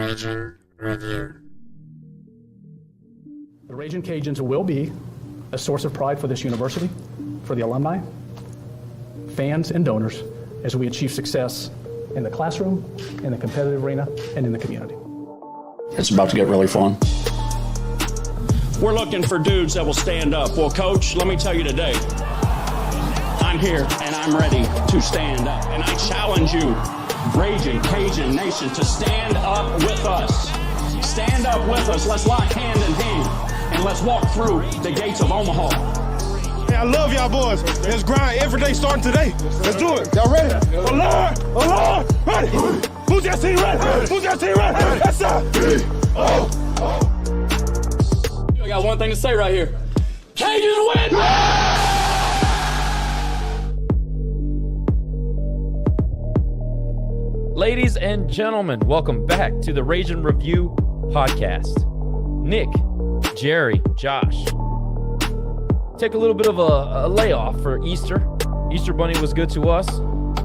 Raging Review. The Raging Cajuns will be a source of pride for this university, for the alumni, fans, and donors as we achieve success in the classroom, in the competitive arena, and in the community. It's about to get really fun. We're looking for dudes that will stand up. Well, Coach, let me tell you today, I'm here and I'm ready to stand up. And I challenge you, Raging Cajun Nation, to stand up with us. Stand up with us. Let's lock hand in hand and let's walk through the gates of Omaha. Hey, I love y'all boys. Let's grind every day starting today. Let's do it. Y'all ready? Alert! Ready? Who's that team ready? Who's that team ready? That's up. I got one thing to say right here. Cajuns win! Ladies and gentlemen, welcome back to the Raging Review podcast. Nick, Jerry, Josh. Take a little bit of a layoff for Easter. Easter Bunny was good to us.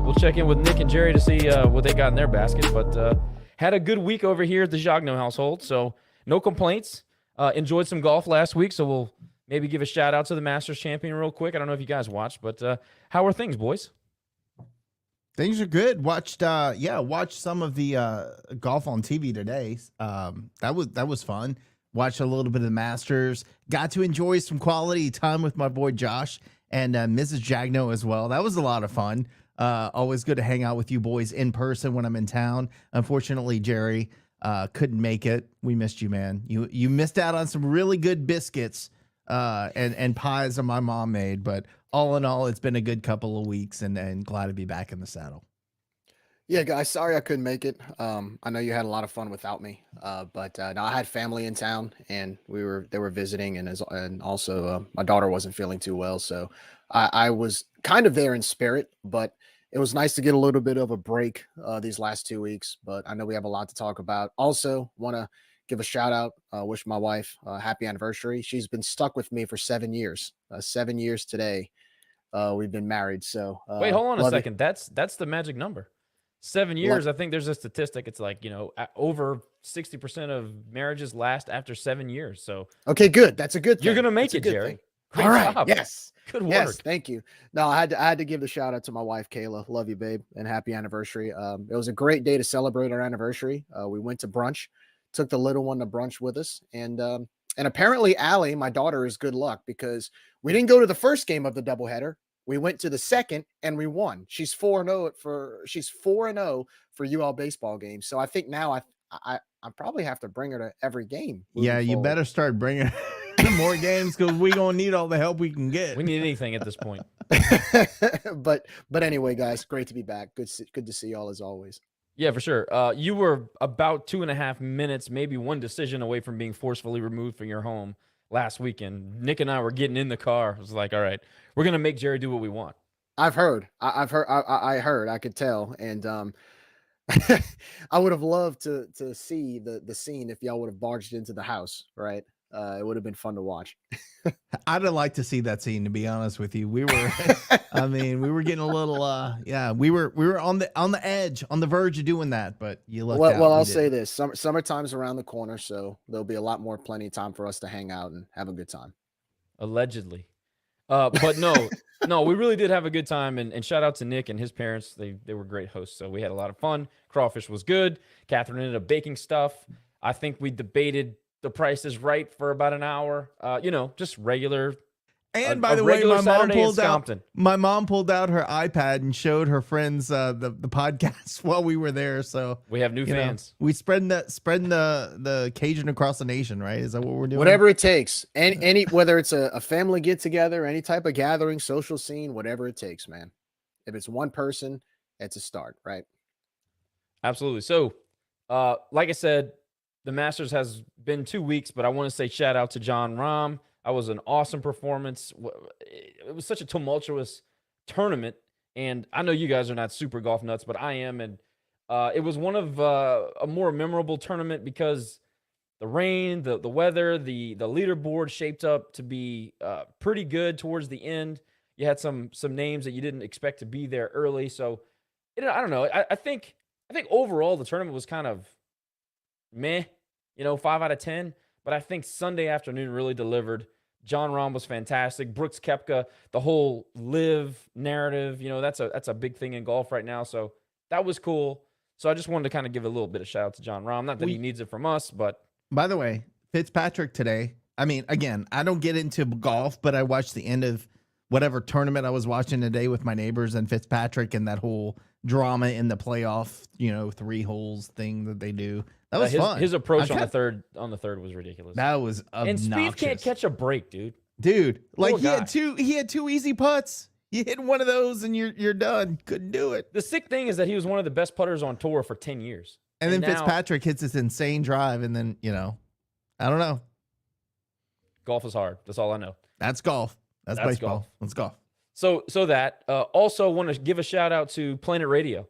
We'll check in with Nick and Jerry to see what they got in their baskets, but had a good week over here at the Jagno household, so no complaints. Enjoyed some golf last week, so we'll maybe give a shout out to the Masters champion real quick. I don't know if you guys watched, but how are things, boys? Things are good. Watched some of the golf on TV today. That was fun. Watched a little bit of the Masters. Got to enjoy some quality time with my boy Josh and Mrs. Jagno as well. That was a lot of fun. Always good to hang out with you boys in person when I'm in town. Unfortunately, Jerry couldn't make it. We missed you, man. You missed out on some really good biscuits and pies that my mom made, but all in all, it's been a good couple of weeks and glad to be back in the saddle. Yeah, guys, sorry I couldn't make it. I know you had a lot of fun without me, but no, I had family in town and they were visiting, and also my daughter wasn't feeling too well, so I was kind of there in spirit, but it was nice to get a little bit of a break these last 2 weeks, but I know we have a lot to talk about. Also, want to give a shout out, wish my wife a happy anniversary. She's been stuck with me for 7 years. 7 years today. We've been married. So wait, hold on a second. That's the magic number. 7 years. I think there's a statistic. It's like, over 60% of marriages last after 7 years. So okay, good. That's a good thing. You're gonna make it, Jerry. All right. Job. Yes. Good work. Yes. Thank you. No, I had to give the shout out to my wife, Kayla. Love you, babe, and happy anniversary. It was a great day to celebrate our anniversary. We went to brunch, took the little one to brunch with us, and apparently Allie, my daughter, is good luck because we didn't go to the first game of the doubleheader. We went to the second and we won. She's 4-0 for UL baseball games. So I think now I probably have to bring her to every game. Yeah, you better start bringing more games because we're gonna need all the help we can get. We need anything at this point. but anyway, guys, great to be back. Good to see y'all as always. Yeah, for sure. You were about 2.5 minutes, maybe one decision away from being forcefully removed from your home last weekend. Nick and I were getting in the car. It was like, all right, we're gonna make Jerry do what we want. I've heard. I heard. I could tell, and I would have loved to see the scene if y'all would have barged into the house, right? It would have been fun to watch. I'd have liked to see that scene, to be honest with you. We were, we were getting a little, we were on the edge, on the verge of doing that, but you looked out. Well, I'll say this: summertime's around the corner, so there'll be a lot more, plenty of time for us to hang out and have a good time. Allegedly, but no, we really did have a good time, and shout out to Nick and his parents. They were great hosts, so we had a lot of fun. Crawfish was good. Catherine ended up baking stuff. I think we debated The Price is Right for about an hour. Just regular. And by the way, my mom pulled out her iPad and showed her friends the podcast while we were there. So we have new fans. We spread the Cajun across the nation, right? Is that what we're doing? Whatever it takes. Any whether it's a family get together, any type of gathering, social scene, whatever it takes, man. If it's one person, it's a start, right? Absolutely. So, like I said, the Masters has been 2 weeks, but I want to say shout out to John Rahm. That was an awesome performance. It was such a tumultuous tournament, and I know you guys are not super golf nuts, but I am, and it was one of a more memorable tournament because the rain, the weather, the leaderboard shaped up to be pretty good towards the end. You had some names that you didn't expect to be there early, so I don't know. I think overall the tournament was kind of meh, 5 out of 10. But I think Sunday afternoon really delivered. John Rahm was fantastic. Brooks Koepka, the whole live narrative, that's a big thing in golf right now. So that was cool. So I just wanted to kind of give a little bit of shout out to John Rahm. Not that he needs it from us, but. By the way, Fitzpatrick today, I mean, again, I don't get into golf, but I watched the end of whatever tournament I was watching today with my neighbors and Fitzpatrick and that whole drama in the playoff, 3 holes thing that they do. That was fun. His approach on the third was ridiculous. That was obnoxious. And Spieth can't catch a break, dude. Dude, like he had two easy putts. You hit one of those and you're done. Couldn't do it. The sick thing is that he was one of the best putters on tour for 10 years. And then now, Fitzpatrick hits this insane drive, and then, I don't know. Golf is hard. That's all I know. That's golf. That's baseball. Golf. That's golf. So that also want to give a shout out to Planet Radio,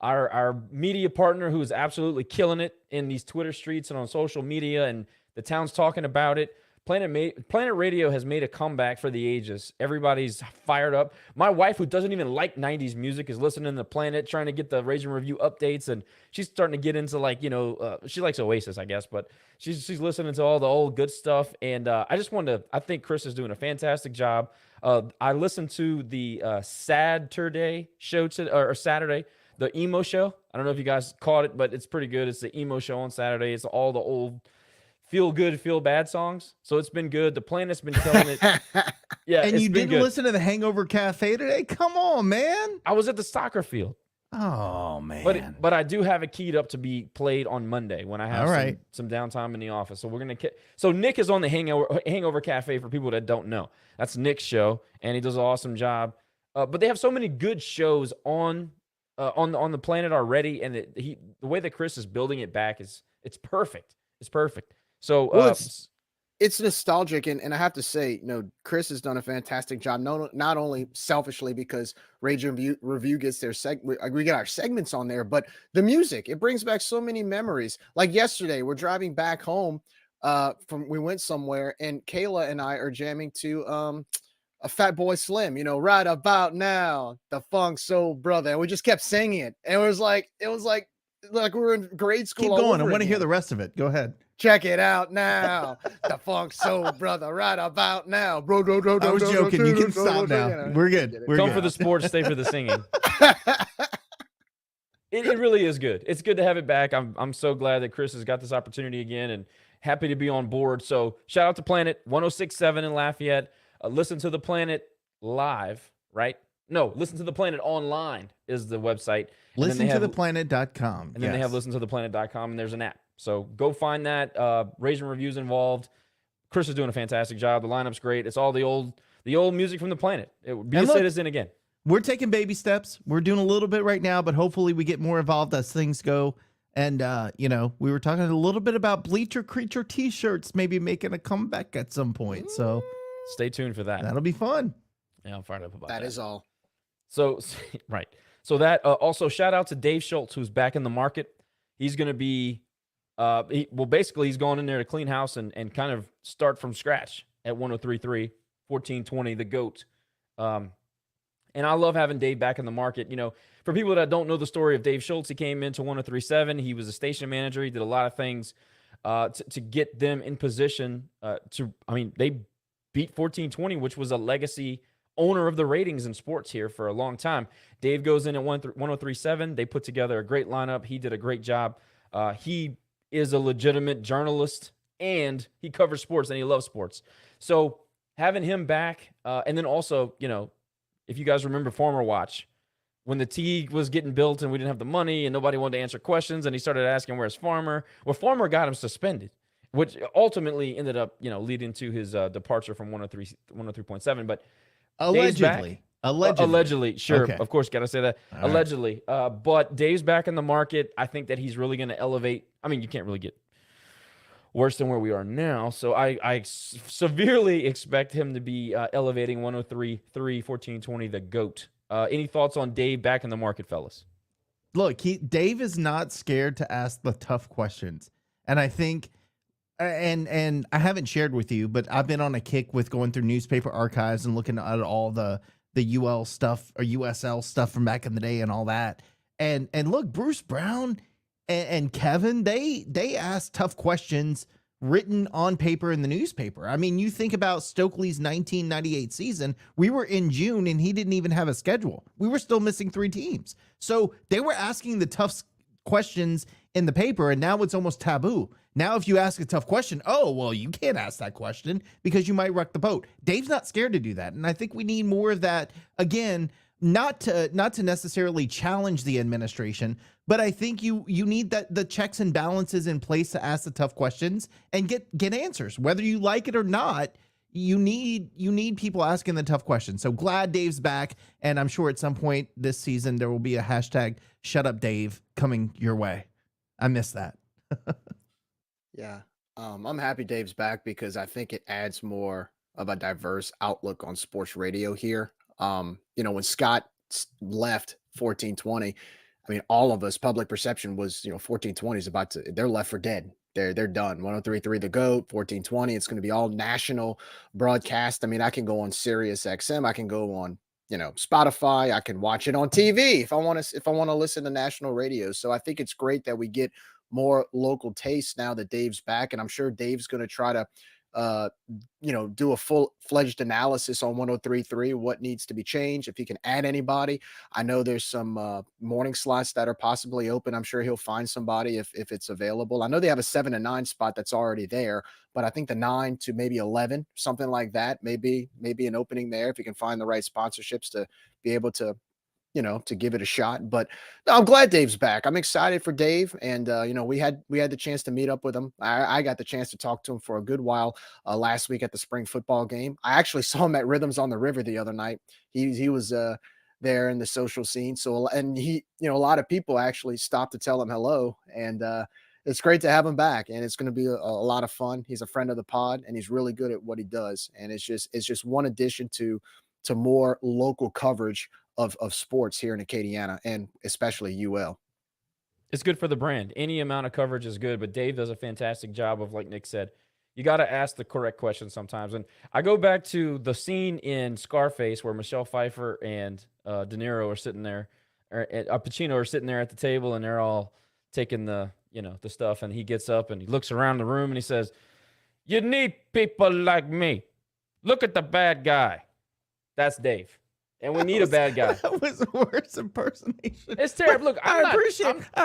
our media partner who is absolutely killing it in these Twitter streets and on social media, and the town's talking about it. Planet Radio has made a comeback for the ages. Everybody's fired up. My wife, who doesn't even like 90s music, is listening to Planet, trying to get the Rage and Review updates, and she's starting to get into she likes Oasis, I guess, but she's listening to all the old good stuff. And I think Chris is doing a fantastic job. I listened to the Saturday show Saturday, the emo show. I don't know if you guys caught it, but it's pretty good. It's the emo show on Saturday. It's all the old feel good, feel bad songs. So it's been good. The Planet's been killing it. Yeah. And you didn't listen to the Hangover Cafe today? Come on, man. I was at the soccer field. Oh, man. But I do have it keyed up to be played on Monday when I have some downtime in the office. So so Nick is on the Hangover Cafe for people that don't know. That's Nick's show, and he does an awesome job. But they have so many good shows on the Planet already, and the way that Chris is building it back it's perfect. It's perfect. So it's nostalgic, and I have to say, Chris has done a fantastic job. Not only selfishly because Rage Review gets their we get our segments on there, but the music, it brings back so many memories. Like yesterday, we're driving back home we went somewhere, and Kayla and I are jamming to a Fat Boy Slim, right about now, the Funk Soul Brother, and we just kept singing it, and it was like we were in grade school. Keep going. I want to hear the rest of it. Go ahead. Check it out now. The Funk Soul Brother, right about now. Bro, I was joking. You can stop now. We're good. Come for the sports, stay for the singing. It really is good. It's good to have it back. I'm so glad that Chris has got this opportunity again, and happy to be on board. So shout out to Planet 106.7 in Lafayette. Listen to the Planet live, right? No, listen to the Planet online is the website. Listentotheplanet.com. And then they have listentotheplanet.com, and there's an app. So go find that. Rage and Reviews involved. Chris is doing a fantastic job. The lineup's great. It's all the old music from the Planet. Be a citizen again. We're taking baby steps. We're doing a little bit right now, but hopefully we get more involved as things go. And, we were talking a little bit about Bleacher Creature t-shirts maybe making a comeback at some point. So stay tuned for that. That'll be fun. Yeah, I'm fired up about that. That is all. So, right. So that also shout out to Dave Schultz, who's back in the market. He's going to be, basically he's going in there to clean house and kind of start from scratch at 103.3, 1420, the GOAT. And I love having Dave back in the market. For people that don't know the story of Dave Schultz, he came into 103.7. He was a station manager. He did a lot of things to get them in position they beat 1420, which was a legacy owner of the ratings in sports here for a long time. Dave goes in at 103.7. They put together a great lineup. He did a great job. He is a legitimate journalist, and he covers sports, and he loves sports. So having him back, and then also, if you guys remember Farmer Watch, when the tee was getting built and we didn't have the money and nobody wanted to answer questions, and he started asking, where's Farmer? Well, Farmer got him suspended, which ultimately ended up, leading to his departure from 103.7. But Allegedly. Sure. Okay. Of course, got to say that. All allegedly. Right. But Dave's back in the market. I think that he's really going to elevate. I mean, you can't really get worse than where we are now. So I severely expect him to be elevating 103.3, 1420, the GOAT. Any thoughts on Dave back in the market, fellas? Look, Dave is not scared to ask the tough questions. And I think, and I haven't shared with you, but I've been on a kick with going through newspaper archives and looking at all the UL stuff or USL stuff from back in the day and all that. And look, Bruce Brown and Kevin, they ask tough questions written on paper in the newspaper. I mean, you think about Stokely's 1998 season, we were in June and he didn't even have a schedule. We were still missing 3 teams. So they were asking the tough questions in the paper, and now it's almost taboo. Now, if you ask a tough question, oh, well, you can't ask that question because you might wreck the boat. Dave's not scared to do that. And I think we need more of that. Again, not to necessarily challenge the administration, but I think you need the checks and balances in place to ask the tough questions and get answers. Whether you like it or not, you need people asking the tough questions. So glad Dave's back, and I'm sure at some point this season there will be a hashtag Shut Up Dave coming your way. I miss that. Yeah. I'm happy Dave's back because I think it adds more of a diverse outlook on sports radio here. When Scott left 1420, I mean, all of us, public perception was, 1420 is they're left for dead. They're done. 103.3 The GOAT, 1420. It's going to be all national broadcast. I mean, I can go on Sirius XM. I can go on, Spotify. I can watch it on TV if I want to listen to national radio. So I think it's great that we get more local taste now that Dave's back. And I'm sure Dave's going to try to, do a full-fledged analysis on 103.3, what needs to be changed, if he can add anybody. I know there's some morning slots that are possibly open. I'm sure he'll find somebody if it's available. I know they have a 7 to 9 spot that's already there, but I think the 9 to maybe 11, something like that, maybe an opening there if he can find the right sponsorships to be able to, to give it a shot. But no, I'm glad Dave's back. I'm excited for Dave. And, we had the chance to meet up with him. I got the chance to talk to him for a good while last week at the spring football game. I actually saw him at Rhythms on the River the other night. He was there in the social scene. So, and he, a lot of people actually stopped to tell him hello. And it's great to have him back. And it's going to be a lot of fun. He's a friend of the pod and he's really good at what he does. And it's just one addition to more local coverage of sports here in Acadiana and especially UL. It's good for the brand. Any amount of coverage is good, but Dave does a fantastic job of, like Nick said, you got to ask the correct questions sometimes. And I go back to the scene in Scarface where Michelle Pfeiffer and De Niro are sitting there, or Pacino are sitting there at the table, and they're all taking the stuff, and he gets up and he looks around the room and he says, "You need people like me. Look at the bad guy." That's Dave. And we need a bad guy. That was the worst impersonation. It's terrible. Look, I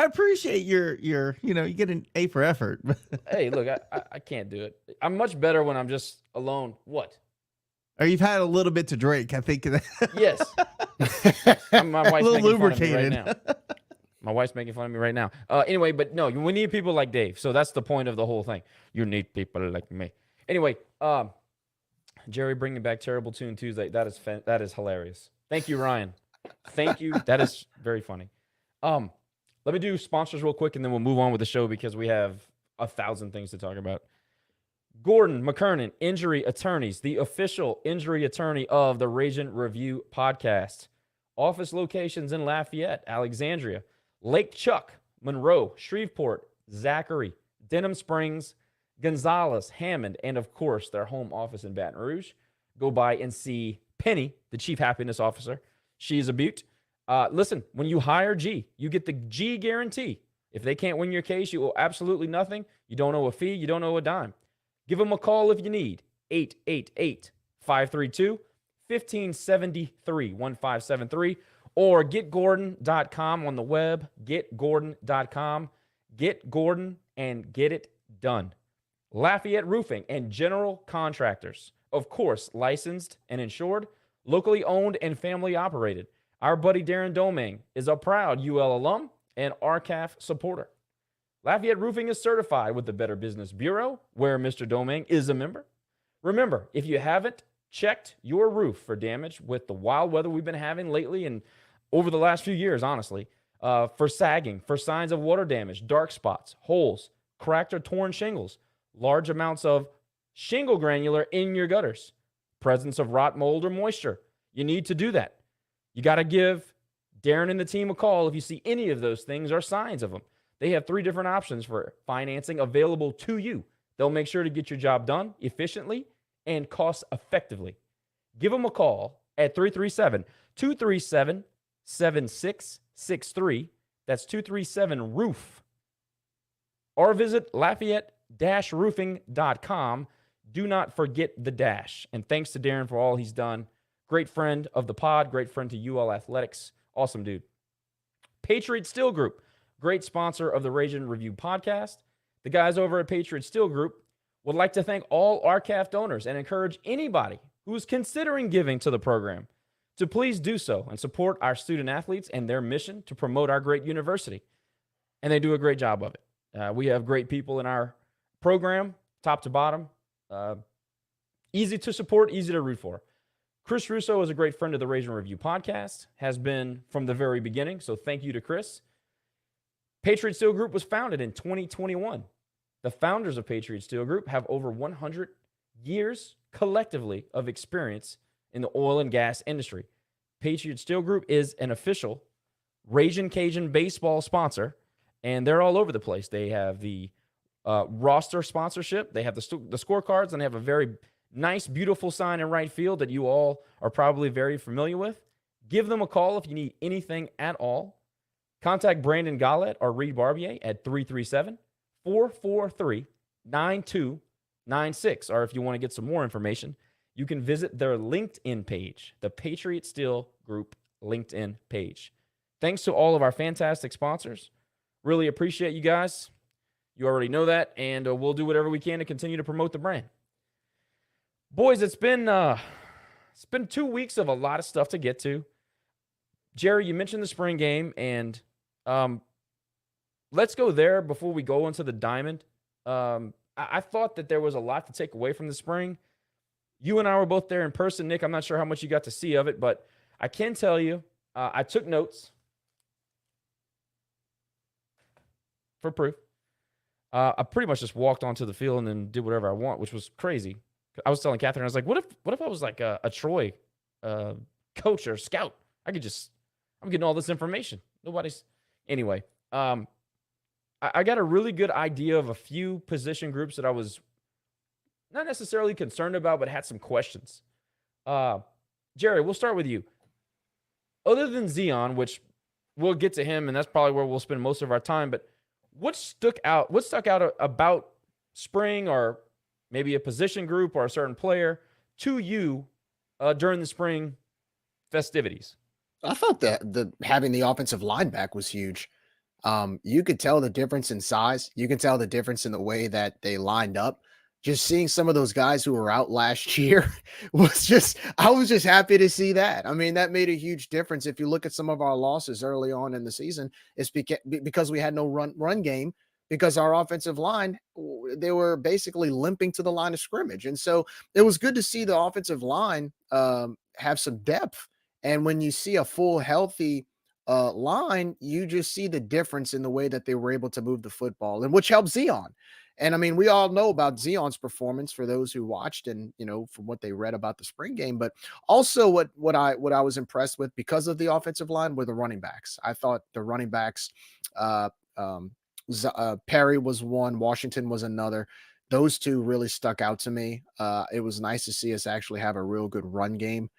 appreciate your you get an A for effort. Hey, look, I can't do it. I'm much better when I'm just alone. What? Or you've had a little bit to drink, I think. Yes. My wife's a little making lubricated. fun of me right now. My wife's making fun of me right now. Anyway, but no, we need people like Dave. So that's the point of the whole thing. You need people like me. Anyway, Jerry bringing back Terrible Tune Tuesday. That is hilarious. Thank you, Ryan. Thank you. That is very funny. Let me do sponsors real quick, and then we'll move on with the show because we have 1,000 things to talk about. Gordon McKernan, Injury Attorneys, the official injury attorney of the Raging Review podcast. Office locations in Lafayette, Alexandria, Lake Chuck, Monroe, Shreveport, Zachary, Denham Springs, Gonzales, Hammond, and of course, their home office in Baton Rouge. Go by and see Penny, the Chief Happiness Officer. She is a beaut. Listen, when you hire G, you get the G guarantee. If they can't win your case, you owe absolutely nothing. You don't owe a fee. You don't owe a dime. Give them a call if you need. 888-532-1573, 1573, or getgordon.com on the web, getgordon.com. Get Gordon and get it done. Lafayette Roofing and General Contractors. Of course, licensed and insured, locally owned and family operated. Our buddy Darren Domingue is a proud UL alum and RCAF supporter. Lafayette Roofing is certified with the Better Business Bureau, where Mr. Domingue is a member. Remember, if you haven't checked your roof for damage with the wild weather we've been having lately and over the last few years, honestly, for sagging, for signs of water damage, dark spots, holes, cracked or torn shingles, large amounts of shingle granular in your gutters, presence of rot, mold, or moisture, you need to do that. You got to give Darren and the team a call if you see any of those things or signs of them. They have 3 different options for financing available to you. They'll make sure to get your job done efficiently and cost effectively. Give them a call at 337-237-7663. That's 237-ROOF. or visit Lafayette-roofing.com. Do not forget the dash. And thanks to Darren for all he's done. Great friend of the pod, great friend to UL Athletics. Awesome dude. Patriot Steel Group, great sponsor of the Rage and Review podcast. The guys over at Patriot Steel Group would like to thank all RCAF donors and encourage anybody who is considering giving to the program to please do so and support our student athletes and their mission to promote our great university. And they do a great job of it. We have great people in our program, top to bottom. Easy to support, easy to root for. Chris Russo is a great friend of the Rage and Review podcast, has been from the very beginning, so thank you to Chris. Patriot Steel Group was founded in 2021. The founders of Patriot Steel Group have over 100 years collectively of experience in the oil and gas industry. Patriot Steel Group is an official Ragin' Cajun baseball sponsor, and they're all over the place. They have the roster sponsorship, they have the scorecards, and they have a very nice, beautiful sign in right field that you all are probably very familiar with. Give them a call if you need anything at all. Contact Brandon Gallet or Reed Barbier at 337-443-9296. Or if you want to get some more information, you can visit their LinkedIn page, the Patriot Steel Group LinkedIn page. Thanks to all of our fantastic sponsors. Really appreciate you guys. You already know that, and we'll do whatever we can to continue to promote the brand. Boys, it's been 2 weeks of a lot of stuff to get to. Jerry, you mentioned the spring game, and let's go there before we go into the diamond. I thought that there was a lot to take away from the spring. You and I were both there in person. Nick, I'm not sure how much you got to see of it, but I can tell you I took notes for proof. I pretty much just walked onto the field and then did whatever I want, which was crazy. I was telling Catherine, I was like, what if I was like a Troy coach or scout? I'm getting all this information. Anyway, I got a really good idea of a few position groups that I was not necessarily concerned about, but had some questions. Jerry, we'll start with you. Other than Zeon, which we'll get to him, and that's probably where we'll spend most of our time, but what stuck out about spring, or maybe a position group or a certain player to you during the spring festivities? I thought that having the offensive line back was huge. You could tell the difference in size. You can tell the difference in the way that they lined up. Just seeing some of those guys who were out last year I was just happy to see that. I mean, that made a huge difference. If you look at some of our losses early on in the season, it's because we had no run game, because our offensive line, they were basically limping to the line of scrimmage. And so it was good to see the offensive line have some depth. And when you see a full, healthy line, you just see the difference in the way that they were able to move the football, and which helps Zeon. And I mean, we all know about Zeon's performance for those who watched and, from what they read about the spring game, but also what I was impressed with because of the offensive line were the running backs. I thought the running backs, Perry was one, Washington was another. Those two really stuck out to me. It was nice to see us actually have a real good run game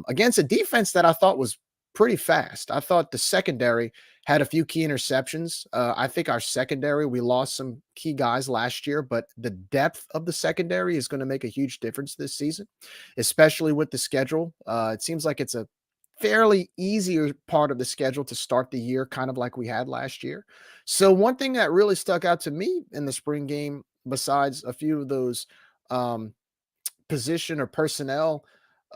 against a defense that I thought was pretty fast. I thought the secondary had a few key interceptions. I think our secondary, we lost some key guys last year, but the depth of the secondary is going to make a huge difference this season, especially with the schedule. It seems like it's a fairly easier part of the schedule to start the year, kind of like we had last year. So one thing that really stuck out to me in the spring game, besides a few of those position or personnel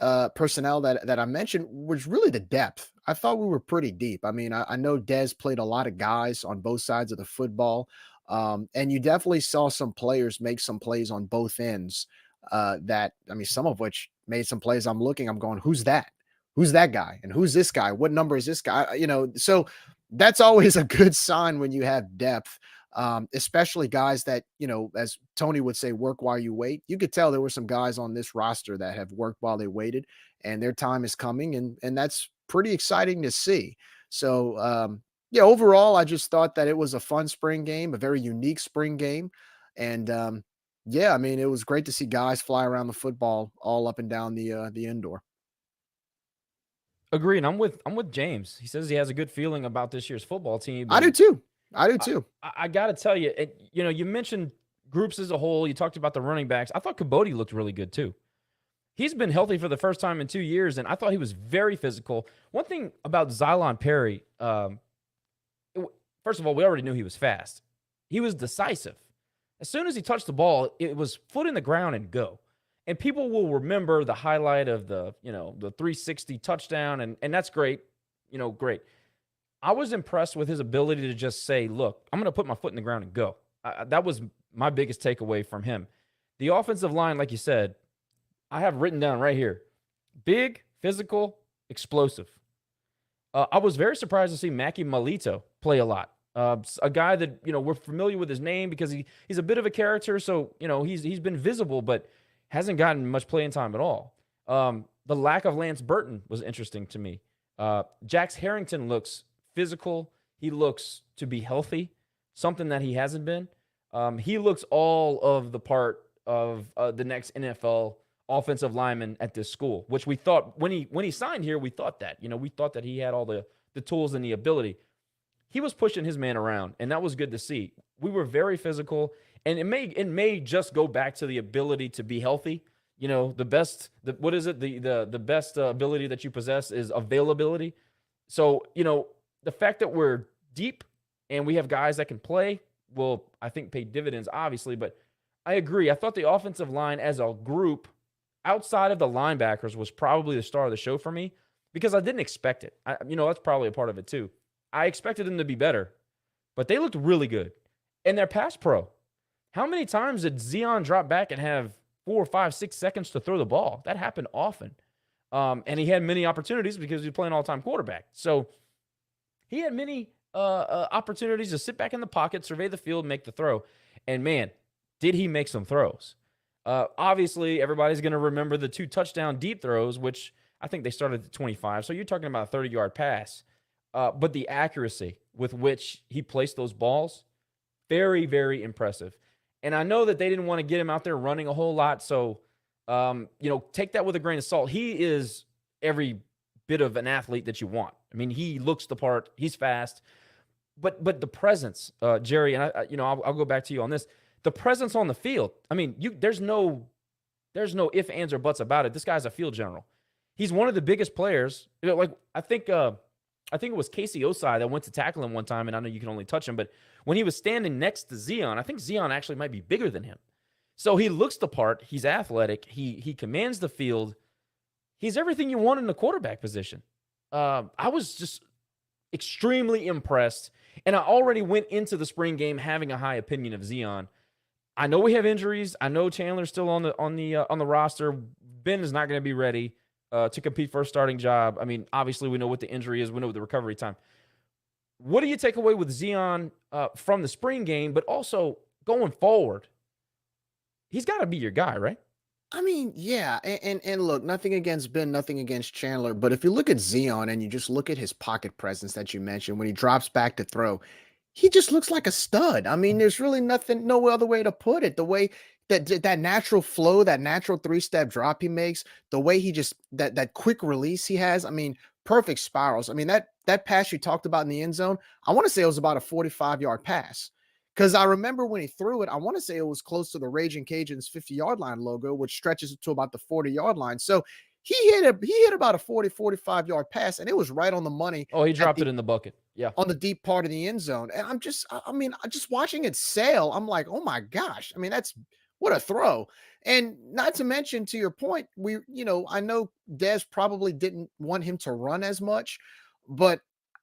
that I mentioned, was really the depth. I thought we were pretty deep. I mean, I know Dez played a lot of guys on both sides of the football, and you definitely saw some players make some plays on both ends some of which made some plays. I'm going, who's that? Who's that guy? And who's this guy? What number is this guy? So that's always a good sign when you have depth. Especially guys that, as Tony would say, work while you wait. You could tell there were some guys on this roster that have worked while they waited, and their time is coming, and that's pretty exciting to see. So, overall, I just thought that it was a fun spring game, a very unique spring game. And, it was great to see guys fly around the football all up and down the indoor. Agreed. I'm with James. He says he has a good feeling about this year's football team. I do too. I do too. I got to tell you, you mentioned groups as a whole. You talked about the running backs. I thought Cabote looked really good too. He's been healthy for the first time in 2 years, and I thought he was very physical. One thing about Xylon Perry, first of all, we already knew he was fast. He was decisive. As soon as he touched the ball, it was foot in the ground and go. And people will remember the highlight of the 360 touchdown, and that's great. Great. I was impressed with his ability to just say, look, I'm going to put my foot in the ground and go. That was my biggest takeaway from him. The offensive line, like you said, I have written down right here, big, physical, explosive. I was very surprised to see Mackie Malito play a lot. A guy that, we're familiar with his name because he's a bit of a character. So, he's been visible, but hasn't gotten much playing time at all. The lack of Lance Burton was interesting to me. Jax Harrington looks physical. He looks to be healthy, something that he hasn't been. He looks all of the part of the next NFL offensive lineman at this school, which we thought when he signed here, we thought that, we thought that he had all the tools and the ability. He was pushing his man around, and that was good to see. We were very physical, and it may just go back to the ability to be healthy. The best ability that you possess is availability. So, the fact that we're deep and we have guys that can play will, I think, pay dividends, obviously. But I agree. I thought the offensive line as a group, outside of the linebackers, was probably the star of the show for me because I didn't expect it. That's probably a part of it too. I expected them to be better, but they looked really good. And they're pass pro. How many times did Zeon drop back and have 4, 5, 6 seconds to throw the ball? That happened often. And he had many opportunities because he was playing all-time quarterback. So he had many opportunities to sit back in the pocket, survey the field, make the throw. And, man, did he make some throws. Obviously, everybody's going to remember the 2 touchdown deep throws, which I think they started at 25. So you're talking about a 30-yard pass. But the accuracy with which he placed those balls, very, very impressive. And I know that they didn't want to get him out there running a whole lot. So, take that with a grain of salt. He is every bit of an athlete that you want. I mean, he looks the part. He's fast. But the presence, Jerry, and I'll go back to you on this. The presence on the field. I mean, there's no ifs, ands, or buts about it. This guy's a field general. He's one of the biggest players. I think it was Casey Osai that went to tackle him one time, and I know you can only touch him, but when he was standing next to Zeon, I think Zeon actually might be bigger than him. So he looks the part. He's athletic. He commands the field. He's everything you want in the quarterback position. I was just extremely impressed, and I already went into the spring game having a high opinion of Zeon. I know we have injuries. I know Chandler's still on the roster. Ben is not going to be ready to compete for a starting job. I mean, obviously, we know what the injury is. We know the recovery time. What do you take away with Zeon from the spring game, but also going forward? He's got to be your guy, right? I mean, yeah. And look, nothing against Ben, nothing against Chandler. But if you look at Zeon and you just look at his pocket presence that you mentioned, when he drops back to throw, he just looks like a stud. I mean, there's really no other way to put it. The way that natural flow, that natural 3-step drop he makes, the way he just that quick release he has. I mean, perfect spirals. I mean, that pass you talked about in the end zone, I want to say it was about a 45-yard pass. Because I remember when he threw it, I want to say it was close to the Raging Cajuns 50-yard line logo, which stretches to about the 40-yard line. So he hit about a 40, 45-yard pass, and it was right on the money. Oh, he dropped it in the bucket. Yeah. On the deep part of the end zone. And I'm just watching it sail. I'm like, oh my gosh. I mean, what a throw. And not to mention, to your point, I know Des probably didn't want him to run as much, but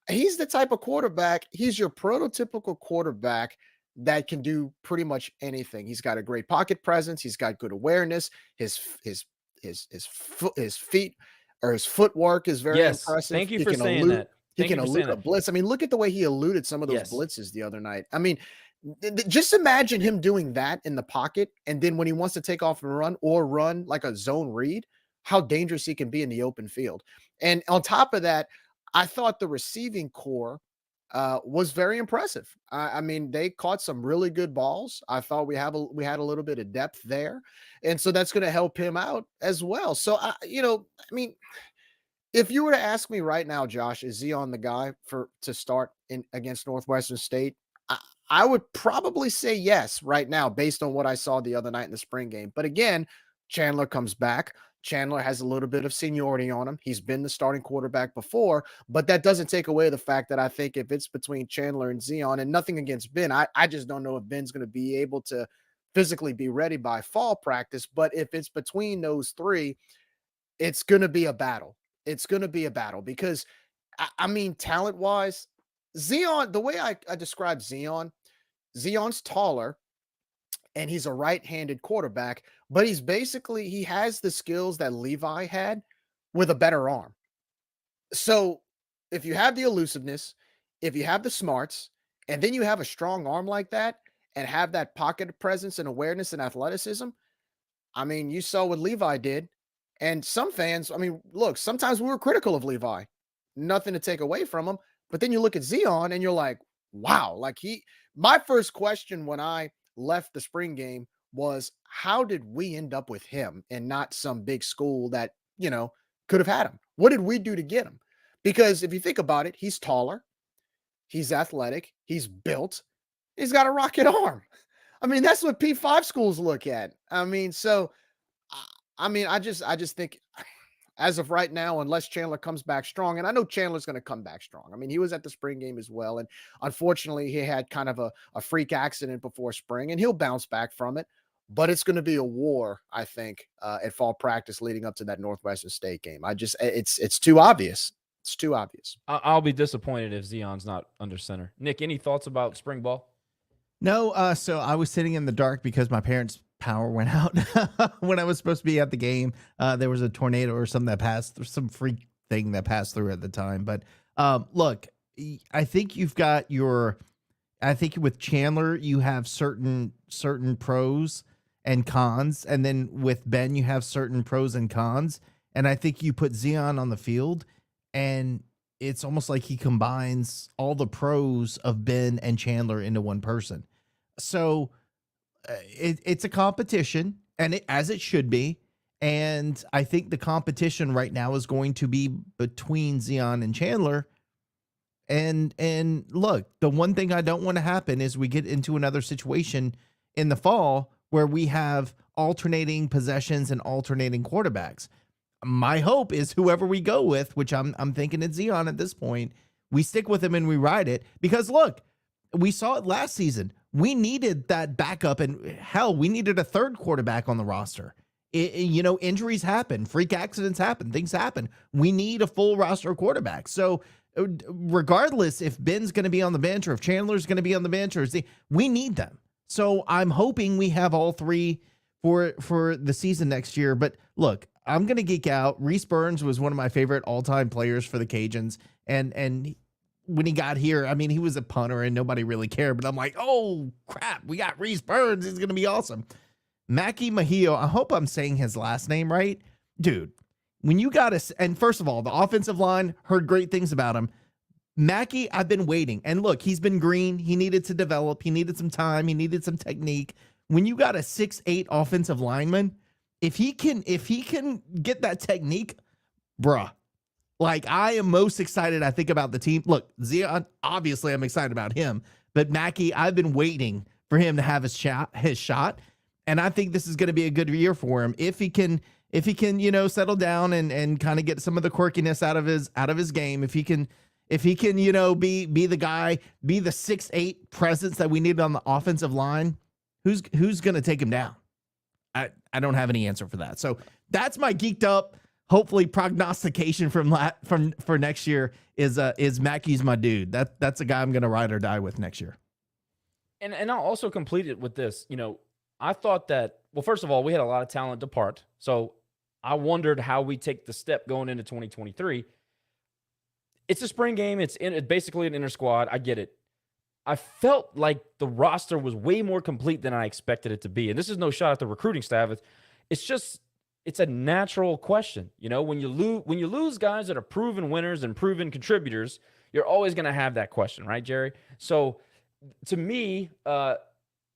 he's the type of quarterback. He's your prototypical quarterback that can do pretty much anything. He's got a great pocket presence. He's got good awareness. His feet or his footwork is very impressive. Thank you for saying that. He can elude a blitz. I mean, look at the way he eluded some of those blitzes the other night. I mean, just imagine him doing that in the pocket, and then when he wants to take off and run like a zone read, how dangerous he can be in the open field. And on top of that, I thought the receiving core was very impressive. I mean, they caught some really good balls. I thought we had a little bit of depth there, and so that's going to help him out as well. So I mean, if you were to ask me right now, Josh, is Zeon the guy to start against Northwestern State? I would probably say yes right now based on what I saw the other night in the spring game. But again, Chandler comes back. Chandler has a little bit of seniority on him. He's been the starting quarterback before, but that doesn't take away the fact that I think if it's between Chandler and Zeon, and nothing against Ben, I just don't know if Ben's going to be able to physically be ready by fall practice. But if it's between those three, it's going to be a battle. It's going to be a battle because, I mean, talent-wise, Zeon, the way I describe Zeon's taller, and he's a right-handed quarterback, but he has the skills that Levi had with a better arm. So if you have the elusiveness, if you have the smarts, and then you have a strong arm like that and have that pocket presence and awareness and athleticism, I mean, you saw what Levi did. And some fans, I mean, look, sometimes we were critical of Levi. Nothing to take away from him. But then you look at Zeon and you're like, wow, my first question when I left the spring game was, how did we end up with him and not some big school that, could have had him? What did we do to get him? Because if you think about it, he's taller, he's athletic, he's built, he's got a rocket arm. I mean, that's what P5 schools look at. I mean, I just think as of right now, unless Chandler comes back strong, and I know Chandler's going to come back strong. I mean, he was at the spring game as well. And unfortunately, he had kind of a freak accident before spring, and he'll bounce back from it. But it's going to be a war, I think, at fall practice leading up to that Northwestern State game. It's too obvious. It's too obvious. I'll be disappointed if Zeon's not under center. Nick, any thoughts about spring ball? No, so I was sitting in the dark because my parents' power went out when I was supposed to be at the game. There was a tornado or something that passed, some freak thing that passed through at the time. But look, I think I think with Chandler, you have certain pros and cons. And then with Ben, you have certain pros and cons. And I think you put Zeon on the field and it's almost like he combines all the pros of Ben and Chandler into one person. So it's a competition, and as it should be. And I think the competition right now is going to be between Zeon and Chandler. And look, the one thing I don't want to happen is we get into another situation in the fall where we have alternating possessions and alternating quarterbacks. My hope is whoever we go with, which I'm thinking it's Zeon at this point, we stick with him and we ride it. Because look, we saw it last season. We needed that backup, and hell, we needed a third quarterback on the roster. Injuries happen, freak accidents happen, things happen. We need a full roster quarterback. So regardless if Ben's going to be on the bench or if Chandler's going to be on the bench, we need them. So I'm hoping we have all three for the season next year. But look, I'm going to geek out. Reese Burns was one of my favorite all-time players for the Cajuns. And when he got here, I mean, he was a punter and nobody really cared. But I'm like, oh, crap, we got Reese Burns. He's going to be awesome. Mackie Mahio, I hope I'm saying his last name right. Dude, when you got us, and first of all, the offensive line, heard great things about him. Mackie, I've been waiting. And look, he's been green. He needed to develop. He needed some time. He needed some technique. When you got a 6'8" offensive lineman, if he can get that technique, bruh, like I am most excited, I think, about the team. Look, Zeon, obviously I'm excited about him, but Mackie, I've been waiting for him to have his shot. And I think this is going to be a good year for him. If he can, settle down and kind of get some of the quirkiness out of his game, if he can, be the guy, be the 6'8" presence that we need on the offensive line, who's going to take him down? I don't have any answer for that. So that's my geeked up, hopefully prognostication for next year is Mackey's my dude. That's a guy I'm going to ride or die with next year. And I'll also complete it with this. I thought that, well, first of all, we had a lot of talent depart. So I wondered how we take the step going into 2023. It's a spring game. It's basically an inter squad. I get it. I felt like the roster was way more complete than I expected it to be. And this is no shot at the recruiting staff. It's a natural question. When you lose guys that are proven winners and proven contributors, you're always going to have that question, right, Jerry? So to me,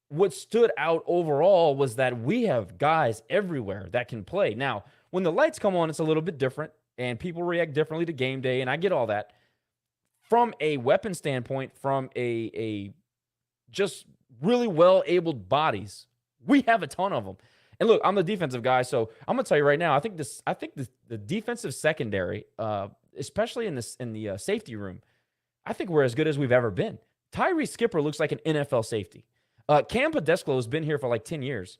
what stood out overall was that we have guys everywhere that can play. Now, when the lights come on, it's a little bit different, and people react differently to game day, and I get all that. From a weapon standpoint, from a just really well-abled bodies. We have a ton of them. And look, I'm the defensive guy, so I'm gonna tell you right now. I think the defensive secondary, especially in the safety room, I think we're as good as we've ever been. Tyree Skipper looks like an NFL safety. Cam Podesclo has been here for like 10 years.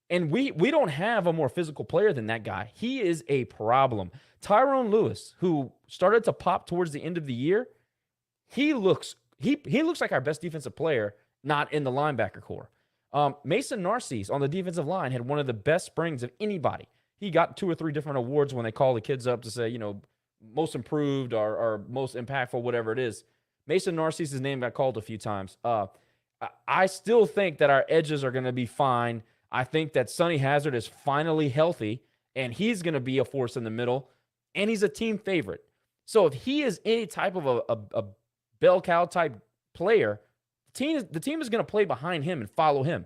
And we don't have a more physical player than that guy. He is a problem. Tyrone Lewis, who started to pop towards the end of the year, he looks like our best defensive player, not in the linebacker core. Mason Narcisse on the defensive line had one of the best springs of anybody. He got 2 or 3 different awards when they call the kids up to say, most improved or most impactful, whatever it is. Mason Narcisse's name got called a few times. I still think that our edges are going to be fine. I think that Sonny Hazard is finally healthy, and he's going to be a force in the middle, and he's a team favorite. So if he is any type of a bell cow type player, the team is going to play behind him and follow him.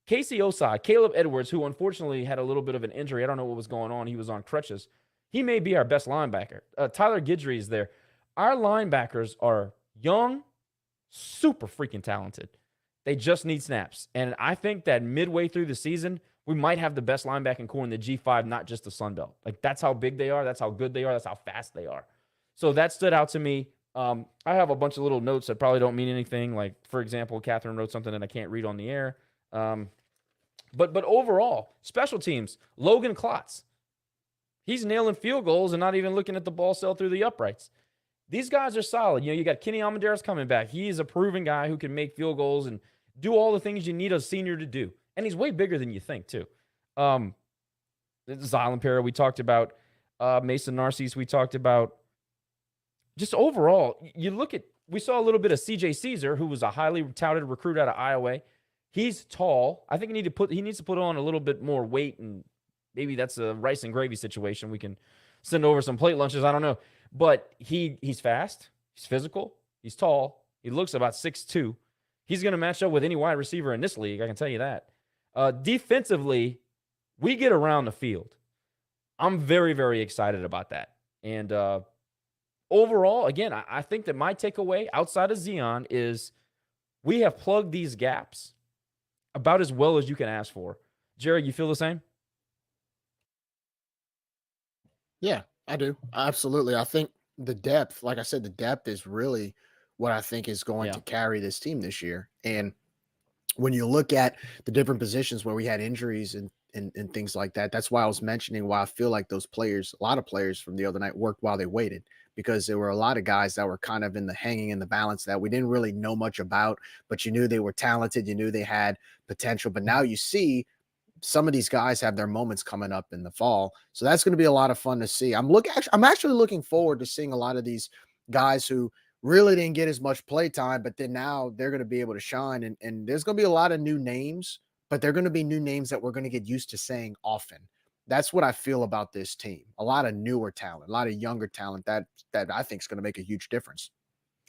Casey Osai, Caleb Edwards, who unfortunately had a little bit of an injury. I don't know what was going on. He was on crutches. He may be our best linebacker. Tyler Guidry is there. Our linebackers are young, super freaking talented. They just need snaps. And I think that midway through the season, we might have the best linebacking core in the G5, not just the Sun Belt. Like, that's how big they are. That's how good they are. That's how fast they are. So that stood out to me. I have a bunch of little notes that probably don't mean anything. Like, for example, Catherine wrote something that I can't read on the air. But overall, special teams, Logan Klotz. He's nailing field goals and not even looking at the ball sail through the uprights. These guys are solid. You got Kenny Almendarez coming back. He's a proven guy who can make field goals and do all the things you need a senior to do. And he's way bigger than you think, too. Zylan Pera, we talked about. Mason Narcisse, we talked about. Just overall, we saw a little bit of CJ Caesar, who was a highly touted recruit out of Iowa. He's tall. I think he needs to put on a little bit more weight, and maybe that's a rice and gravy situation. We can send over some plate lunches. I don't know. But he's fast. He's physical. He's tall. He looks about 6'2". He's going to match up with any wide receiver in this league, I can tell you that. Defensively, we get around the field. I'm very, very excited about that. And overall, again, I think that my takeaway outside of Zeon is we have plugged these gaps about as well as you can ask for. Jared, you feel the same? Yeah, I do. Absolutely. I think the depth, like I said, the depth is really what I think is going to carry this team this year. And when you look at the different positions where we had injuries and things like that, that's why I was mentioning why I feel like those players, a lot of players from the other night worked while they waited, because there were a lot of guys that were kind of hanging in the balance that we didn't really know much about, but you knew they were talented. You knew they had potential, but now you see some of these guys have their moments coming up in the fall. So that's going to be a lot of fun to see. I'm actually looking forward to seeing a lot of these guys who really didn't get as much play time, but then now they're going to be able to shine. And there's going to be a lot of new names, but they're going to be new names that we're going to get used to saying often. That's what I feel about this team. A lot of newer talent, a lot of younger talent that I think is going to make a huge difference.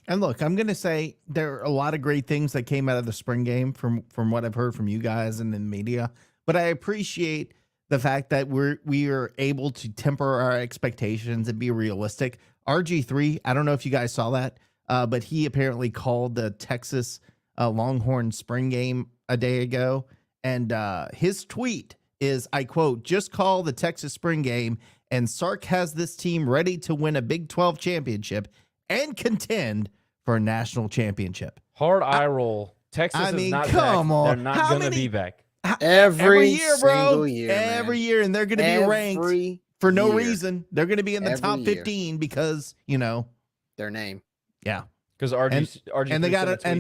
And look, I'm going to say there are a lot of great things that came out of the spring game from what I've heard from you guys and in the media. But I appreciate the fact that we are able to temper our expectations and be realistic. RG3, I don't know if you guys saw that, but he apparently called the Texas Longhorn spring game a day ago. And his tweet is, I quote, "Just call the Texas spring game, and Sark has this team ready to win a Big 12 championship and contend for a national championship." Hard eye roll. Texas is not come back. on. They're not going to be back. Every year, bro. single year, every year, and they're going to be ranked for no reason. They're going to be in the top 15 because their name. Yeah, because RG and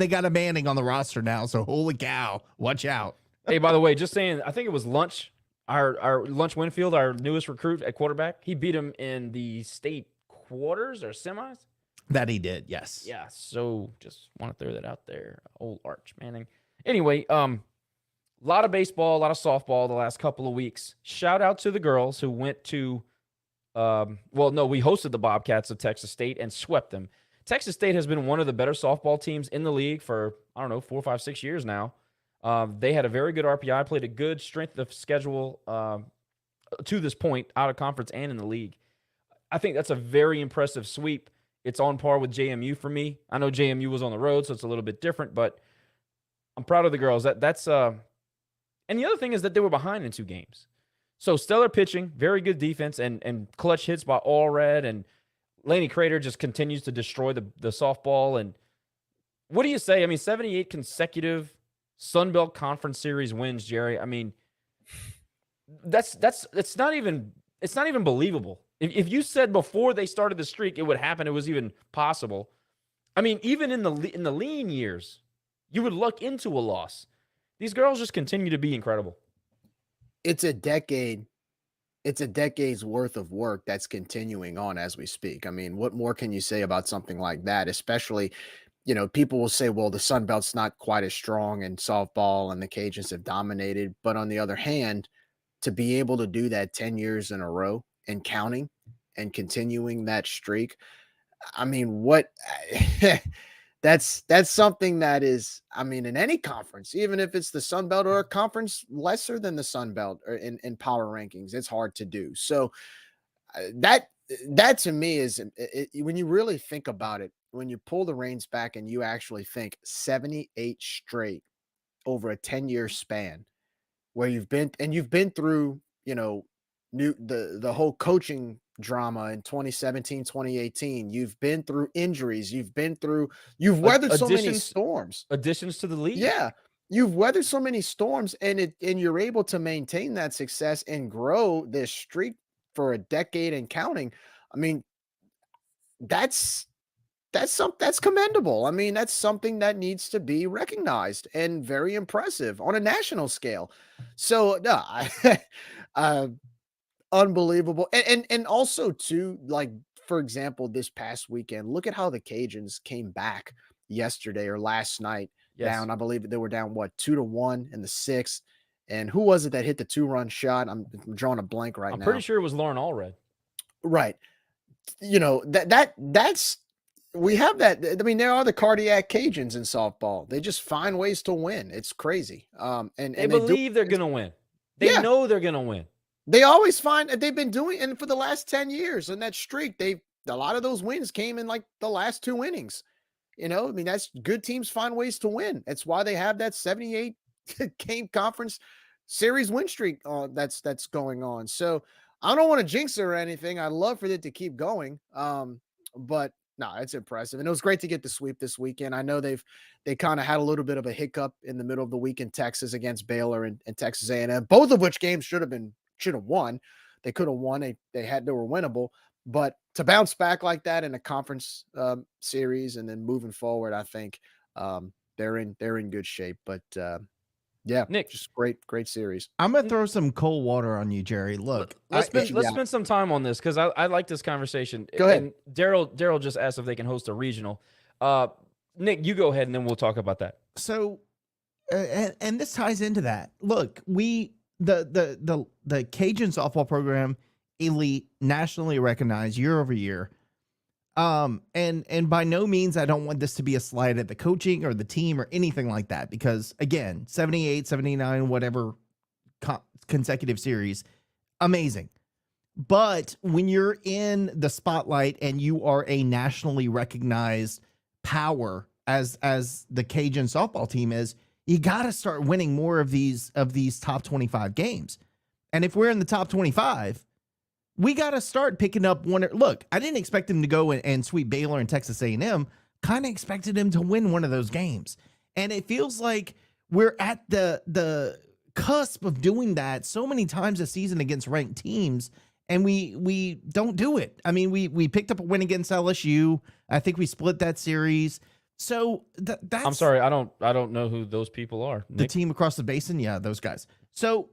they got a Manning on the roster now. So holy cow, watch out. Hey, by the way, just saying, I think it was Lunch, our Lunch Winfield, our newest recruit at quarterback. He beat him in the state quarters or semis. That he did, yes. Yeah. So just want to throw that out there. Old Arch Manning. Anyway, a lot of baseball, a lot of softball the last couple of weeks. Shout out to the girls who went to, we hosted the Bobcats of Texas State and swept them. Texas State has been one of the better softball teams in the league for, 4, 5, 6 years now. They had a very good RPI, played a good strength of schedule to this point, out of conference and in the league. I think that's a very impressive sweep. It's on par with JMU for me. I know JMU was on the road, so it's a little bit different, but I'm proud of the girls. That's and the other thing is that they were behind in 2 games. So stellar pitching, very good defense, and clutch hits by Allred, and Laney Crater just continues to destroy the softball. And what do you say? I mean, 78 consecutive Sun Belt Conference Series wins, Jerry. I mean, it's not even believable. If you said before they started the streak it would happen, it was even possible. I mean, even in the lean years, you would look into a loss. These girls just continue to be incredible. It's a decade. It's a decade's worth of work that's continuing on as we speak. I mean, what more can you say about something like that? Especially, people will say, well, the Sun Belt's not quite as strong in softball and the Cajuns have dominated. But on the other hand, to be able to do that 10 years in a row and counting and continuing that streak, I mean, that's something that is, I mean, in any conference, even if it's the Sun Belt or a conference lesser than the Sun Belt or in power rankings, it's hard to do. So that to me is, when you really think about it, when you pull the reins back and you actually think 78 straight over a 10-year span, where you've been through, the whole coaching drama in 2017, 2018. You've been through injuries. You've weathered so many storms. Additions to the league. Yeah. You've weathered so many storms, and you're able to maintain that success and grow this streak for a decade and counting. I mean, that's commendable. I mean, that's something that needs to be recognized and very impressive on a national scale. So, unbelievable. And also too, like, for example, this past weekend, look at how the Cajuns came back yesterday or last night. Yes. Down. I believe they were down 2-1 in the 6th. And who was it that hit the 2-run shot? I'm drawing a blank right now. I'm pretty sure it was Lauren Allred. Right. That's we have that. I mean, there are the cardiac Cajuns in softball. They just find ways to win. It's crazy. And they believe they're going to win. They know they're going to win. They always find that they've been doing, and for the last 10 years in that streak, a lot of those wins came in like the last 2 innings. I mean, that's good teams find ways to win. That's why they have that 78 game conference series win streak that's going on. So I don't want to jinx it or anything. I'd love for it to keep going. But no, it's impressive. And it was great to get the sweep this weekend. I know they kind of had a little bit of a hiccup in the middle of the week in Texas against Baylor and Texas A&M, both of which games should have won. They could have won. They were winnable, but to bounce back like that in a conference series and then moving forward, I think they're in good shape. But yeah, Nick, just great series. I'm gonna throw some cold water on you, Jerry. Look, let's spend some time on this because I like this conversation. Go ahead. And Daryl just asked if they can host a regional. Nick, you go ahead and then we'll talk about that. So, and this ties into that. Look, the Cajun softball program, elite, nationally recognized year over year. And by no means, I don't want this to be a slight at the coaching or the team or anything like that, because again, 78, 79, whatever consecutive series, amazing. But when you're in the spotlight and you are a nationally recognized power as the Cajun softball team is, you got to start winning more of these top 25 games. And if we're in the top 25, we got to start picking up one. Look, I didn't expect him to go and sweep Baylor and Texas A&M. Kind of expected him to win one of those games. And it feels like we're at the cusp of doing that so many times this season against ranked teams, and we don't do it. I mean, we picked up a win against LSU. I think we split that series. So that's... I'm sorry, I don't know who those people are. The Nick? team across the basin, yeah, those guys. So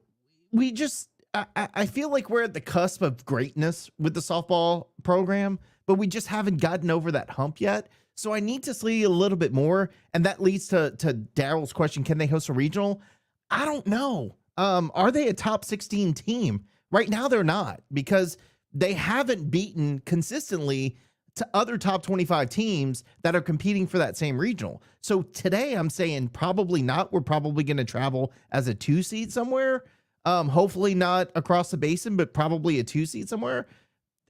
we just... I feel like we're at the cusp of greatness with the softball program, but we just haven't gotten over that hump yet. So I need to see a little bit more. And that leads to Daryl's question. Can they host a regional? I don't know. Are they a top 16 team? Right now, they're not, because they haven't beaten consistently to other top 25 teams that are competing for that same regional. So today I'm saying probably not. We're probably going to travel as a 2 seed somewhere. Hopefully not across the basin, but probably a 2 seed somewhere.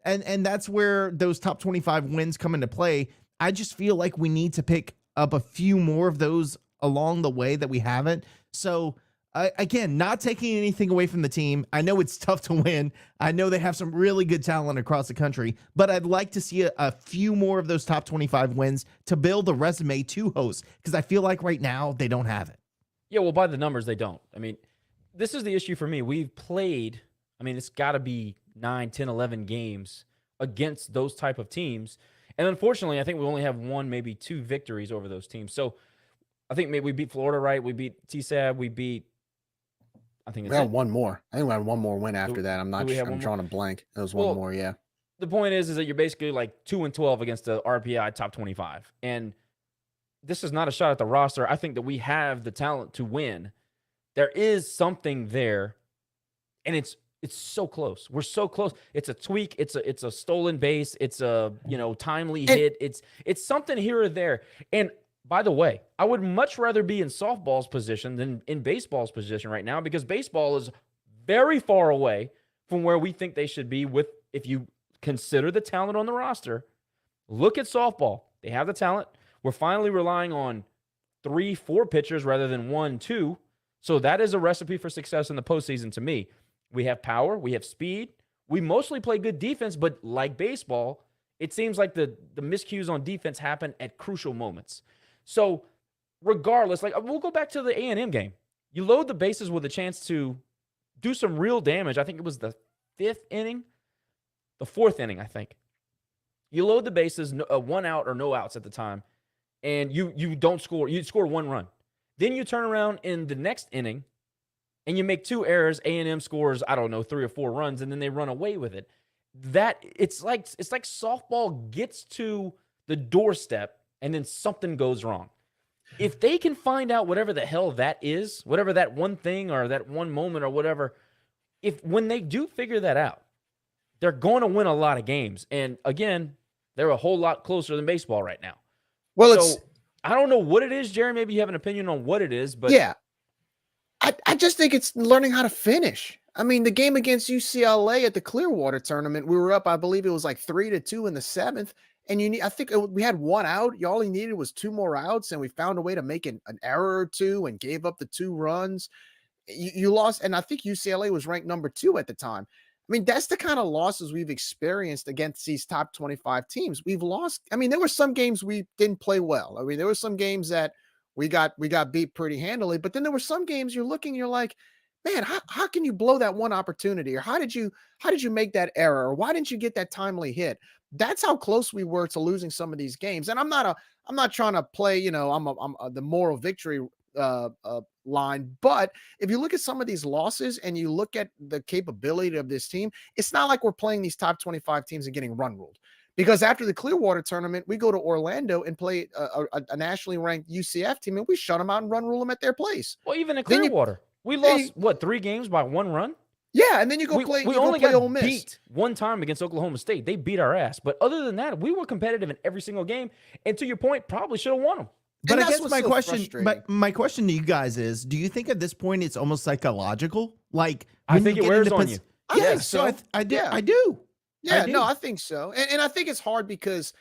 And that's where those top 25 wins come into play. I just feel like we need to pick up a few more of those along the way that we haven't. So again, not taking anything away from the team. I know it's tough to win. I know they have some really good talent across the country, but I'd like to see a few more of those top 25 wins to build a resume to host, because I feel like right now they don't have it. Yeah, well, by the numbers, they don't. I mean, this is the issue for me. We've played, it's got to be 9, 10, 11 games against those type of teams. And unfortunately, I think we only have 1, maybe 2 victories over those teams. So I think maybe we beat Florida, right? We beat TSAB. We beat, I think we had one more. I think we had one more win after that. I'm drawing a blank. It was one more, yeah. The point is that you're basically like 2-12 against the RPI top 25. And this is not a shot at the roster. I think that we have the talent to win. There is something there, and it's so close. We're so close. It's a tweak. It's a stolen base. It's a timely hit. It's something here or there. And by the way, I would much rather be in softball's position than in baseball's position right now, because baseball is very far away from where we think they should be. If you consider the talent on the roster, look at softball. They have the talent. We're finally relying on 3, 4 pitchers rather than 1, 2. So that is a recipe for success in the postseason to me. We have power. We have speed. We mostly play good defense, but like baseball, it seems like the miscues on defense happen at crucial moments. So regardless, we'll go back to the A&M game. You load the bases with a chance to do some real damage. I think it was the 4th inning, I think. You load the bases, 1 out or no outs at the time, and you don't score. You score 1 run. Then you turn around in the next inning, and you make 2 errors. A&M scores, 3 or 4 runs, and then they run away with it. It's like softball gets to the doorstep, and then something goes wrong. If they can find out whatever the hell that is, whatever that one thing or that one moment or whatever, when they do figure that out, they're going to win a lot of games. And again, they're a whole lot closer than baseball right now. Well, I don't know what it is, Jerry. Maybe you have an opinion on what it is, but yeah, I just think it's learning how to finish. The game against UCLA at the Clearwater tournament, we were up, I believe it was like 3-2 in the 7th. And we had 1 out. All you needed was 2 more outs, and we found a way to make an error or 2 and gave up the 2 runs. You lost, and I think UCLA was ranked number 2 at the time. That's the kind of losses we've experienced against these top 25 teams. We've lost. There were some games we didn't play well. There were some games that we got beat pretty handily, but then there were some games you're like, man, how can you blow that one opportunity? Or how did you make that error? Or why didn't you get that timely hit? That's how close we were to losing some of these games. And I'm not trying to play, I'm the moral victory line. But if you look at some of these losses and you look at the capability of this team, it's not like we're playing these top 25 teams and getting run ruled. Because after the Clearwater tournament, we go to Orlando and play a nationally ranked UCF team, and we shut them out and run rule them at their place. Well, even at Clearwater, we lost 3 games by 1 run. Yeah, and then you go play. We only got beat 1 time against Oklahoma State. They beat our ass, but other than that, we were competitive in every single game. And to your point, probably should have won them. But I guess my question to you guys is: do you think at this point it's almost psychological? Like I think it wears on you. I think so. I do. Yeah, no, I think so. And I think it's hard because,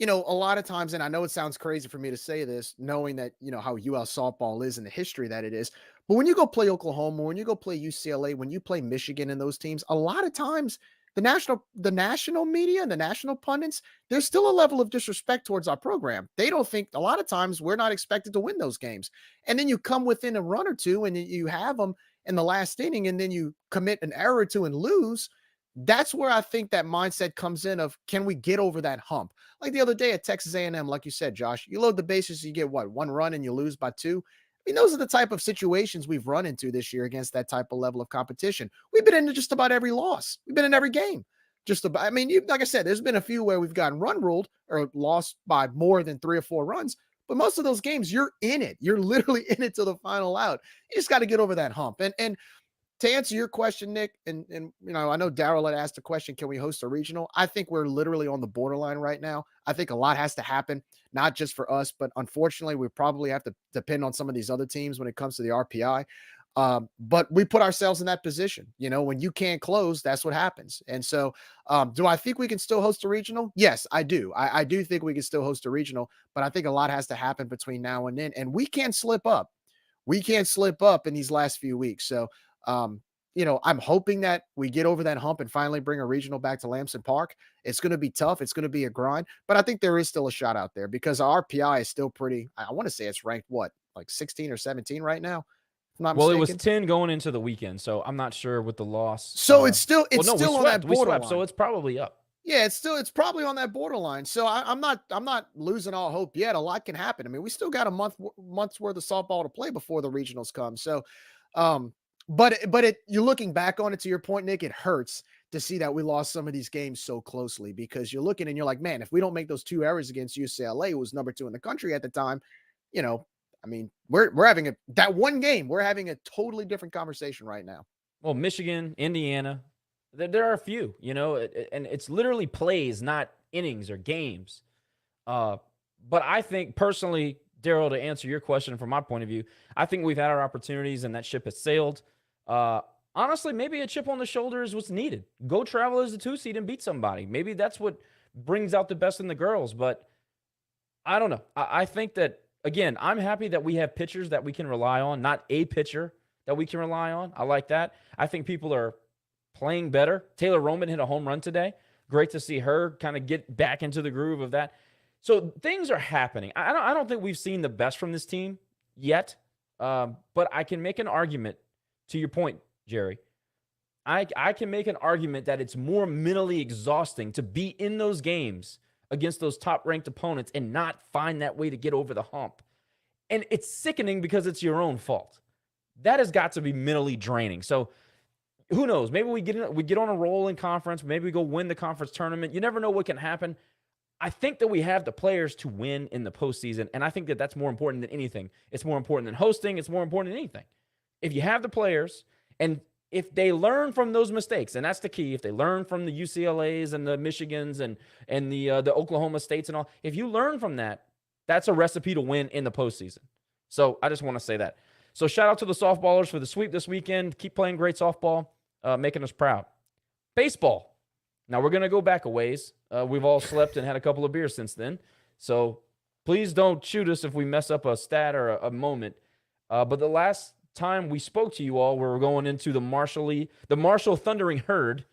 a lot of times, and I know it sounds crazy for me to say this, knowing that, how UL softball is and the history that it is. But when you go play Oklahoma, when you go play UCLA, when you play Michigan and those teams, a lot of times the national media and the national pundits, there's still a level of disrespect towards our program. They don't think, a lot of times we're not expected to win those games. And then you come within a run or 2 and you have them in the last inning, and then you commit an error or 2 and lose. That's where I think that mindset comes in of, can we get over that hump? Like the other day at Texas A&M, like you said, Josh, you load the bases, you get 1 run and you lose by 2. Those are the type of situations we've run into this year against that type of level of competition. We've been into just about every loss. We've been in every game. Like I said, there's been a few where we've gotten run ruled or lost by more than 3 or 4 runs, but most of those games, you're in it. You're literally in it to the final out. You just got to get over that hump. And to answer your question, Nick, and I know Darryl had asked the question, can we host a regional? I think we're literally on the borderline right now. I think a lot has to happen, not just for us, but unfortunately, we probably have to depend on some of these other teams when it comes to the RPI. But we put ourselves in that position. You know, when you can't close, that's what happens. And so, do I think we can still host a regional? Yes, I do. I do think we can still host a regional, but I think a lot has to happen between now and then. And we can't slip up. We can't slip up in these last few weeks. So, you know, I'm hoping that we get over that hump and finally bring a regional back to Lamson Park. It's going to be tough. It's going to be a grind, but I think there is still a shot out there because our RPI is still pretty. I want to say it's ranked what, like 16 or 17 right now. If I'm not Well, mistaken. it was 10 going into the weekend, so I'm not sure with the loss. So it's still well, no, still we on swept. that We borderline. swept, so it's probably up. Yeah, it's probably on that borderline. So I'm not losing all hope yet. A lot can happen. I mean, we still got a month's worth of softball to play before the regionals come. So, but you're looking back on it, to your point, Nick, it hurts to see that we lost some of these games so closely because you're looking and you're like, man, if we don't make those 2 errors against UCLA, who was number 2 in the country at the time, you know, I mean, we're having that one game, we're having a totally different conversation right now. Well, Michigan, Indiana, there are a few, you know, and it's literally plays, not innings or games. But I think personally, Daryl, to answer your question from my point of view, I think we've had our opportunities and that ship has sailed. Honestly, maybe a chip on the shoulder is what's needed. Go travel as a 2 seed and beat somebody. Maybe that's what brings out the best in the girls. But I don't know. I think that, again, I'm happy that we have pitchers that we can rely on, not a pitcher that we can rely on. I like that. I think people are playing better. Taylor Roman hit a home run today. Great to see her kind of get back into the groove of that. So things are happening. I don't think we've seen the best from this team yet, but I can make an argument, to your point, Jerry. I can make an argument that it's more mentally exhausting to be in those games against those top-ranked opponents and not find that way to get over the hump. And it's sickening because it's your own fault. That has got to be mentally draining. So who knows? Maybe we get on a roll in conference. Maybe we go win the conference tournament. You never know what can happen. I think that we have the players to win in the postseason, and I think that that's more important than anything. It's more important than hosting. It's more important than anything. If you have the players, and if they learn from those mistakes, and that's the key, if they learn from the UCLAs and the Michigans and the Oklahoma States and all, if you learn from that, that's a recipe to win in the postseason. So I just want to say that. So shout out to the softballers for the sweep this weekend. Keep playing great softball, making us proud. Baseball. Now we're going to go back a ways. We've all slept and had a couple of beers since then. So please don't shoot us if we mess up a stat or a moment. But the last time we spoke to you all, we were going into the Marshall Thundering Herd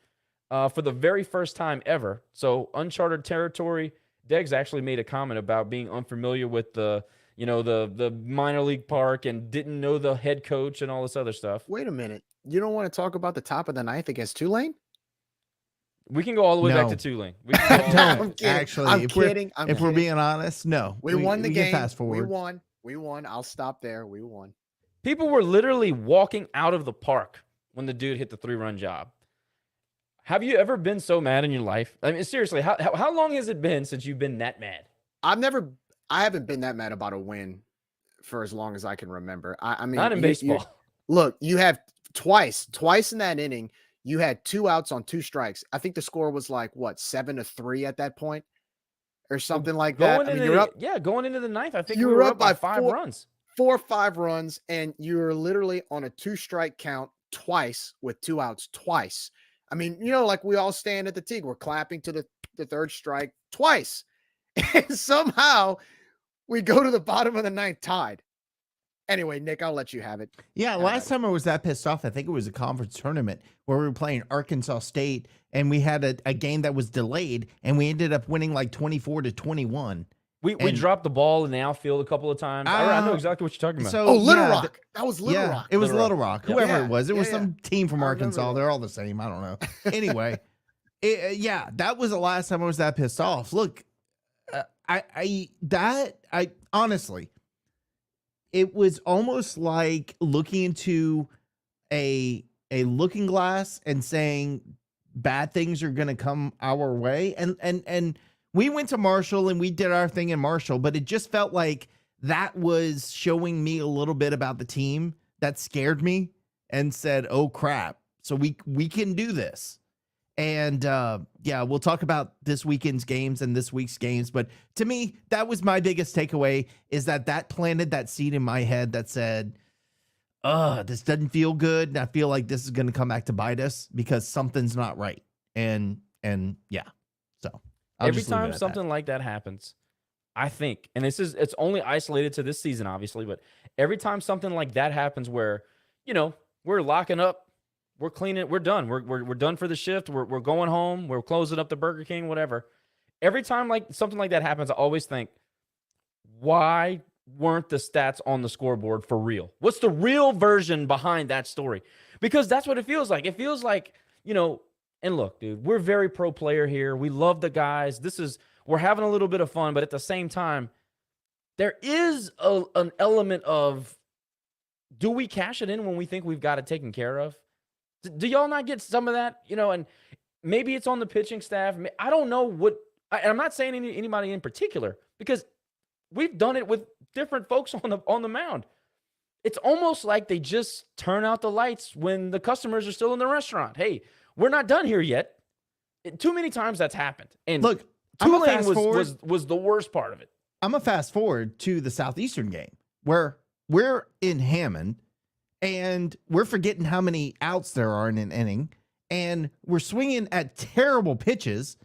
for the very first time ever. So uncharted territory. Deggs actually made a comment about being unfamiliar with the minor league park and didn't know the head coach and all this other stuff. Wait a minute. You don't want to talk about the top of the ninth against Tulane? We can go all the way back to Tulane. We can go I'm kidding. Actually, I'm if kidding. we're being honest, no. We won the can game. Fast forward. We won. I'll stop there. We won. People were literally walking out of the park when the dude hit the 3-run job. Have you ever been so mad in your life? I mean, seriously, how long has it been since you've been that mad? I haven't been that mad about a win for as long as I can remember. I mean, Not in baseball. Look, you have twice in that inning, you had 2 outs on 2 strikes. I think the score was like, what, 7-3 at that point or something like that. I mean, you're up. Yeah, going into the ninth, I think you we were were up by by 5 runs. 4 or 5 runs, and you're literally on a 2-strike count twice with 2 outs twice. I mean, you know, like we all stand at the tee. We're clapping to the 3rd strike twice. And somehow we go to the bottom of the 9th tied. Anyway, Nick, I'll let you have it. Yeah, last time I was that pissed off, I think it was a conference tournament where we were playing Arkansas State, and we had a game that was delayed, and we ended up winning like 24-21. We dropped the ball in the outfield a couple of times. I know exactly what you're talking about. So, Little Rock. That was Little Rock. It was Little Rock. Whoever it was. It was Yeah. some team from I remember Arkansas. that. They're all the same. I don't know. Anyway, that was the last time I was that pissed off. Look, I honestly, it was almost like looking into a looking glass and saying bad things are going to come our way. And we went to Marshall and we did our thing in Marshall, but it just felt like that was showing me a little bit about the team that scared me and said, oh crap. So we can do this. And we'll talk about this weekend's games and this week's games. But to me, that was my biggest takeaway, is that planted that seed in my head that said, this doesn't feel good. And I feel like this is going to come back to bite us because something's not right. And yeah, so Every time something like that happens, I think, and it's only isolated to this season, obviously, but every time something like that happens where, we're locking up, we're cleaning, we're done. We're done for the shift. We're going home. We're closing up the Burger King, whatever. Every time like something like that happens, I always think, why weren't the stats on the scoreboard for real? What's the real version behind that story? Because that's what it feels like. It feels like, and look, dude, we're very pro player here. We love the guys. We're having a little bit of fun, but at the same time, there is an element of, do we cash it in when we think we've got it taken care of? Do y'all not get some of that? And maybe it's on the pitching staff. I don't know and I'm not saying anybody in particular, because we've done it with different folks on the mound. It's almost like they just turn out the lights when the customers are still in the restaurant. Hey, we're not done here yet. Too many times that's happened. And look, Tulane was the worst part of it. I'm a fast forward to the Southeastern game where we're in Hammond and we're forgetting how many outs there are in an inning, and we're swinging at terrible pitches,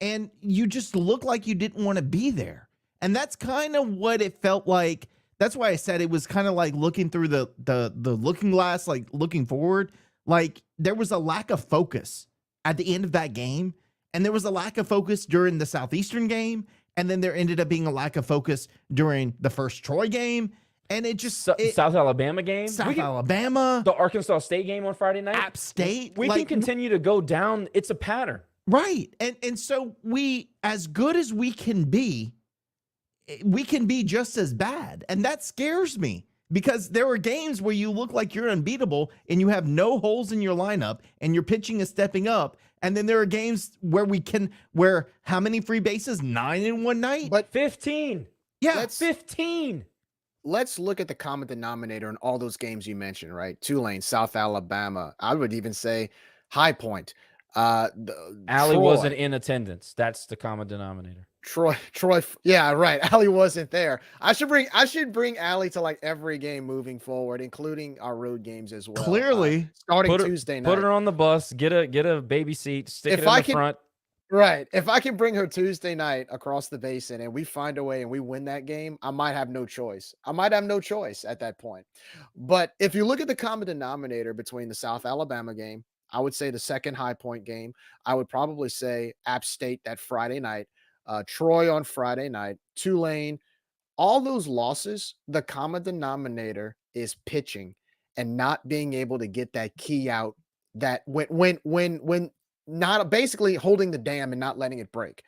and you just look like you didn't want to be there. And that's kind of what it felt like. That's why I said it was kind of like looking through the looking glass, like looking forward. Like there was a lack of focus at the end of that game, and there was a lack of focus during the Southeastern game, and then there ended up being a lack of focus during the first Troy game, and it just South Alabama game, Alabama, the Arkansas State game on Friday night, App State. We can continue to go down. It's a pattern, right? And so we, as good as we can be just as bad, and that scares me. Because there are games where you look like you're unbeatable and you have no holes in your lineup and your pitching is stepping up. And then there are games where how many free bases? 9 in one night? But 15. Yeah, that's 15. Let's look at the common denominator in all those games you mentioned, right? Tulane, South Alabama. I would even say High Point. Allie wasn't in attendance. That's the common denominator. Troy. Yeah, right. Allie wasn't there. I should bring Allie to like every game moving forward, including our road games as well. Clearly, starting Tuesday night. Put her on the bus. Get a baby seat. Stick it in the front. Right. If I can bring her Tuesday night across the basin and we find a way and we win that game, I might have no choice. At that point. But if you look at the common denominator between the South Alabama game, I would say the second High Point game. I would probably say App State that Friday night. Troy on Friday night, Tulane, all those losses, the common denominator is pitching and not being able to get that key out that when not basically holding the dam and not letting it break.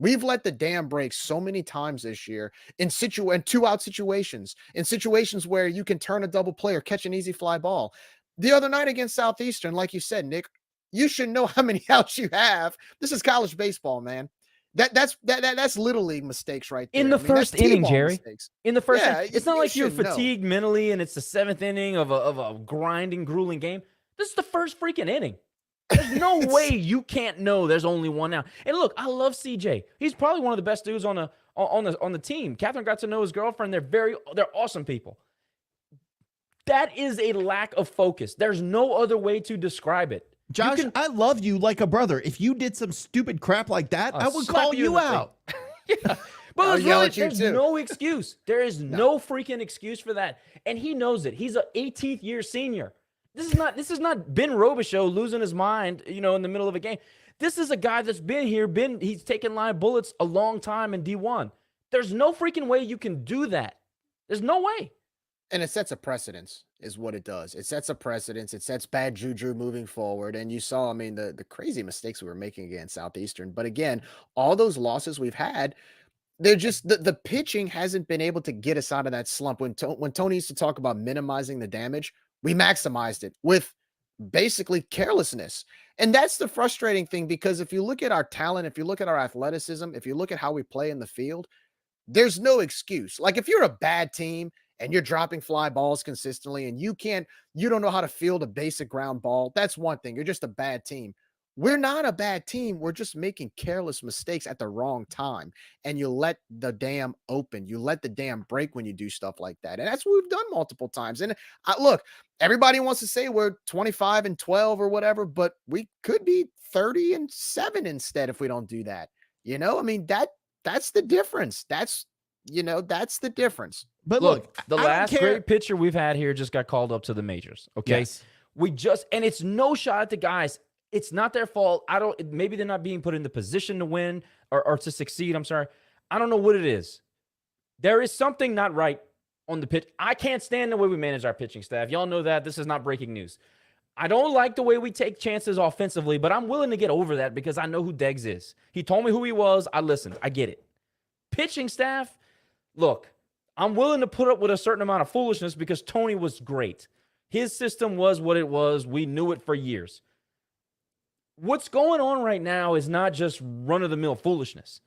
We've let the dam break so many times this year in 2-out situations, in situations where you can turn a double play or catch an easy fly ball. The other night against Southeastern, like you said, Nick, you should know how many outs you have. This is college baseball, man. That's little league mistakes right there. In the first inning, Jerry. Mistakes. In the first inning. It's not you like you're should know. fatigued mentally and it's the 7th inning of a grinding, grueling game. This is the first freaking inning. There's no way you can't know there's only one out. And look, I love CJ. He's probably one of the best dudes on the team. Catherine got to know his girlfriend. They're awesome people. That is a lack of focus. There's no other way to describe it. Josh, I love you like a brother. If you did some stupid crap like that, I would call you out. Yeah. But there's no excuse. There is no freaking excuse for that. And he knows it. He's an 18th year senior. This is not Ben Robichaux losing his mind, in the middle of a game. This is a guy that's been here, he's taken live bullets a long time in D1. There's no freaking way you can do that. There's no way. And it sets a precedence is what it does. It sets a precedence. It sets bad juju moving forward. And you saw, the crazy mistakes we were making against Southeastern. But again, all those losses we've had, they're just the pitching hasn't been able to get us out of that slump. When Tony used to talk about minimizing the damage, we maximized it with basically carelessness. And that's the frustrating thing, because if you look at our talent, if you look at our athleticism, if you look at how we play in the field, there's no excuse. Like if you're a bad team and you're dropping fly balls consistently and you don't know how to field a basic ground ball, that's one thing. You're just a bad team. we're not a bad team. We're just making careless mistakes at the wrong time. And you let the dam open. You let the dam break when you do stuff like that. And that's what we've done multiple times. And look, everybody wants to say we're 25-12 or whatever, but we could be 30-7 instead if we don't do that. You know, I mean, that's the difference. That's the difference. But Look, the I don't last care. great pitcher we've had here just got called up to the majors. Okay. Yes. And it's no shot at the guys. It's not their fault. Maybe they're not being put in the position to win or to succeed. I'm sorry. I don't know what it is. There is something not right on the pitch. I can't stand the way we manage our pitching staff. Y'all know that. This is not breaking news. I don't like the way we take chances offensively, but I'm willing to get over that because I know who Deggs is. He told me who he was. I listened. I get it. Pitching staff, look, I'm willing to put up with a certain amount of foolishness because Tony was great. His system was what it was. We knew it for years. What's going on right now is not just run-of-the-mill foolishness.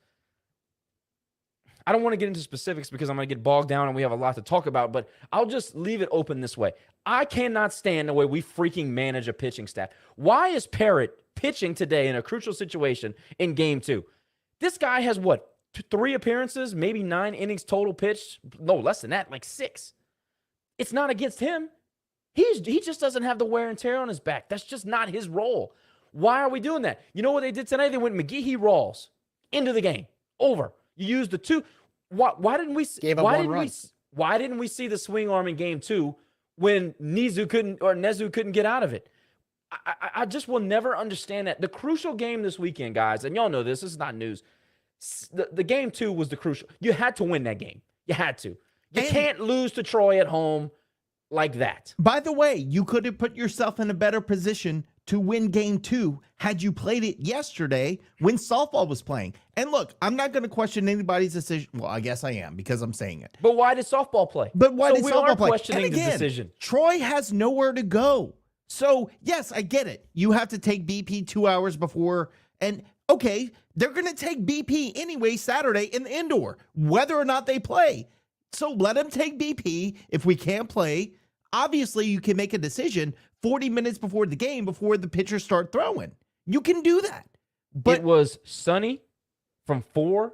I don't want to get into specifics because I'm going to get bogged down and we have a lot to talk about, but I'll just leave it open this way. I cannot stand the way we freaking manage a pitching staff. Why is Parrott pitching today in a crucial situation in Game 2? This guy has, 3 appearances, maybe 9 innings total pitched? No, less than that, like 6. It's not against him. He just doesn't have the wear and tear on his back. That's just not his role. Why are we doing that? You know what they did tonight? They went McGehee-Rawls into the game. Over. You used the 2. Why didn't we Gave up one run. Why didn't we see the swing arm in Game 2 when Nezu couldn't get out of it? I just will never understand that. The crucial game this weekend, guys, and y'all know this is not news. The Game 2 was the crucial. You had to win that game. You had to. You can't lose to Troy at home like that. By the way, you could have put yourself in a better position to win Game 2 had you played it yesterday when softball was playing. And look, I'm not going to question anybody's decision. Well, I guess I am because I'm saying it. But why did softball play? But why did we softball are play? questioning And again, the decision. Troy has nowhere to go. So, yes, I get it. You have to take BP 2 hours before. And, okay, they're going to take BP anyway Saturday in the indoor, whether or not they play. So let them take BP if we can't play. Obviously, you can make a decision 40 minutes before the game, before the pitchers start throwing. You can do that. But it was sunny from 4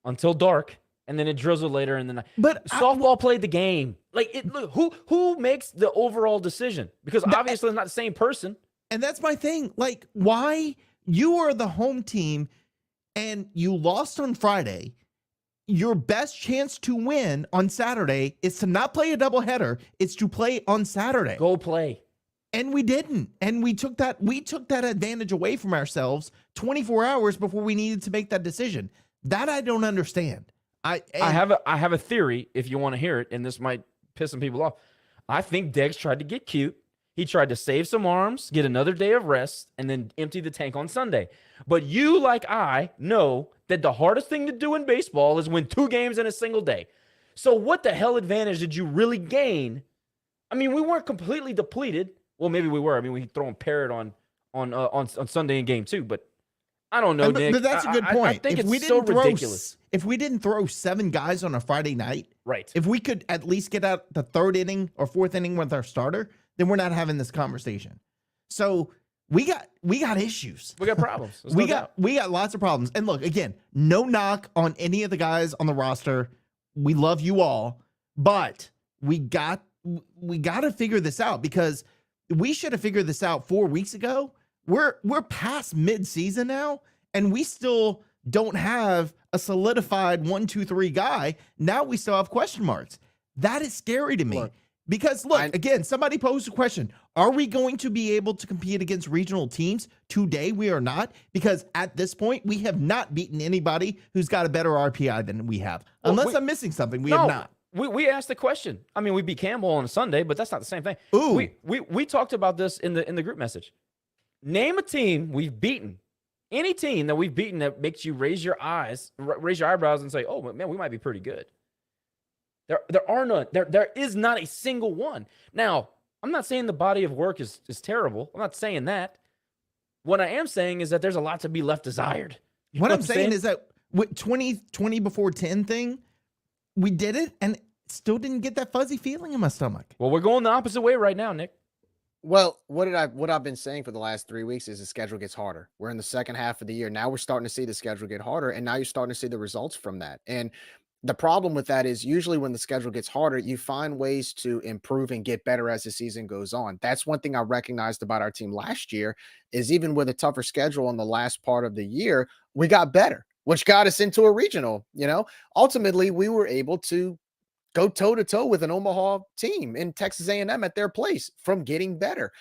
until dark, and then it drizzled later in the night. But softball played the game. Like, look, who makes the overall decision? Because obviously it's not the same person. And that's my thing. Like, why? You are the home team, and you lost on Friday. Your best chance to win on Saturday is to not play a doubleheader. It's to play on Saturday. Go play. And we didn't. And we took that advantage away from ourselves 24 hours before we needed to make that decision. That I don't understand. I have a theory if you want to hear it, and this might piss some people off. I think Deggs tried to get cute. He tried to save some arms, get another day of rest, and then empty the tank on Sunday. But you, like I, know that the hardest thing to do in baseball is win 2 games in a single day. So what the hell advantage did you really gain? I mean, we weren't completely depleted. Well, maybe we were. I mean, we throwing Parrott on Sunday in Game 2, but I don't know, Nick. But that's a good point. I think if it's so ridiculous. If we didn't throw 7 guys on a Friday night, right? If we could at least get out the 3rd inning or 4th inning with our starter, then we're not having this conversation. So we got issues. We got problems. We got lots of problems. And look, again, no knock on any of the guys on the roster. We love you all, but we got to figure this out because we should have figured this out 4 weeks ago. We're past mid-season now, and we still don't have a solidified 1, 2, 3 guy. Now we still have question marks. That is scary to me. Because, again, somebody posed a question. Are we going to be able to compete against regional teams? Today, we are not. Because at this point, we have not beaten anybody who's got a better RPI than we have. Unless I'm missing something, we have not. We asked the question. I mean, we beat Campbell on a Sunday, but that's not the same thing. Ooh. We talked about this in the group message. Name a team we've beaten. Any team that we've beaten that makes you raise your eyebrows and say, oh, man, we might be pretty good. There are none. There is not a single one. Now, I'm not saying the body of work is terrible. I'm not saying that. What I am saying is that there's a lot to be left desired. What I'm saying is that with 20 before 10 thing, we did it and still didn't get that fuzzy feeling in my stomach. Well, we're going the opposite way right now, Nick. Well, what I've been saying for the last 3 weeks is the schedule gets harder. We're in the second half of the year. Now we're starting to see the schedule get harder, and now you're starting to see the results from that. And the problem with that is usually when the schedule gets harder, you find ways to improve and get better as the season goes on. That's one thing I recognized about our team last year is even with a tougher schedule in the last part of the year, we got better, which got us into a regional, Ultimately, we were able to go toe to toe with an Omaha team in Texas A&M at their place from getting better.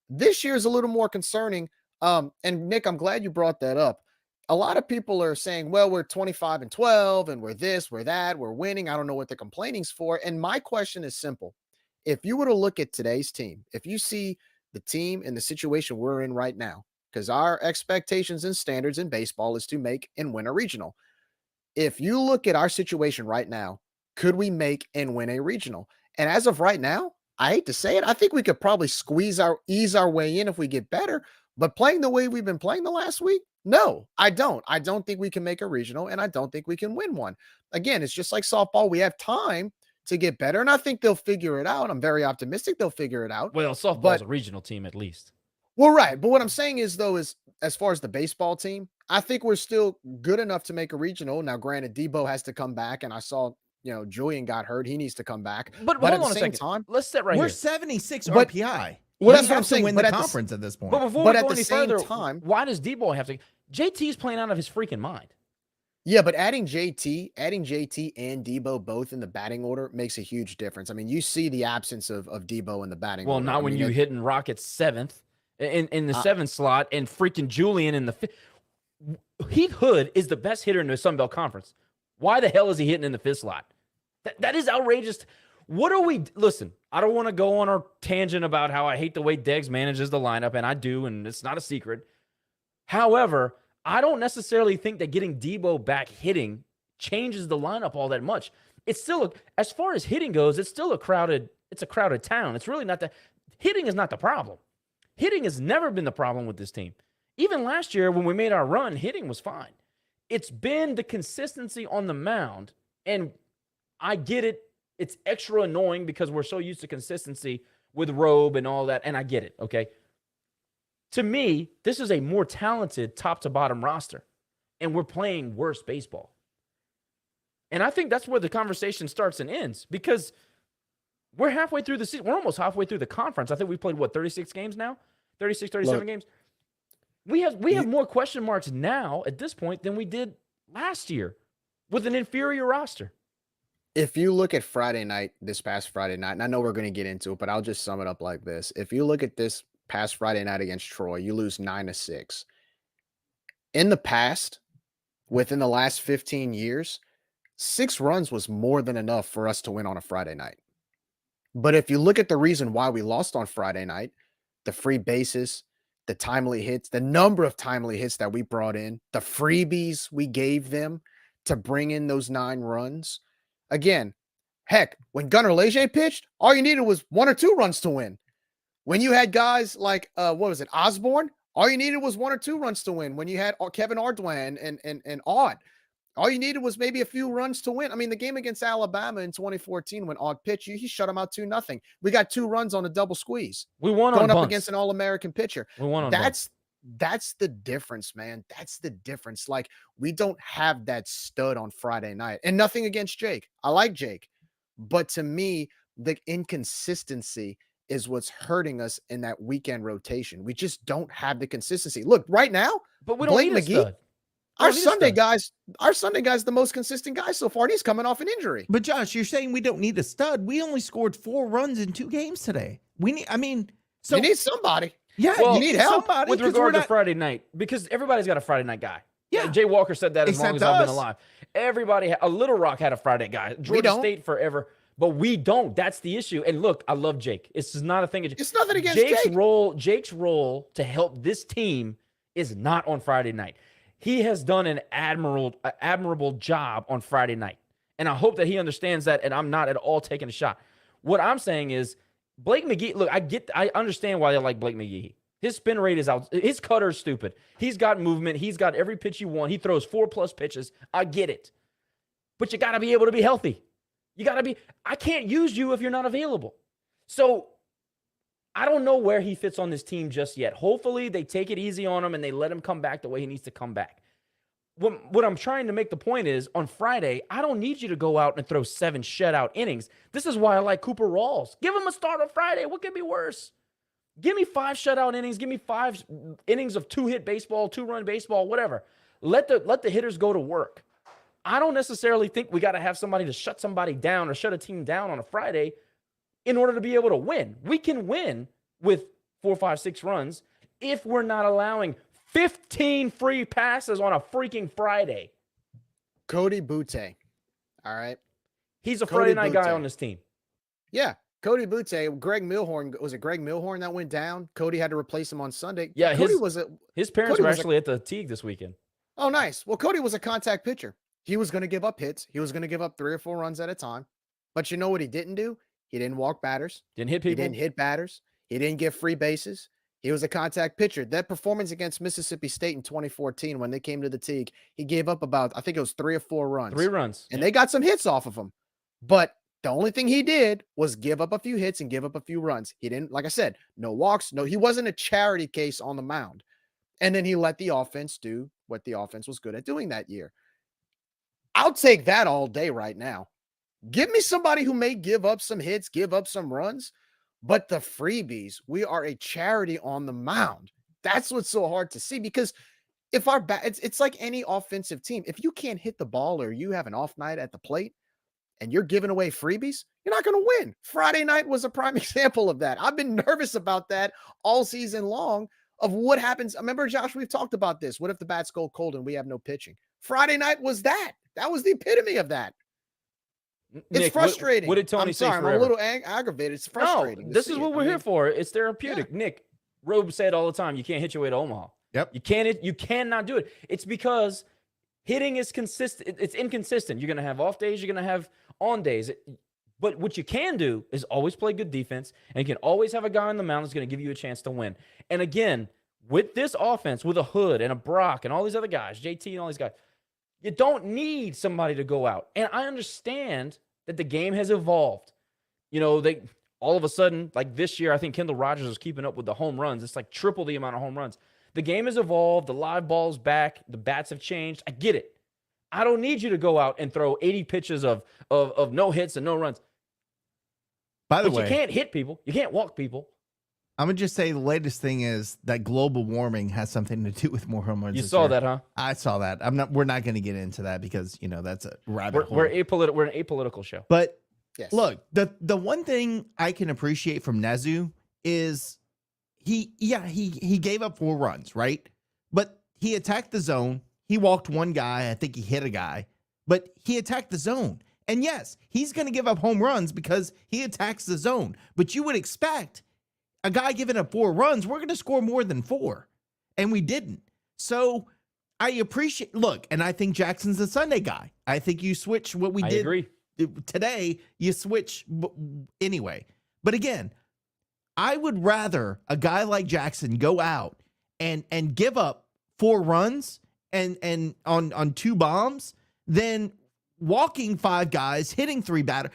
This year is a little more concerning. And Nick, I'm glad you brought that up. A lot of people are saying, well, we're 25-12 and we're this, we're that, we're winning. I don't know what the complaining's for. And my question is simple. If you were to look at today's team, if you see the team and the situation we're in right now, because our expectations and standards in baseball is to make and win a regional. If you look at our situation right now, could we make and win a regional? And as of right now, I hate to say it, I think we could probably ease our way in if we get better. But playing the way we've been playing the last week, no, I don't. I don't think we can make a regional, and I don't think we can win one. Again, it's just like softball. We have time to get better, and I think they'll figure it out. I'm very optimistic they'll figure it out. Well, softball's a regional team at least. Well, right. But what I'm saying is, though, is as far as the baseball team, I think we're still good enough to make a regional. Now, granted, Debo has to come back, and I saw Julian got hurt. He needs to come back. But at hold on the a same second. time, Let's sit right We're here. 76 But- RPI. Well, that's We what I'm have to saying, win but the at the conference at this point. But before But we at go the any same further, time- why does Debo have to? JT's playing out of his freaking mind. yeah, but adding JT and Debo both in the batting order makes a huge difference. I mean, you see the absence of Debo in the batting Well, order. not I when mean, you hitting Rockets seventh in the seventh slot and freaking Julian in the fifth. Heath Hood is the best hitter in the Sun Belt Conference. Why the hell is he hitting in the fifth slot? That is outrageous. What are we? Listen, I don't want to go on a tangent about how I hate the way Deggs manages the lineup, and I do, and it's not a secret. However, I don't necessarily think that getting Debo back hitting changes the lineup all that much. It's still, as far as hitting goes, it's still a crowded town. It's really not that. Hitting is not the problem. Hitting has never been the problem with this team. Even last year when we made our run, hitting was fine. It's been the consistency on the mound, and I get it. It's extra annoying because we're so used to consistency with Robe and all that, and I get it, okay? To me, this is a more talented top-to-bottom roster, and we're playing worse baseball. And I think that's where the conversation starts and ends because we're halfway through the season. We're almost halfway through the conference. I think we've played, 36 games now? 36, 37 games? We have more question marks now at this point than we did last year with an inferior roster. If you look at this past Friday night, and I know we're going to get into it, but I'll just sum it up like this. If you look at this past Friday night against Troy, you lose 9-6. In the past, within the last 15 years, 6 runs was more than enough for us to win on a Friday night. But if you look at the reason why we lost on Friday night, the free bases, the timely hits, the number of timely hits that we brought in, the freebies we gave them to bring in those 9 runs. Again, heck, when Gunnar Leger pitched, all you needed was 1 or 2 runs to win. When you had guys like, Osborne, all you needed was 1 or 2 runs to win. When you had Kevin Ardoin and Odd, all you needed was maybe a few runs to win. I mean, the game against Alabama in 2014 when Odd pitched, he shut him out 2-0. We got 2 runs on a double squeeze. We won on going up bunts. against an All-American pitcher. We won on bunts. That's the difference, man. That's the difference. Like, we don't have that stud on Friday night. And nothing against Jake. I like Jake. But to me, the inconsistency is what's hurting us in that weekend rotation. We just don't have the consistency. Look, right now, But we don't Blake need a McGee, stud. our Sunday guy's the most consistent guy so far, and he's coming off an injury. But Josh, you're saying we don't need a stud. We only scored 4 runs in 2 games today. You need somebody. Yeah, Well, you need help with regard to Friday night, because everybody's got a Friday night guy. Yeah. Jay Walker said that as long as Except I've been us. alive. Everybody, a Little Rock had a Friday guy. Georgia don't. State forever, but we don't. That's the issue. And look, I love Jake. It's not a thing. It's nothing against Jake's Jake. Jake's role to help this team is not on Friday night. He has done an admirable job on Friday night. And I hope that he understands that, and I'm not at all taking a shot. What I'm saying is, Blake McGee, look, I understand why they like Blake McGee. His spin rate is out. His cutter's stupid. He's got movement. He's got every pitch you want. He throws 4+ pitches. I get it. But you got to be able to be healthy. I can't use you if you're not available. So I don't know where he fits on this team just yet. Hopefully they take it easy on him and they let him come back the way he needs to come back. What I'm trying to make the point is, on Friday, I don't need you to go out and throw 7 shutout innings. This is why I like Cooper Rawls. Give him a start on Friday. What could be worse? Give me 5 shutout innings. Give me 5 innings of 2-hit baseball, 2-run baseball, whatever. Let the hitters go to work. I don't necessarily think we got to have somebody to shut somebody down or shut a team down on a Friday in order to be able to win. We can win with 4, 5, 6 runs if we're not allowing 15 free passes on a freaking Friday. Cody Butte. All right. He's a Cody Friday night guy Butte. on this team. Yeah. Cody Butte, Greg Milhorn. Was it Greg Milhorn that went down? Cody had to replace him on Sunday. Yeah, Cody his parents Cody were was actually at the Teague this weekend. Oh, nice. Well, Cody was a contact pitcher. He was going to give up hits. He was going to give up 3 or 4 runs at a time. But you know what he didn't do? He didn't walk batters. Didn't hit people. He didn't hit batters. He didn't get free bases. He was a contact pitcher. That performance against Mississippi State in 2014, when they came to the Teague, he gave up about, I think it was 3 or 4 runs. 3 runs. And they got some hits off of him. But the only thing he did was give up a few hits and give up a few runs. He didn't, like I said, no walks. No, he wasn't a charity case on the mound. And then he let the offense do what the offense was good at doing that year. I'll take that all day right now. Give me somebody who may give up some hits, give up some runs, but the freebies, we are a charity on the mound. That's what's so hard to see, because if our it's like any offensive team. If you can't hit the ball or you have an off night at the plate and you're giving away freebies, you're not going to win. Friday night was a prime example of that. I've been nervous about that all season long of what happens. Remember, Josh, we've talked about this. What if the bats go cold and we have no pitching? Friday night was that. That was the epitome of that. It's Nick, frustrating. What did Tony say I'm a little aggravated. It's frustrating. No, this is what we're here for. It's therapeutic. Yeah. Nick, Robe said all the time, you can't hit your way to Omaha. Yep. You cannot do it. It's because hitting is consistent. It's inconsistent. You're going to have off days. You're going to have on days. But what you can do is always play good defense, and you can always have a guy on the mound that's going to give you a chance to win. And again, with this offense, with a Hood and a Brock and all these other guys, JT and all these guys, you don't need somebody to go out. And I understand that the game has evolved. You know, they all of a sudden, like this year, I think Kendall Rogers is keeping up with the home runs. It's like triple the amount of home runs. The game has evolved. The live ball's back. The bats have changed. I get it. I don't need you to go out and throw 80 pitches of no hits and no runs. By the But way, you can't hit people. You can't walk people. I'm gonna just say the latest thing is that global warming has something to do with more home runs. You this saw year. that, huh? I saw that. We're not going to get into that because that's a rabbit hole. We're an apolitical show. But Yes. look, the one thing I can appreciate from Nezu is he gave up 4 runs, right? But he attacked the zone. He walked one guy. I think he hit a guy, but he attacked the zone. And yes, he's going to give up home runs because he attacks the zone. But you would expect a guy giving up 4 runs, we're going to score more than 4. And we didn't. So I appreciate, look, and I think Jackson's a Sunday guy. I think you switch what we I did agree. today, you switch anyway. But again, I would rather a guy like Jackson go out and give up 4 runs and on 2 bombs than walking 5 guys, hitting 3 batters.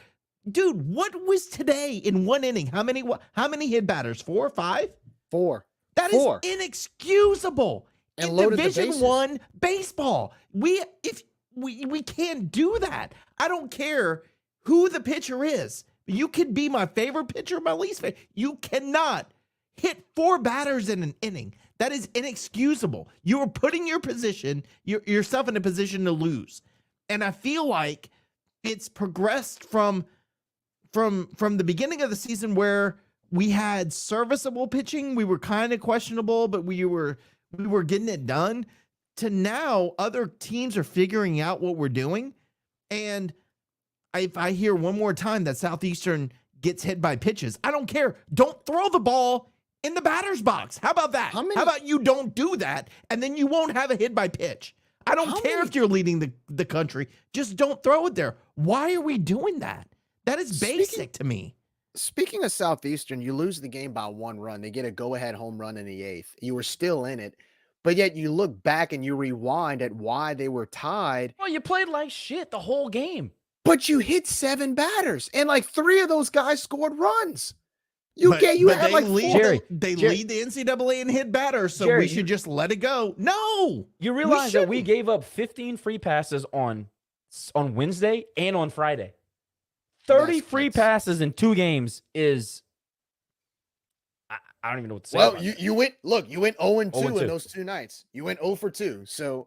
Dude, what was today in 1 inning? How many hit batters? 4 or 5? 4. That 4. is inexcusable. And in loaded the Division bases. 1 baseball. We can't do that. I don't care who the pitcher is. You could be my favorite pitcher, my least favorite. You cannot hit 4 batters in an inning. That is inexcusable. You are putting yourself in a position to lose. And I feel like it's progressed from the beginning of the season where we had serviceable pitching, we were kind of questionable, but we were getting it done, to now other teams are figuring out what we're doing. And if I hear one more time that Southeastern gets hit by pitches, I don't care. Don't throw the ball in the batter's box. How about that? How about you don't do that, and then you won't have a hit by pitch? I don't care if you're leading the country. Just don't throw it there. Why are we doing that? That is basic to me. Speaking of Southeastern, you lose the game by 1 run. They get a go-ahead home run in the 8th. You were still in it, but yet you look back and you rewind at why they were tied. Well, you played like shit the whole game. But you hit 7 batters, and like 3 of those guys scored runs. You But- can't. You but have they like lead, four. Jerry, they Jerry- lead the NCAA in hit batters, so Jerry, we should just let it go. No, You realize that we shouldn't. gave up 15 free passes on Wednesday and on Friday. 30 Yes, free that's- passes in 2 games is I don't even know what to say. Well, about that. you went. Look, you went 0-2 0-2. in those 2 nights. You went 0 for 2. So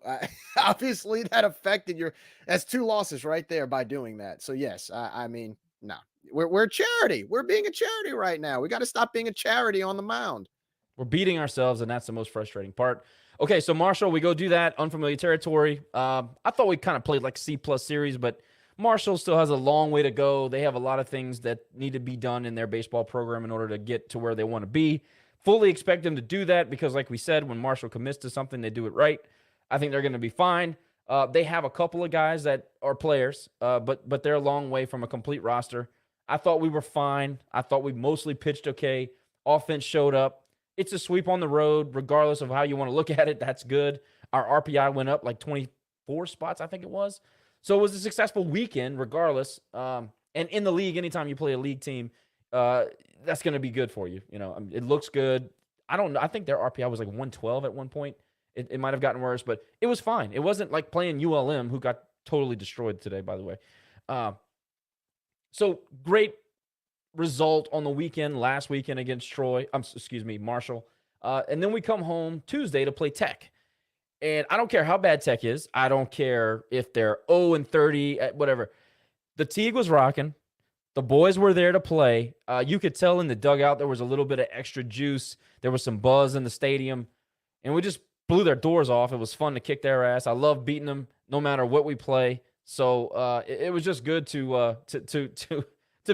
obviously that affected your. That's 2 losses right there by doing that. So yes, I mean, no, we're a charity. We're being a charity right now. We got to stop being a charity on the mound. We're beating ourselves, and that's the most frustrating part. Okay, so Marshall, we go do that. Unfamiliar territory. I thought we kind of played like C+ series, but Marshall still has a long way to go. They have a lot of things that need to be done in their baseball program in order to get to where they want to be. Fully expect them to do that because, like we said, when Marshall commits to something, they do it right. I think they're going to be fine. They have a couple of guys that are players, but they're a long way from a complete roster. I thought we were fine. I thought we mostly pitched okay. Offense showed up. It's a sweep on the road, regardless of how you want to look at it. That's good. Our RPI went up like 24 spots, I think it was. So it was a successful weekend, regardless. And in the league, anytime you play a league team, that's going to be good for you. You know, it looks good. I don't know. I think their RPI was like 112 at one point. It might have gotten worse, but it was fine. It wasn't like playing ULM, who got totally destroyed today, by the way. So great result on the weekend, last weekend against Marshall. And then we come home Tuesday to play Tech. And I don't care how bad Tech is. I don't care if they're 0-30, whatever. The Teague was rocking. The boys were there to play. You could tell in the dugout there was a little bit of extra juice. There was some buzz in the stadium. And we just blew their doors off. It was fun to kick their ass. I love beating them no matter what we play. So it was just good to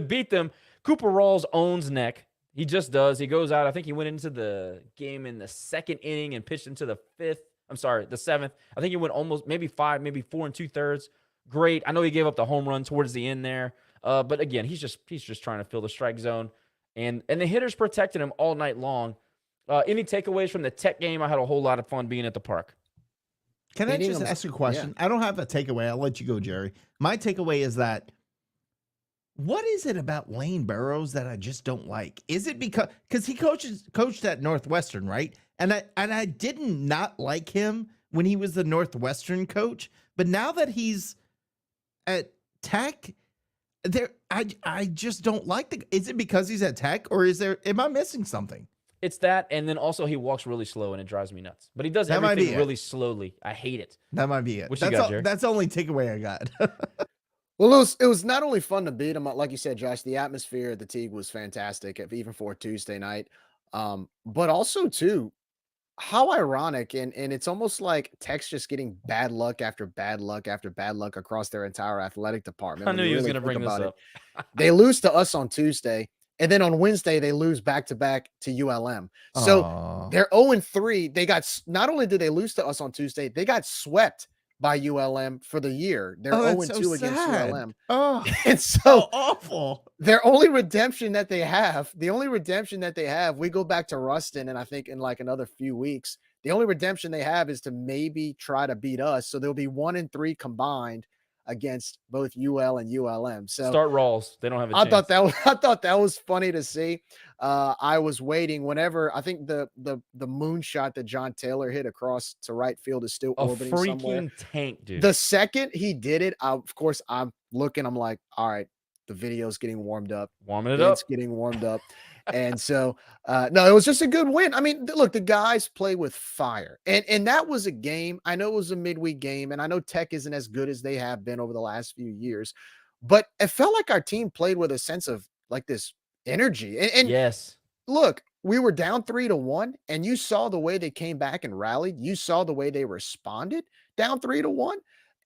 beat them. Cooper Rawls owns neck. He just does. He goes out. I think he went into the game in the 2nd inning and pitched into the 7th. I think he went almost maybe 5, maybe 4 2/3. Great. I know he gave up the home run towards the end there. But again, he's just trying to fill the strike zone. And the hitters protected him all night long. Any takeaways from the Tech game? I had a whole lot of fun being at the park. Can I Beating just them- ask you a question? I don't have a takeaway. I'll let you go, Jerry. My takeaway is that what is it about Lane Burroughs that I just don't like? Is it because he coached at Northwestern, right? And I didn't not like him when he was the Northwestern coach, but now that he's at Tech, I just don't like is it because he's at Tech, or am I missing something? It's that, and then also he walks really slow, and it drives me nuts. But he does That might be everything it. really slowly. I hate it. That might be it. What you got, Jerry? That's the only takeaway I got. Well, it was not only fun to beat them, like you said, Josh. The atmosphere at the Teague was fantastic, even for a Tuesday night. But also too, how ironic, and it's almost like Tech's just getting bad luck after bad luck after bad luck across their entire athletic department. I when knew you he was really going to think bring this about up. They lose to us on Tuesday, and then on Wednesday they lose back to back to ULM. So Aw. they're 0-3. They got, not only did they lose to us on Tuesday, they got swept by ULM for the year. They're Oh, 0-2 that's so against sad. ULM. Oh, And so so awful. their only redemption that they have, we go back to Ruston, and I think in like another few weeks, the only redemption they have is to maybe try to beat us. So they'll be 1-3 combined against both UL and ULM. So Start Rawls. They don't have a I chance. thought that was funny to see. I was waiting whenever I think the moonshot that John Taylor hit across to right field is still a orbiting somewhere. freaking tank, dude. The second he did it, of course, I'm looking. I'm like, all right, the video's getting warmed up. Warming it up. It's getting warmed up. And so, no, it was just a good win. I mean, look, the guys play with fire. And that was a game. I know it was a midweek game, and I know Tech isn't as good as they have been over the last few years, but it felt like our team played with a sense of like this energy. And yes. look, we were down 3-1, and you saw the way they came back and rallied. You saw the way they responded down 3-1.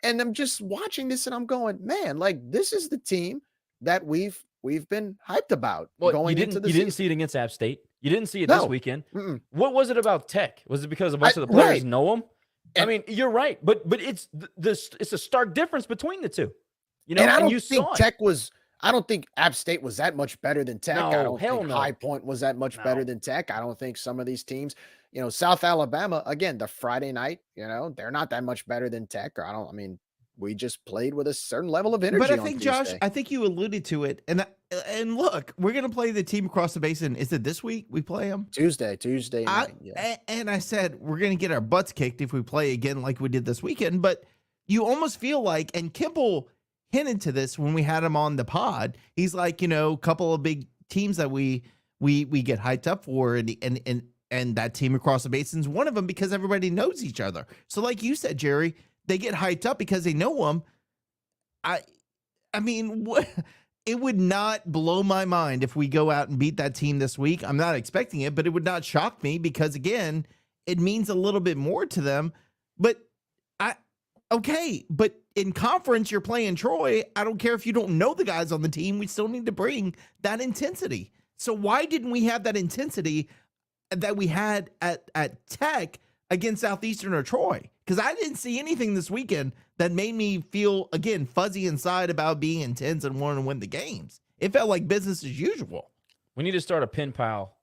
And I'm just watching this and I'm going, man, like this is the team that we've been hyped about going into the you season. didn't see it against App State. You didn't see it No. this weekend. Mm-mm. What was it about Tech? Was it because a bunch of the players right. know them? I And- mean, you're right, but it's it's a stark difference between the two. You know, And I don't you think saw it. Tech was. I don't think App State was that much better than Tech. I No, don't hell think no. High Point was that much better No. than Tech. I don't think some of these teams, South Alabama, again, the Friday night, they're not that much better than Tech. Or I mean, we just played with a certain level of energy. But I on think, Tuesday. Josh, I think you alluded to it. And look, we're going to play the team across the basin. Is it this week we play them? Tuesday night. Yeah. And I said, we're going to get our butts kicked if we play again like we did this weekend. But you almost feel like, and Kimball hinted to this when we had him on the pod. He's like, a couple of big teams that we get hyped up for. And that team across the basin is one of them because everybody knows each other. So like you said, Jerry, they get hyped up because they know them. I mean, what? It would not blow my mind if we go out and beat that team this week. I'm not expecting it, but it would not shock me because, again, it means a little bit more to them. But but in conference, you're playing Troy. I don't care if you don't know the guys on the team. We still need to bring that intensity. So why didn't we have that intensity that we had at Tech against Southeastern or Troy? Because I didn't see anything this weekend that made me feel, again, fuzzy inside about being intense and wanting to win the games. It felt like business as usual. We need to start a pin pal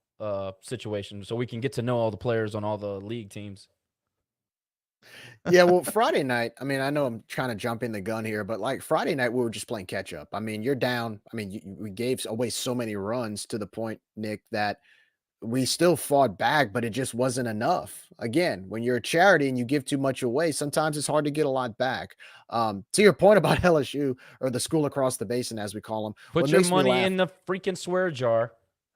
situation so we can get to know all the players on all the league teams. Yeah, well, Friday night, I mean, I know I'm trying to jump in the gun here, but like Friday night, we were just playing catch up. I mean, you're down. I mean, we gave away so many runs to the point, Nick, that we still fought back, but it just wasn't enough. Again, when you're a charity and you give too much away, sometimes it's hard to get a lot back. To your point about LSU, or the school across the basin, as we call them. Put your money in the freaking swear jar.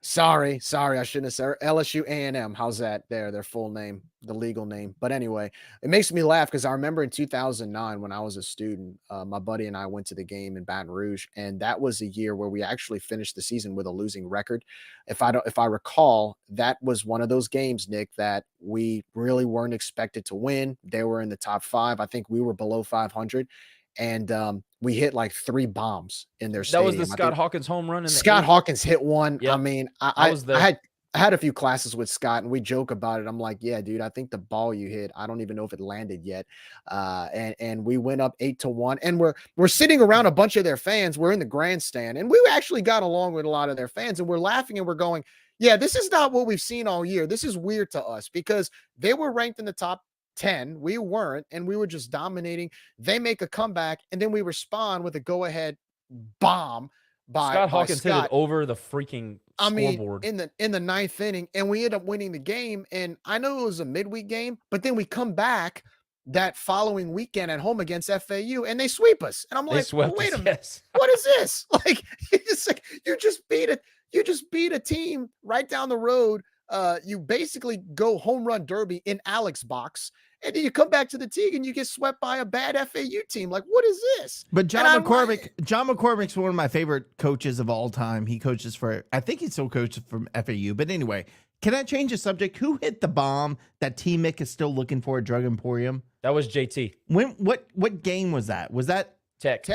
Sorry, I shouldn't have said LSU A&M. How's that? Their full name, the legal name. But anyway, it makes me laugh because I remember in 2009 when I was a student, my buddy and I went to the game in Baton Rouge, and that was a year where we actually finished the season with a losing record. If I recall, that was one of those games, Nick, that we really weren't expected to win. They were in the top 5. I think we were below 500. And we hit like 3 bombs in their stadium. That was the Scott Hawkins home run. Scott Hawkins hit one. Yep. I mean, I was there. I had a few classes with Scott, and we joke about it. I'm like, yeah, dude, I think the ball you hit, I don't even know if it landed yet. And we went up 8-1, and we're sitting around a bunch of their fans. We're in the grandstand, and we actually got along with a lot of their fans, and we're laughing and we're going, yeah, this is not what we've seen all year. This is weird to us because they were ranked in the top 10, we weren't, and we were just dominating. They make a comeback, and then we respond with a go-ahead bomb by Scott Hawkins Scott. hit it over the freaking scoreboard. In the 9th inning, and we end up winning the game. And I know it was a midweek game, but then we come back that following weekend at home against FAU, and they sweep us. And I'm like, wait a minute, yes. What is this? Like, it's like you just beat a team right down the road. You basically go home run derby in Alex box, and then you come back to the Teague and you get swept by a bad FAU team. Like, what is this? But John McCormick's one of my favorite coaches of all time. He coaches I think he still coaches from FAU. But anyway, can I change the subject? Who hit the bomb that T. Mick is still looking for at Drug Emporium? That was JT. What game was that? Was that Tech?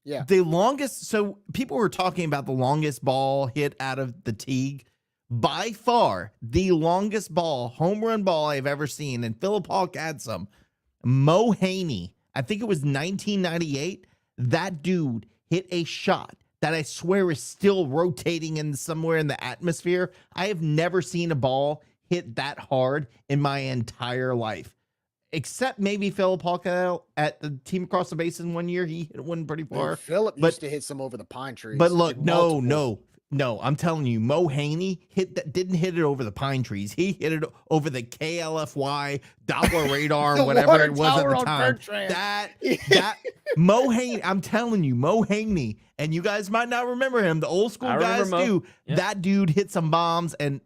Yeah. The longest. So people were talking about the longest ball hit out of the Teague. By far, the longest home run ball I've ever seen, and Philip Hawk had some. Mo Haney, I think it was 1998. That dude hit a shot that I swear is still rotating in somewhere in the atmosphere. I have never seen a ball hit that hard in my entire life, except maybe Philip Hawk at the team across the basin one year. He hit one pretty far. Philip used to hit some over the pine trees. But look, no, I'm telling you, Mo Haney didn't hit it over the pine trees. He hit it over the KLFY Doppler radar, whatever it was at the time. That Mo Haney, I'm telling you, Mo Haney, and you guys might not remember him. The old school guys do. Yeah. That dude hit some bombs, and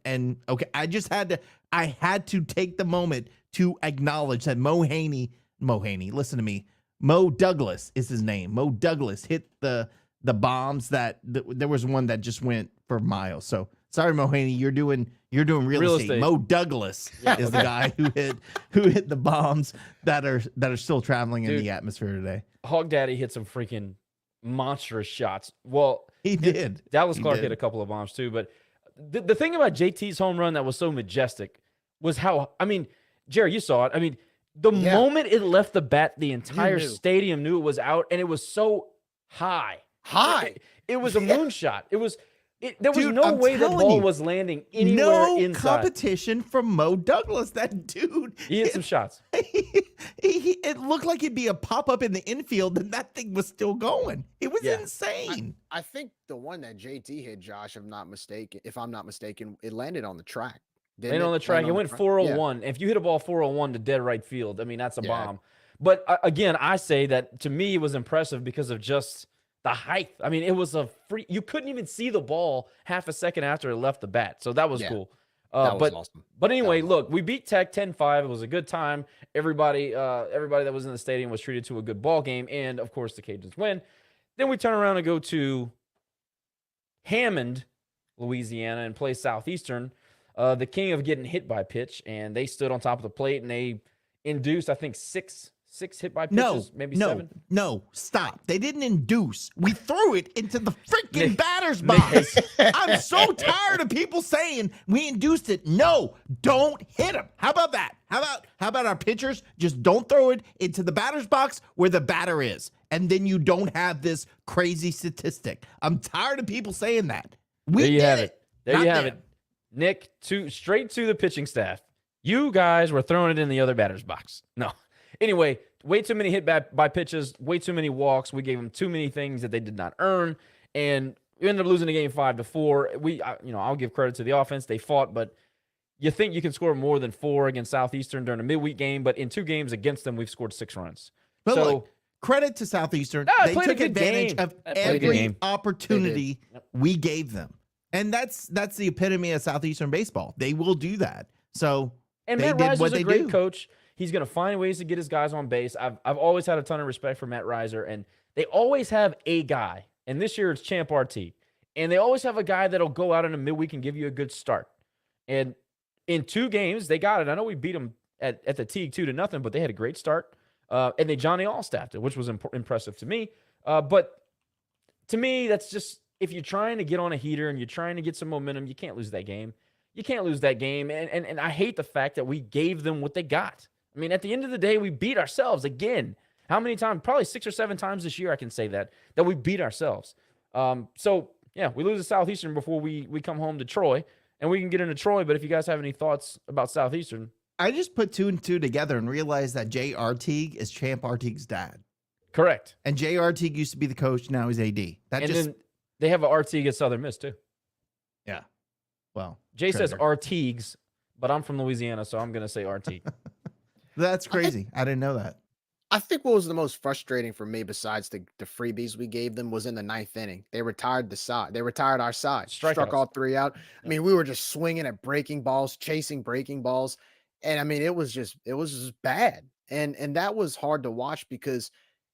okay, I had to take the moment to acknowledge that Mo Haney, listen to me. Mo Douglas is his name. Mo Douglas hit the bombs there was one that just went for miles. So sorry, Mo Haney, you're doing real estate. Mo Douglas is the guy who hit the bombs that are still traveling in the atmosphere today. Hog Daddy hit some freaking monstrous shots. Well, he did. Dallas Clark hit a couple of bombs too. But the thing about JT's home run that was so majestic was how, I mean, Jerry, you saw it. I mean, the moment it left the bat, the entire stadium knew it was out, and it was so high. High. It was a moonshot. It was There was Dude, no I'm way the telling ball you, was landing anywhere no inside. competition from Mo Douglas. That dude. He hit some shots. It looked like it'd be a pop up in the infield, and that thing was still going. It was Yeah. insane. I think the one that JT hit, Josh, if I'm not mistaken, it landed on the track. Landed on the track. It went 401. If you hit a ball 401 to dead right field, I mean, that's a bomb. But again, I say that to me, it was impressive because of just the height. I mean, it was you couldn't even see the ball half a second after it left the bat. So that was cool. That was awesome. But anyway, look, we beat Tech 10-5. It was a good time. Everybody that was in the stadium was treated to a good ball game. And, of course, the Cajuns win. Then we turn around and go to Hammond, Louisiana, and play Southeastern, the king of getting hit by pitch. And they stood on top of the plate, and they induced, I think, six hit by pitches, maybe seven. No, stop. They didn't induce. We threw it into the freaking batter's box. I'm so tired of people saying we induced it. No, don't hit them. How about that? How about our pitchers just don't throw it into the batter's box where the batter is, and then you don't have this crazy statistic. I'm tired of people saying that. There you have it. There you have it. Nick, straight to the pitching staff. You guys were throwing it in the other batter's box. No. Anyway, way too many hit by pitches, way too many walks. We gave them too many things that they did not earn, and we ended up losing the game 5-4. I'll give credit to the offense; they fought, but you think you can score more than 4 against Southeastern during a midweek game, but in 2 games against them, we've scored 6 runs. But so look, credit to Southeastern; they played a took good advantage game. of Played a good every game. opportunity we gave them, and that's the epitome of Southeastern baseball. They will do that. So and they Matt did Reiser's what they a great do. coach. He's going to find ways to get his guys on base. I've always had a ton of respect for Matt Reiser, and they always have a guy. And this year it's Champ RT. And they always have a guy that'll go out in a midweek and give you a good start. And in 2 games, they got it. I know we beat them at the Teague 2-0, but they had a great start. And they Johnny All-staffed it, which was impressive to me. But to me, that's just, if you're trying to get on a heater and you're trying to get some momentum, you can't lose that game. You can't lose that game. And I hate the fact that we gave them what they got. I mean, at the end of the day, we beat ourselves again. How many times? Probably 6 or 7 times this year I can say that we beat ourselves. So, yeah, we lose to Southeastern before we come home to Troy, and we can get into Troy. But if you guys have any thoughts about Southeastern. I just put 2 and 2 together and realized that J.R. Teague is Champ Artigue's dad. Correct. And J.R. Teague used to be the coach. Now he's AD. Then they have an Artigue at Southern Miss, too. Yeah. Well, Jay says Artigues, but I'm from Louisiana, so I'm going to say Artigue. That's crazy. I didn't know that. I think what was the most frustrating for me, besides the freebies we gave them, was in the 9th inning. They retired the side. They retired our side. Struck all 3 out. I mean, we were just swinging at breaking balls, chasing breaking balls, and I mean, it was just bad. And that was hard to watch because,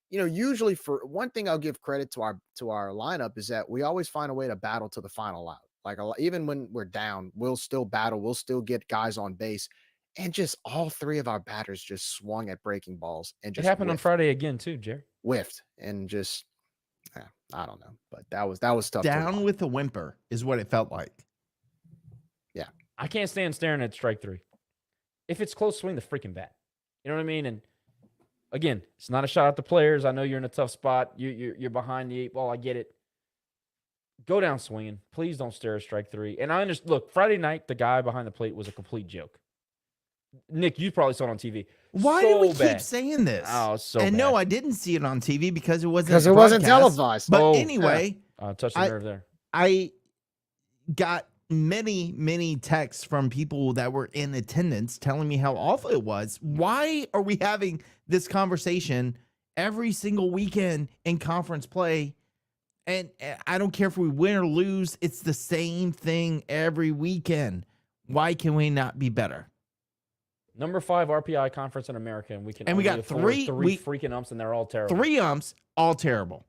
usually, for one thing, I'll give credit to our lineup is that we always find a way to battle to the final out. Like even when we're down, we'll still battle. We'll still get guys on base. And just all 3 of our batters just swung at breaking balls and just it happened on Friday again too, Jerry. Whiffed and just I don't know, but that was tough. Down with a whimper is what it felt like. Yeah, I can't stand staring at strike 3. If it's close, swing the freaking bat. You know what I mean? And again, it's not a shot at the players. I know you're in a tough spot. You're behind the 8 ball. I get it. Go down swinging. Please don't stare at strike 3. And I understand. Look, Friday night, the guy behind the plate was a complete joke. Nick, you probably saw it on TV. Why do we keep saying this? Oh, it's so and bad. no, I didn't see it on TV because it wasn't wasn't broadcast. televised. But anyway, touch the nerve there. I got many texts from people that were in attendance telling me how awful it was. Why are we having this conversation every single weekend in conference play? And I don't care if we win or lose. It's the same thing every weekend. Why can we not be better? Number 5 RPI conference in America, and we can. And we only got afford 3 freaking umps, and they're all terrible. 3 umps, all terrible.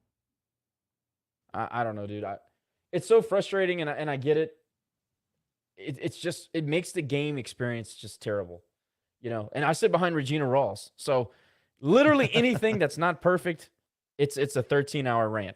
I don't know, dude. It's so frustrating, and I get it. It's just, it makes the game experience just terrible, And I sit behind Regina Rawls, so literally anything that's not perfect, it's a 13-hour rant.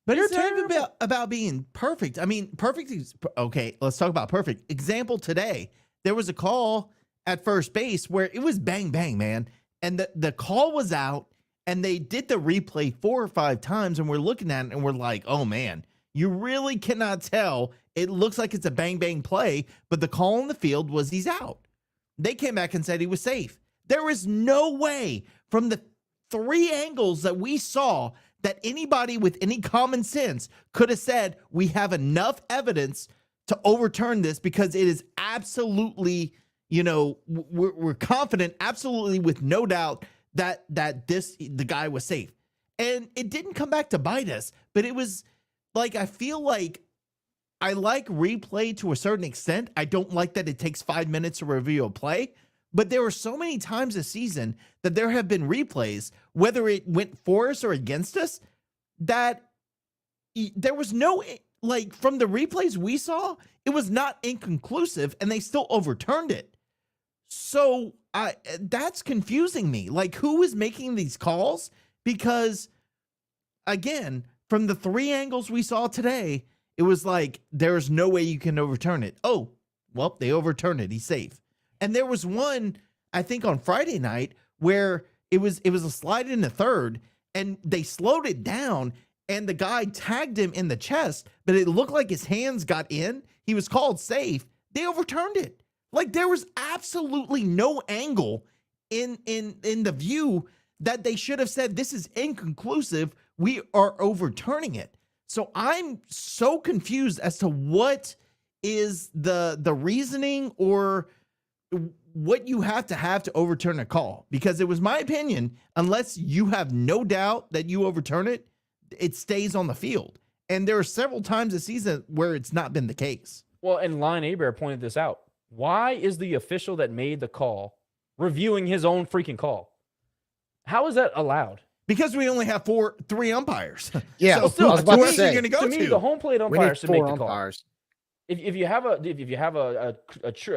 But it's not even about being perfect. I mean, perfect is okay. Let's talk about perfect. Example today, there was a call at first base where it was bang, bang, man. And the call was out and they did the replay 4 or 5 times and we're looking at it and we're like, oh man, You really cannot tell. It looks like it's a bang-bang play, but the call on the field was he's out. They came back and said he was safe. There is no way from the 3 angles that we saw that anybody with any common sense could have said we have enough evidence to overturn this, because it is absolutely, we're confident, absolutely with no doubt that the guy was safe. And it didn't come back to bite us, but it was like, I feel like I like replay to a certain extent. I don't like that it takes 5 minutes to review a play, but there were so many times this season that there have been replays, whether it went for us or against us, that there was no, like, from the replays we saw, it was not inconclusive and they still overturned it. So that's confusing me. Like, who is making these calls? Because again, from the 3 angles we saw today, it was like, there's no way you can overturn it. Oh, well, they overturned it. He's safe. And there was one, I think on Friday night, where it was a slide in the third and they slowed it down and the guy tagged him in the chest, but it looked like his hands got in. He was called safe. They overturned it. Like, there was absolutely no angle in the view that they should have said, this is inconclusive, we are overturning it. So I'm so confused as to what is the reasoning or what you have to overturn a call. Because it was my opinion, unless you have no doubt that you overturn it, it stays on the field. And there are several times this season where it's not been the case. Well, and Lion Hebert pointed this out. Why is the official that made the call reviewing his own freaking call? How is that allowed? Because we only have 3 umpires. Yeah, so still, I was about to say, to me, the home plate umpire should make the call. umpires. If you have a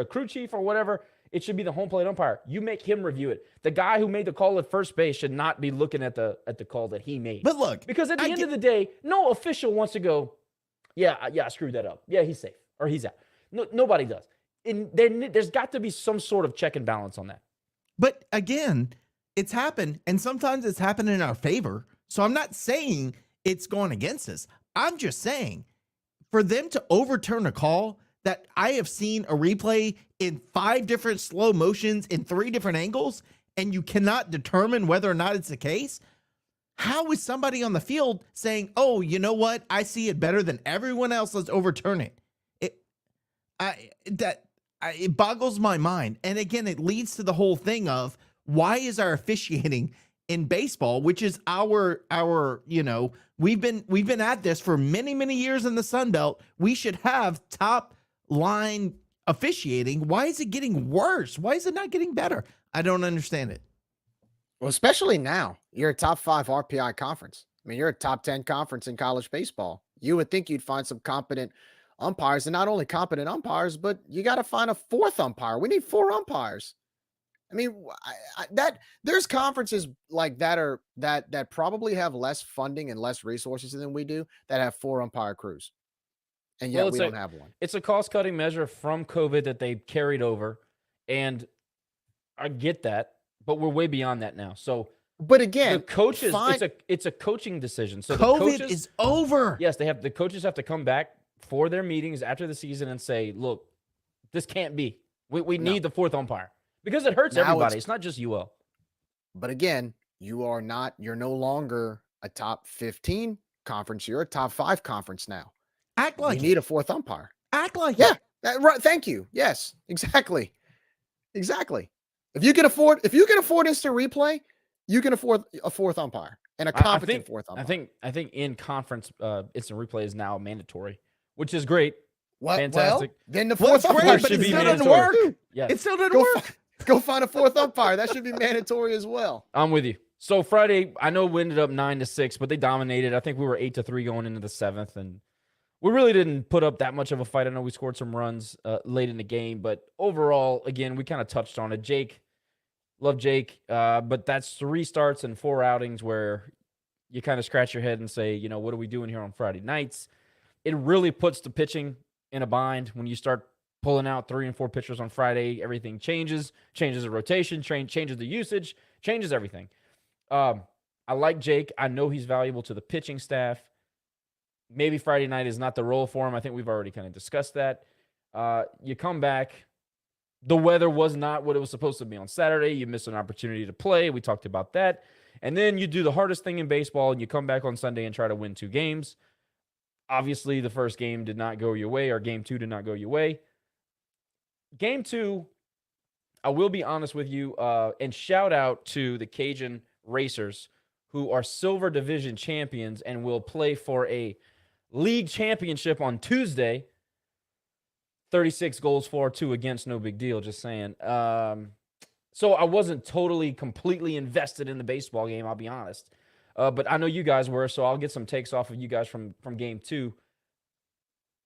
crew chief or whatever, it should be the home plate umpire. You make him review it. The guy who made the call at first base should not be looking at the call that he made. But look, because at the end of the day, no official wants to go, yeah, I screwed that up. Yeah, he's safe or he's out. No, nobody does. And there's got to be some sort of check and balance on that. But again, it's happened, and sometimes it's happened in our favor. So I'm not saying it's going against us. I'm just saying, for them to overturn a call that I have seen a replay in 5 different slow motions in 3 different angles, and you cannot determine whether or not it's the case, how is somebody on the field saying, oh, you know what? I see it better than everyone else. Let's overturn it. It boggles my mind. And again, it leads to the whole thing of, why is our officiating in baseball, which is our we've been at this for many, many years in the Sun Belt. We should have top line officiating. Why is it getting worse? Why is it not getting better? I don't understand it. Well, especially now, you're a top 5 RPI conference. I mean, you're a top 10 conference in college baseball. You would think you'd find some competent umpires, and not only competent umpires, but you got to find a 4th umpire. We need 4 umpires. I mean, there's conferences like that that probably have less funding and less resources than we do, that have 4 umpire crews, and yet we don't have one. It's a cost-cutting measure from COVID that they carried over, and I get that, but we're way beyond that now. So, but again, the coaches, it's a coaching decision. So COVID is over. Yes, the coaches have to come back for their meetings after the season and say, look, this can't be. We need the 4th umpire. Because it hurts everybody. It's not just UL. But again, you're no longer a top 15 conference. You're a top 5 conference now. Act like you need a 4th umpire. Act like it. Right. Thank you. Yes, exactly. If you can afford instant replay, you can afford a 4th umpire and a competent 4th umpire. I think in conference instant replay is now mandatory, which is great. What? Fantastic. Well, then the 4th umpire should be still mandatory. doesn't work. Yes. It still doesn't work. Go find a 4th umpire. That should be mandatory as well. I'm with you. So Friday, I know we ended up 9-6, but they dominated. I think we were 8-3 going into the 7th, and we really didn't put up that much of a fight. I know we scored some runs late in the game, but overall, again, we kind of touched on it. Jake, love Jake, but that's 3 starts and 4 outings where you kind of scratch your head and say, what are we doing here on Friday nights? It really puts the pitching in a bind when you start pulling out 3 and 4 pitchers on Friday. Everything changes the rotation, changes the usage, changes everything. I like Jake. I know he's valuable to the pitching staff. maybe Friday night is not the role for him. I think we've already kind of discussed that. You come back. The weather was not what it was supposed to be on Saturday. You miss an opportunity to play. We talked about that. And then you do the hardest thing in baseball, and you come back on Sunday and try to win 2 games. Obviously, the first game did not go your way, or game 2 did not go your way. Game 2, I will be honest with you, and shout out to the Cajun Racers, who are Silver Division champions and will play for a league championship on Tuesday. 36 goals for, 2 against, no big deal, just saying. So I wasn't totally, completely invested in the baseball game, I'll be honest. But I know you guys were, so I'll get some takes off of you guys from game 2.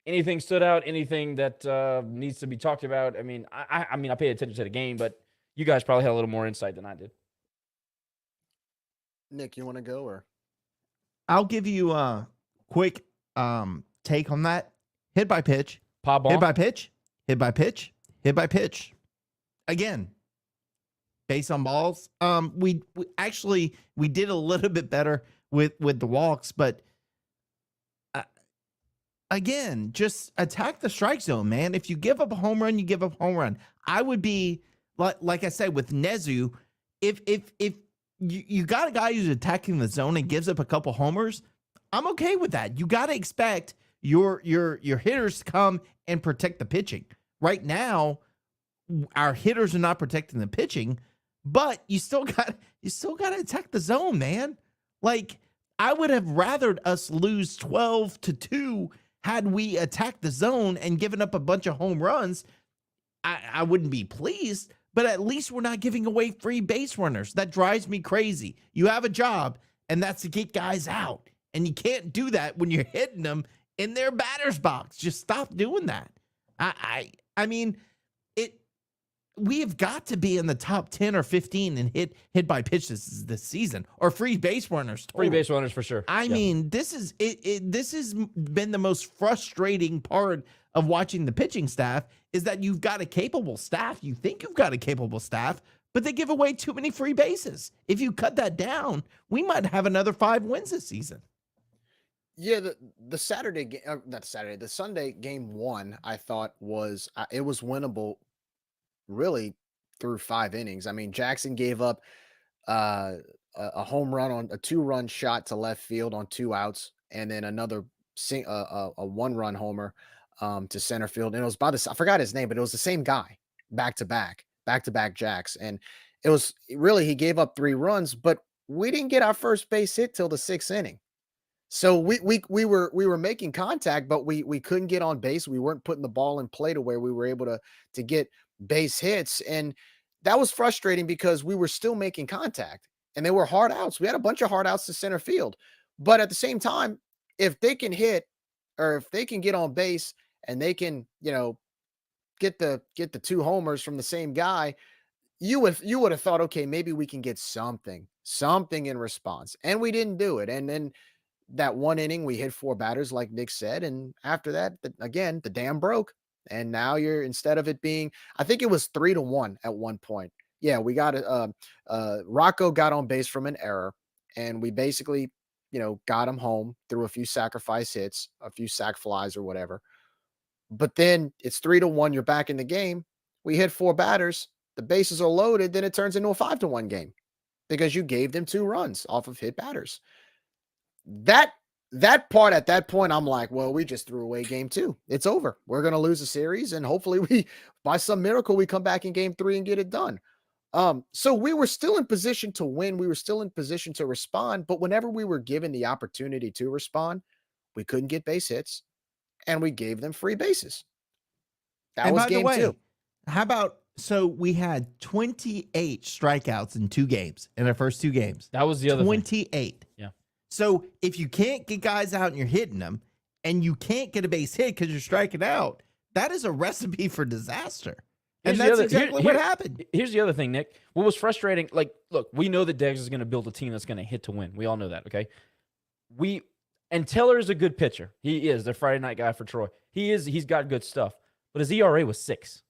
Anything stood out? Anything that needs to be talked about? I mean, I paid attention to the game, but you guys probably had a little more insight than I did. Nick, you want to go or? I'll give you a quick take on that. Hit by pitch. Pop ball. Hit by pitch. Hit by pitch. Hit by pitch. Again, base on balls. We actually did a little bit better with the walks, but again, just attack the strike zone, man. If you give up a home run, you give up a home run. I would be like I said with Nezu, if you got a guy who's attacking the zone and gives up a couple homers, I'm okay with that. You got to expect your hitters to come and protect the pitching. Right now, our hitters are not protecting the pitching, but you still got to attack the zone, man. Like, I would have rathered us lose 12-2 had we attacked the zone and given up a bunch of home runs. I wouldn't be pleased, but at least we're not giving away free base runners. That drives me crazy. You have a job, and that's to get guys out. And you can't do that when you're hitting them in their batter's box. Just stop doing that. I mean, we have got to be in the top 10 or 15 and hit by pitch this season, or free base runners. Total. Free base runners for sure. I mean, this is it. This has been the most frustrating part of watching the pitching staff, is that you've got a capable staff. You think you've got a capable staff, but they give away too many free bases. If you cut that down, we might have another 5 wins this season. Yeah, the Saturday game, not Saturday, the Sunday game 1, I thought was it was winnable, really, through 5 innings. I mean, Jackson gave up a home run on a 2-run shot to left field on 2 outs, and then another a 1-run homer to center field. And it was by I forgot his name, but it was the same guy, back to back jacks. And it was really, he gave up 3 runs, but we didn't get our first base hit till the 6th inning. So we were making contact, but we couldn't get on base. We weren't putting the ball in play to where we were able to get base hits. And that was frustrating because we were still making contact, and they were hard outs. We had a bunch of hard outs to center field, but at the same time, if they can hit, or if they can get on base and they can, get the 2 homers from the same guy, you would have thought, okay, maybe we can get something in response. And we didn't do it. And then that 1 inning, we hit 4 batters, like Nick said. And after that, again, the dam broke. And now instead of it being, I think it was 3-1 at one point. Yeah, we got Rocco got on base from an error, and we basically, got him home through a few sacrifice hits, a few sac flies or whatever. But then it's 3-1. You're back in the game. We hit 4 batters. The bases are loaded. Then it turns into a 5-1 game because you gave them 2 runs off of hit batters. That part, at that point, I'm like, well, we just threw away game 2. It's over. We're going to lose a series, and hopefully by some miracle, we come back in game 3 and get it done. So we were still in position to win. We were still in position to respond, but whenever we were given the opportunity to respond, we couldn't get base hits, and we gave them free bases. That was game 2. How about, so we had 28 strikeouts in 2 games, in our first 2 games. That was the other 28. thing. Yeah. So if you can't get guys out and you're hitting them, and you can't get a base hit because you're striking out, that is a recipe for disaster. And that's exactly what happened. Here's the other thing, Nick. What was frustrating, look, we know that Deggs is going to build a team that's going to hit to win. We all know that, okay? And Taylor is a good pitcher. He is the Friday night guy for Troy. He's got good stuff. But his ERA was 6.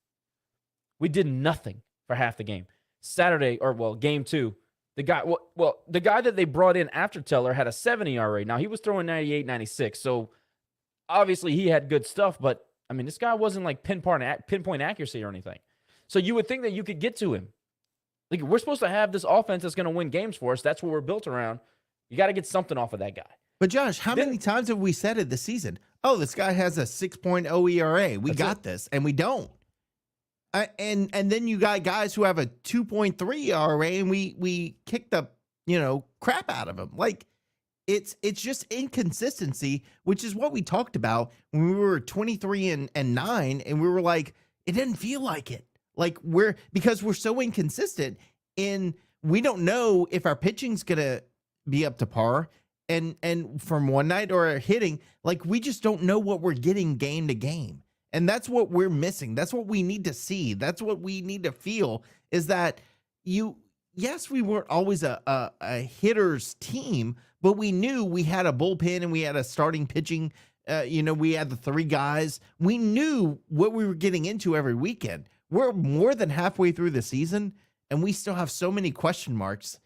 We did nothing for half the game. Saturday, game 2, the guy that they brought in after Teller had a 7 ERA. Now, he was throwing 98, 96. So obviously he had good stuff, but I mean, this guy wasn't like pinpoint accuracy or anything. So you would think that you could get to him. Like, we're supposed to have this offense that's going to win games for us. That's what we're built around. You got to get something off of that guy. But Josh, how many times have we said it this season? Oh, this guy has a 6.0 ERA. We got this, and we don't. And then you got guys who have a 2.3 ERA, and we kick the crap out of them. Like, it's just inconsistency, which is what we talked about when we were 23-9, and we were like, it didn't feel like it. Like, because we're so inconsistent, and we don't know if our pitching's gonna be up to par, and from one night or hitting, like, we just don't know what we're getting game to game. And that's what we're missing. That's what we need to see. That's what we need to feel, is that yes, we weren't always a hitter's team, but we knew we had a bullpen and we had a starting pitching. We had the 3 guys. We knew what we were getting into every weekend. We're more than halfway through the season, and we still have so many question marks.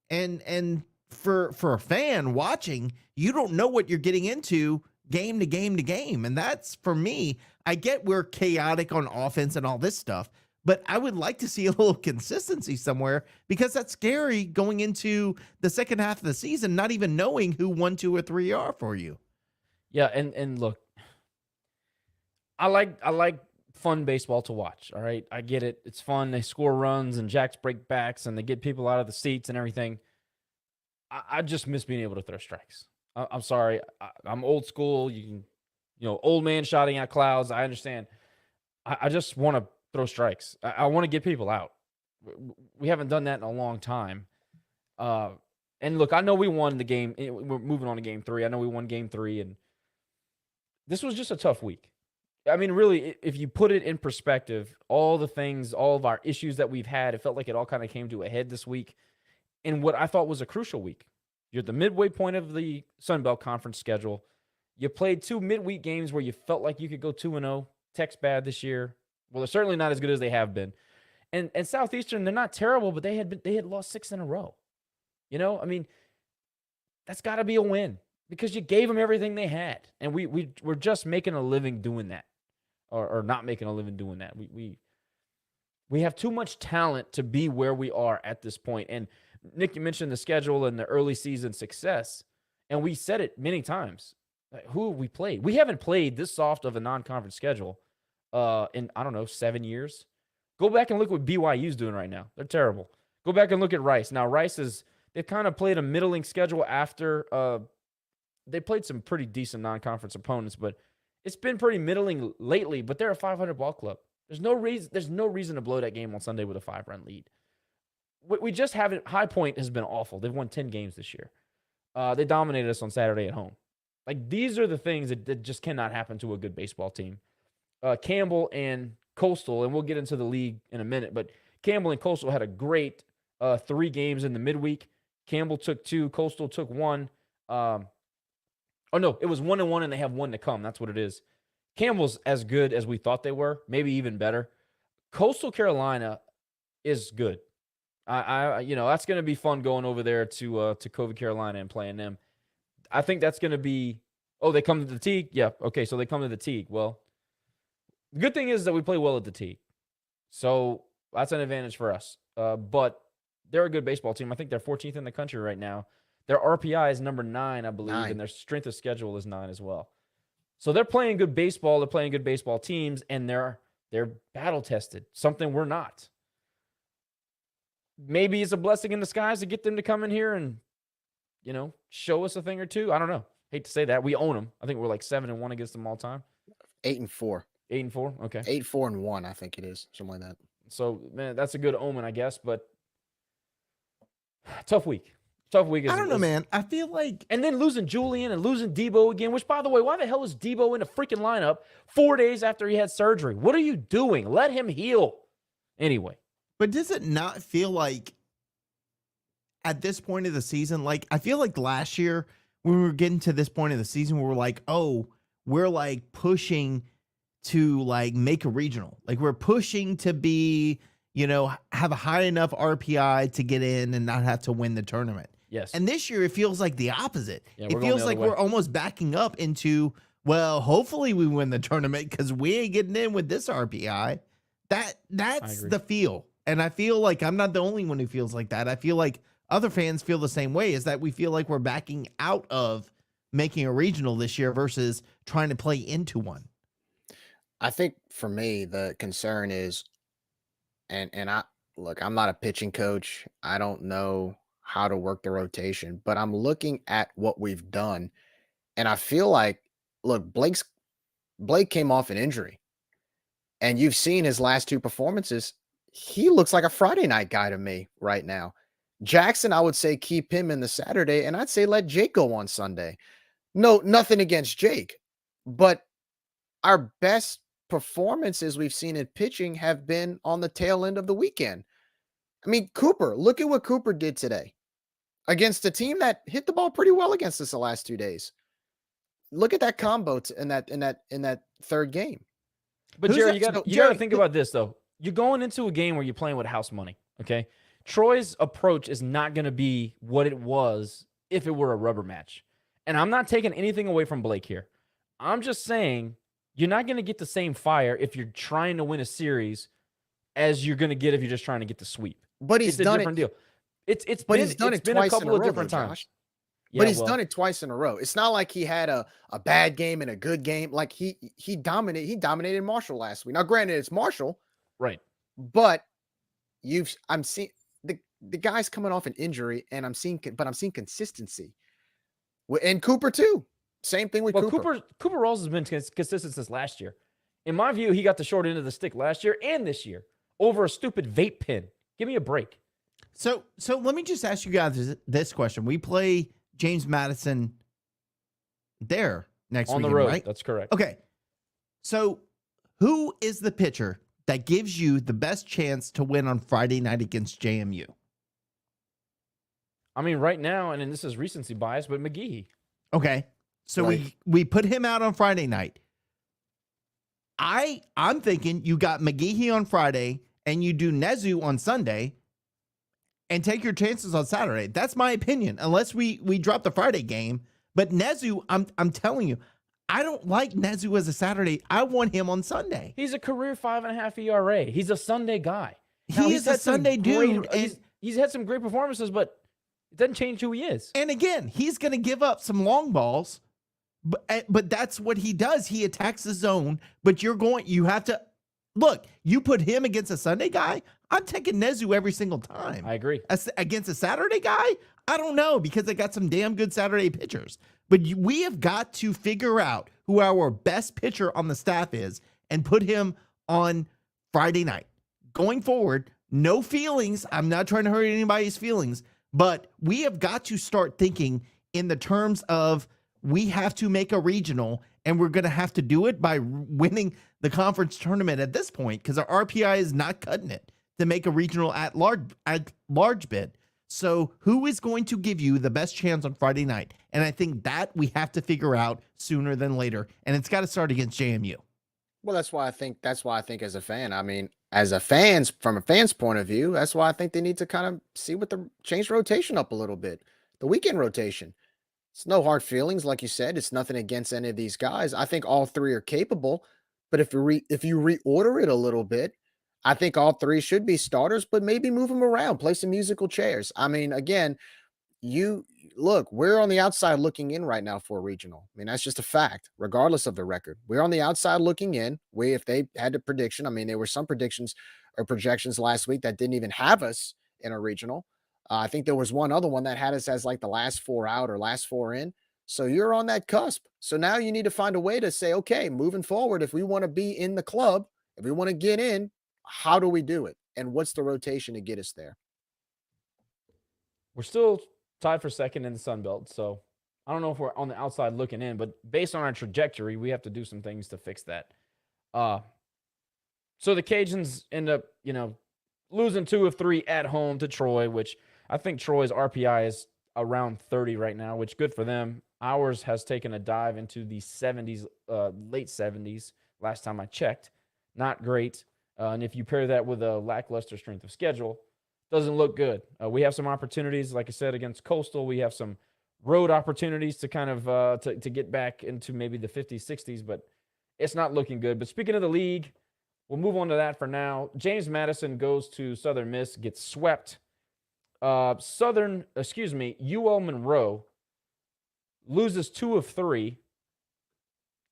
And for a fan watching, you don't know what you're getting into game to game to game. And that's, for me, I get we're chaotic on offense and all this stuff, but I would like to see a little consistency somewhere, because that's scary going into the second half of the season, not even knowing who 1, 2, or 3 are for you. Yeah, and look, I like fun baseball to watch. All right, I get it. It's fun. They score runs and jacks break backs, and they get people out of the seats and everything. I just miss being able to throw strikes. I'm sorry. I'm old school. Old man shouting at clouds. I understand. I just want to throw strikes. I want to get people out. We haven't done that in a long time. And look, I know we won the game. We're moving on to game 3. I know we won game 3, and this was just a tough week. I mean, really, if you put it in perspective, all the things, all of our issues that we've had, it felt like it all kind of came to a head this week in what I thought was a crucial week. You're at the midway point of the Sun Belt Conference schedule. You played 2 midweek games where you felt like you could go 2-0. Tech's bad this year. Well, they're certainly not as good as they have been. And Southeastern, they're not terrible, but they had lost 6 in a row. I mean, that's got to be a win, because you gave them everything they had. And we're just making a living doing that, or not making a living doing that. We have too much talent to be where we are at this point. And Nick, you mentioned the schedule and the early season success, and we said it many times. Who have we played? We haven't played this soft of a non-conference schedule in, 7 years. Go back and look what BYU's doing right now. They're terrible. Go back and look at Rice. Now, they've kind of played a middling schedule after they played some pretty decent non-conference opponents, but it's been pretty middling lately. But they're a 500 ball club. There's no reason to blow that game on Sunday with a 5-run lead. We just haven't. High Point has been awful. They've won 10 games this year. They dominated us on Saturday at home. Like, these are the things that just cannot happen to a good baseball team. Campbell and Coastal, and we'll get into the league in a minute, but Campbell and Coastal had a great 3 games in the midweek. Campbell took 2, Coastal took 1. It was 1-1, and they have 1 to come. That's what it is. Campbell's as good as we thought they were, maybe even better. Coastal Carolina is good. That's going to be fun going over there to COVID Carolina and playing them. I think that's going to be. Oh, they come to the Teague? Yeah. Okay, so they come to the Teague. Well, the good thing is that we play well at the Teague, so that's an advantage for us. But they're a good baseball team. I think they're 14th in the country right now. Their RPI is number 9, I believe, and their strength of schedule is 9 as well. So they're playing good baseball. They're playing good baseball teams, and they're battle tested. Something we're not. Maybe it's a blessing in disguise to get them to come in here and, show us a thing or two. I don't know. Hate to say that. We own them. I think we're like 7-1 against them all time. 8-4. 8-4. Okay. 8-4-1. I think it is something like that. So, man, that's a good omen, I guess. But tough week. I don't know, man. I feel like, and then losing Julian and losing Debo again. Which, by the way, why the hell is Debo in the freaking lineup 4 days after he had surgery? What are you doing? Let him heal. Anyway. But does it not feel like at this point of the season, like, I feel like last year when we were getting to this point of the season, we were like, oh, we're like pushing to like make a regional. Like, we're pushing to be, have a high enough RPI to get in and not have to win the tournament. Yes. And this year it feels like the opposite. Yeah, it feels like we're almost backing up into well, hopefully we win the tournament because we ain't getting in with this RPI. That's the feel. And I feel like I'm not the only one who feels like that. I feel like other fans feel the same way, is that we feel like we're backing out of making a regional this year versus trying to play into one. I think for me, the concern is, and I look, I'm not a pitching coach. I don't know how to work the rotation, but I'm looking at what we've done, and I feel like, look, Blake came off an injury, and you've seen his last two performances. He looks like a Friday night guy to me right now. Jackson, I would say keep him in the Saturday, and I'd say let Jake go on Sunday. No, nothing against Jake, but our best performances we've seen in pitching have been on the tail end of the weekend. I mean, Cooper, look at what Cooper did today against a team that hit the ball pretty well against us the last 2 days. Look at that combo in that third game. But Jerry, you got to think about this though. You're going into a game where you're playing with house money. Okay, Troy's approach is not going to be what it was if it were a rubber match. And I'm not taking anything away from Blake here. I'm just saying you're not going to get the same fire if you're trying to win a series as you're going to get if you're just trying to get the sweep. But he's done it. Deal. It's done it been twice a couple in a of row, different times. Yeah, but he's done it twice in a row. It's not like he had a bad game and a good game. Like he dominated Marshall last week. Now, granted, it's Marshall, right? But I'm seeing the guy's coming off an injury, and I'm seeing consistency. And Cooper too. Same thing with Cooper. Cooper Rawls has been consistent since last year. In my view, he got the short end of the stick last year and this year over a stupid vape pen. Give me a break. So let me just ask you guys this question. We play James Madison there next week, on the road, right? That's correct. Okay. So who is the pitcher that gives you the best chance to win on Friday night against JMU? I mean, right now, and this is recency bias, but McGehee. Okay. So we put him out on Friday night. I'm thinking you got McGehee on Friday and you do Nezu on Sunday and take your chances on Saturday. That's my opinion, unless we drop the Friday game. But Nezu, I'm telling you, I don't like Nezu as a Saturday. I want him on Sunday. He's a career 5.5 ERA. He's a Sunday guy. He is a Sunday dude. And he's had some great performances, but it doesn't change who he is. And again, he's going to give up some long balls, but that's what he does. He attacks the zone, but you have to look, you put him against a Sunday guy, I'm taking Nezu every single time. I agree. Against a Saturday guy, I don't know, because they got some damn good Saturday pitchers. But we have got to figure out who our best pitcher on the staff is and put him on Friday night. Going forward, no feelings. I'm not trying to hurt anybody's feelings, but we have got to start thinking in the terms of we have to make a regional, and we're going to have to do it by winning the conference tournament at this point, because our RPI is not cutting it to make a regional at large bid. So who is going to give you the best chance on Friday night? And I think that we have to figure out sooner than later, and it's got to start against JMU. Well, that's why I think as a fan, I mean, from a fan's point of view, that's why I think they need to kind of see what change rotation up a little bit. The weekend rotation. It's no hard feelings, like you said. It's nothing against any of these guys. I think all three are capable, but if you reorder it a little bit, I think all three should be starters, but maybe move them around, play some musical chairs. I mean, again, we're on the outside looking in right now for a regional. I mean, that's just a fact, regardless of the record. We're on the outside looking in. If they had a prediction, I mean, there were some predictions or projections last week that didn't even have us in a regional. I think there was one other one that had us as like the last four out or last four in. So you're on that cusp. So now you need to find a way to say, okay, moving forward, if we want to be in the club, if we want to get in, how do we do it? And what's the rotation to get us there? We're still tied for second in the Sun Belt. So I don't know if we're on the outside looking in, but based on our trajectory, we have to do some things to fix that. So the Cajuns end up, losing 2 of 3 at home to Troy, which I think Troy's RPI is around 30 right now, which good for them. Ours has taken a dive into the 70s, late 70s, last time I checked. Not great. And if you pair that with a lackluster strength of schedule, doesn't look good. We have some opportunities, like I said, against Coastal. We have some road opportunities to kind of to get back into maybe the 50s, 60s, but it's not looking good. But speaking of the league, we'll move on to that for now. James Madison goes to Southern Miss, gets swept. UL Monroe loses 2 of 3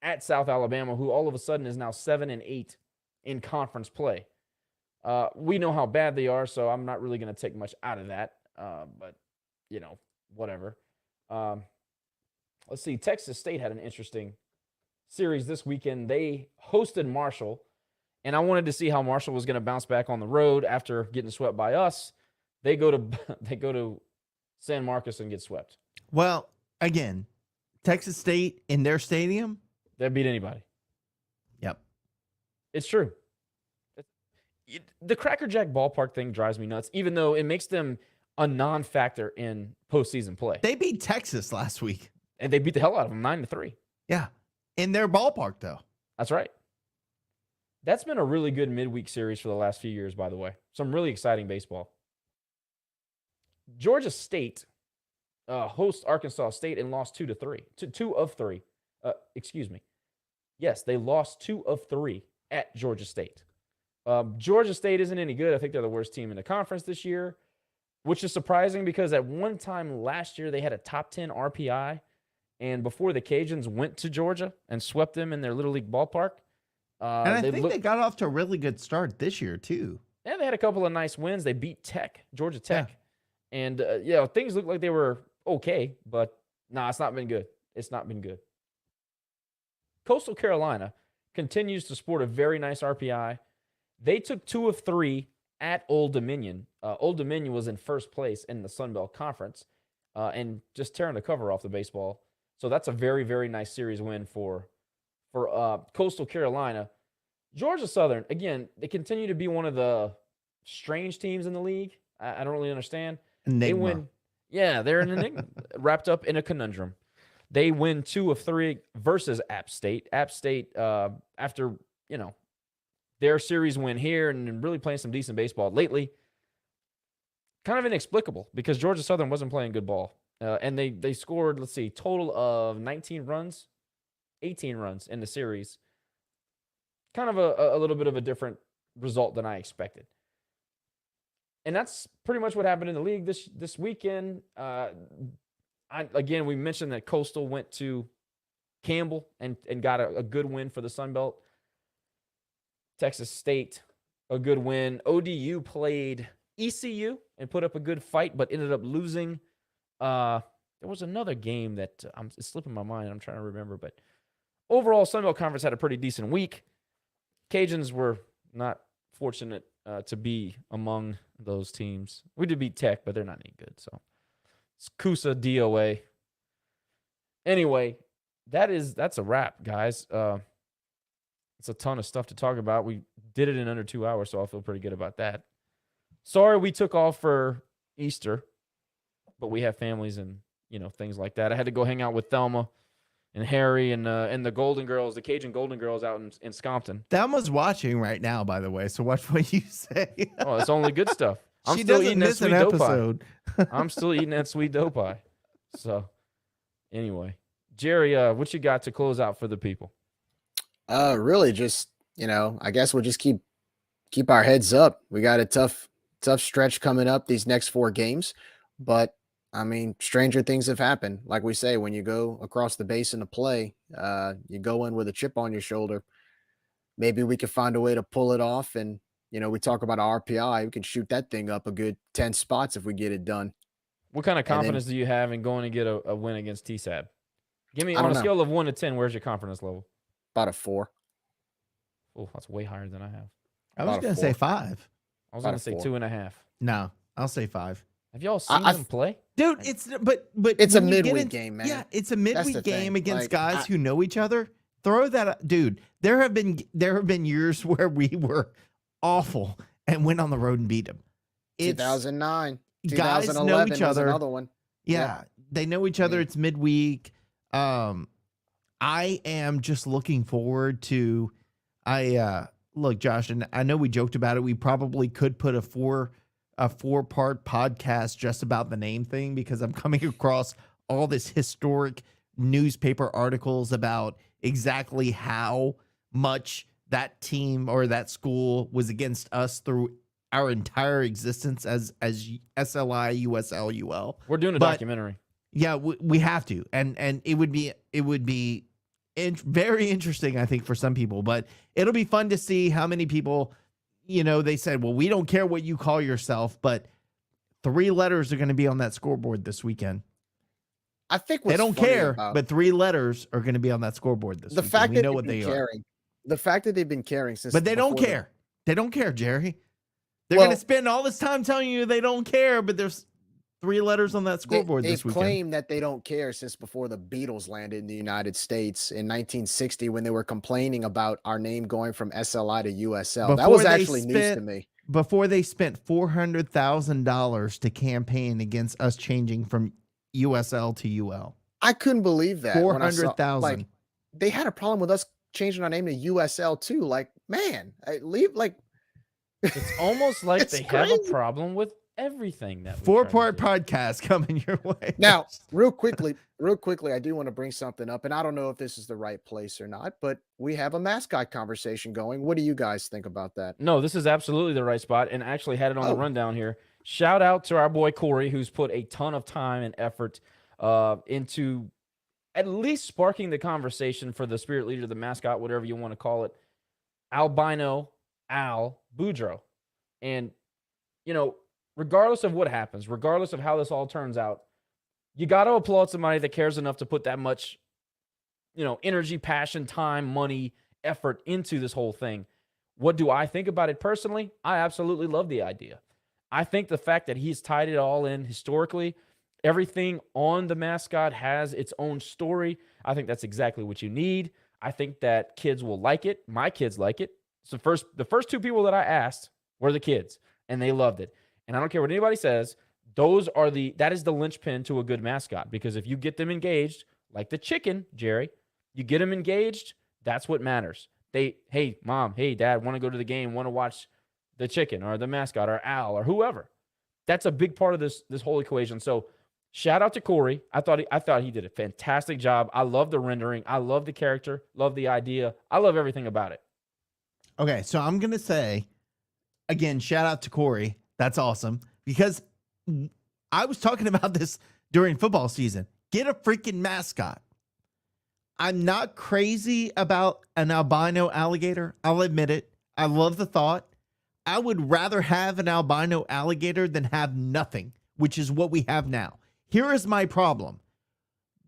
at South Alabama, who all of a sudden is now 7-8 in conference play. We know how bad they are, so I'm not really going to take much out of that. But, whatever. Let's see. Texas State had an interesting series this weekend. They hosted Marshall, and I wanted to see how Marshall was going to bounce back on the road after getting swept by us. They go to San Marcos and get swept. Well, again, Texas State in their stadium, They beat anybody. Yep. It's true. The Cracker Jack ballpark thing drives me nuts, even though it makes them a non-factor in postseason play. They beat Texas last week. And they beat the hell out of them, 9-3. Yeah. In their ballpark, though. That's right. That's been a really good midweek series for the last few years, by the way. Some really exciting baseball. Georgia State hosts Arkansas State and lost 2-3. 2 of 3. Excuse me. Yes, they lost 2 of 3 at Georgia State. Georgia State isn't any good. I think they're the worst team in the conference this year, which is surprising because at one time last year they had a top 10 RPI, and before the Cajuns went to Georgia and swept them in their Little League ballpark. And I think they got off to a really good start this year, too. Yeah, they had a couple of nice wins. They beat Georgia Tech. Yeah. And, things looked like they were okay, but it's not been good. It's not been good. Coastal Carolina continues to sport a very nice RPI. They took 2 of 3 at Old Dominion. Old Dominion was in first place in the Sun Belt Conference and just tearing the cover off the baseball. So that's a very, very nice series win for Coastal Carolina. Georgia Southern, again, they continue to be one of the strange teams in the league. I don't really understand. Enigma. They win. Yeah, they're an enigma, wrapped up in a conundrum. They win 2 of 3 versus App State. App State, after, their series win here and really playing some decent baseball lately, kind of inexplicable because Georgia Southern wasn't playing good ball. And they scored, total of 18 runs in the series. Kind of a little bit of a different result than I expected. And that's pretty much what happened in the league this weekend. We mentioned that Coastal went to Campbell and got a good win for the Sun Belt. Texas State, a good win. ODU played ECU and put up a good fight, but ended up losing. There was another game that it's slipping my mind. I'm trying to remember, but overall, Sun Belt Conference had a pretty decent week. Cajuns were not fortunate to be among those teams. We did beat Tech, but they're not any good. So it's Coosa, DOA. Anyway, that's a wrap, guys. It's a ton of stuff to talk about. We did it in under 2 hours, so I feel pretty good about that. Sorry we took off for Easter, but we have families and things like that. I had to go hang out with Thelma and Harry and the Golden Girls, the Cajun Golden Girls out in Scompton. Thelma's watching right now, by the way, so watch what you say. Oh, it's only good stuff. I'm She still doesn't eating that miss sweet an dough pie. episode. I'm still eating that sweet dough pie. So, anyway, Jerry, what you got to close out for the people? Really just, I guess we'll just keep our heads up. We got a tough stretch coming up these next 4 games, but I mean, stranger things have happened. Like we say, when you go across the basin to play, you go in with a chip on your shoulder. Maybe we can find a way to pull it off. And, we talk about our RPI. We can shoot that thing up a good 10 spots if we get it done. What kind of confidence do you have in going to get a win against TSAB? Give me, I on don't a know. scale of 1 to 10, where's your confidence level? About a 4. Oh, that's way higher than I have. I was About a going to 4. say 5. I was About going a to say 4. 2.5. No, I'll say 5. Have y'all seen I them play? Dude, but It's a when you get midweek game, man. Yeah, it's a That's midweek the game thing. against Like, guys who know each other. Throw that, dude. There have been years where we were awful and went on the road and beat them. 2009, guys know 2011 each was other. another one. Yeah, they know each other. mean- It's midweek. I am just looking forward to. Look, Josh, and I know we joked about it. We probably could put a 4-part podcast just about the name thing because I'm coming across all this historic newspaper articles about exactly how much that team or that school was against us through our entire existence as SLI, USL, UL. We're doing a But- documentary. Yeah, we have to, and it would be very interesting, I think, for some people. But it'll be fun to see how many people, they said, well, we don't care what you call yourself, but 3 letters are going to be on that scoreboard this weekend. I think They what's don't funny care, about but 3 letters are going to be on that scoreboard this the weekend. fact We that know they've what been they are, caring, the fact that they've been caring since, but they don't before the- care. They don't care, Jerry. They're Well- going to spend all this time telling you they don't care, but there's 3 letters on that scoreboard They've this weekend. claimed that they don't care since before the Beatles landed in the United States in 1960 when they were complaining about our name going from SLI to USL. That Before was they actually news to spent- me. Before they spent $400,000 to campaign against us changing from USL to UL. I couldn't believe that. when I saw- 400,000. Like, they had a problem with us changing our name to USL too. Like, man, It's almost like It's they have a crazy. problem with everything that we try to 4-part do. podcast coming your way. Now, real quickly, I do want to bring something up, and I don't know if this is the right place or not, but we have a mascot conversation going. What do you guys think about that? No, this is absolutely the right spot, and I actually had it on the Oh. rundown here. Shout out to our boy Corey, who's put a ton of time and effort into at least sparking the conversation for the spirit leader, the mascot, whatever you want to call it, Albino Al Boudreaux. And, regardless of what happens, regardless of how this all turns out, you got to applaud somebody that cares enough to put that much, energy, passion, time, money, effort into this whole thing. What do I think about it personally? I absolutely love the idea. I think the fact that he's tied it all in historically, everything on the mascot has its own story. I think that's exactly what you need. I think that kids will like it. My kids like it. So the first 2 people that I asked were the kids, and they loved it. And I don't care what anybody says, that is the linchpin to a good mascot, because if you get them engaged, like the chicken, Jerry, you get them engaged, that's what matters. Hey, mom, hey, dad, want to go to the game, want to watch the chicken or the mascot or Al or whoever. That's a big part of this whole equation. So shout out to Corey. I thought he did a fantastic job. I love the rendering. I love the character, love the idea. I love everything about it. Okay, so I'm going to say, again, shout out to Corey. That's awesome. Because I was talking about this during football season. Get a freaking mascot. I'm not crazy about an albino alligator. I'll admit it. I love the thought. I would rather have an albino alligator than have nothing, which is what we have now. Here is my problem.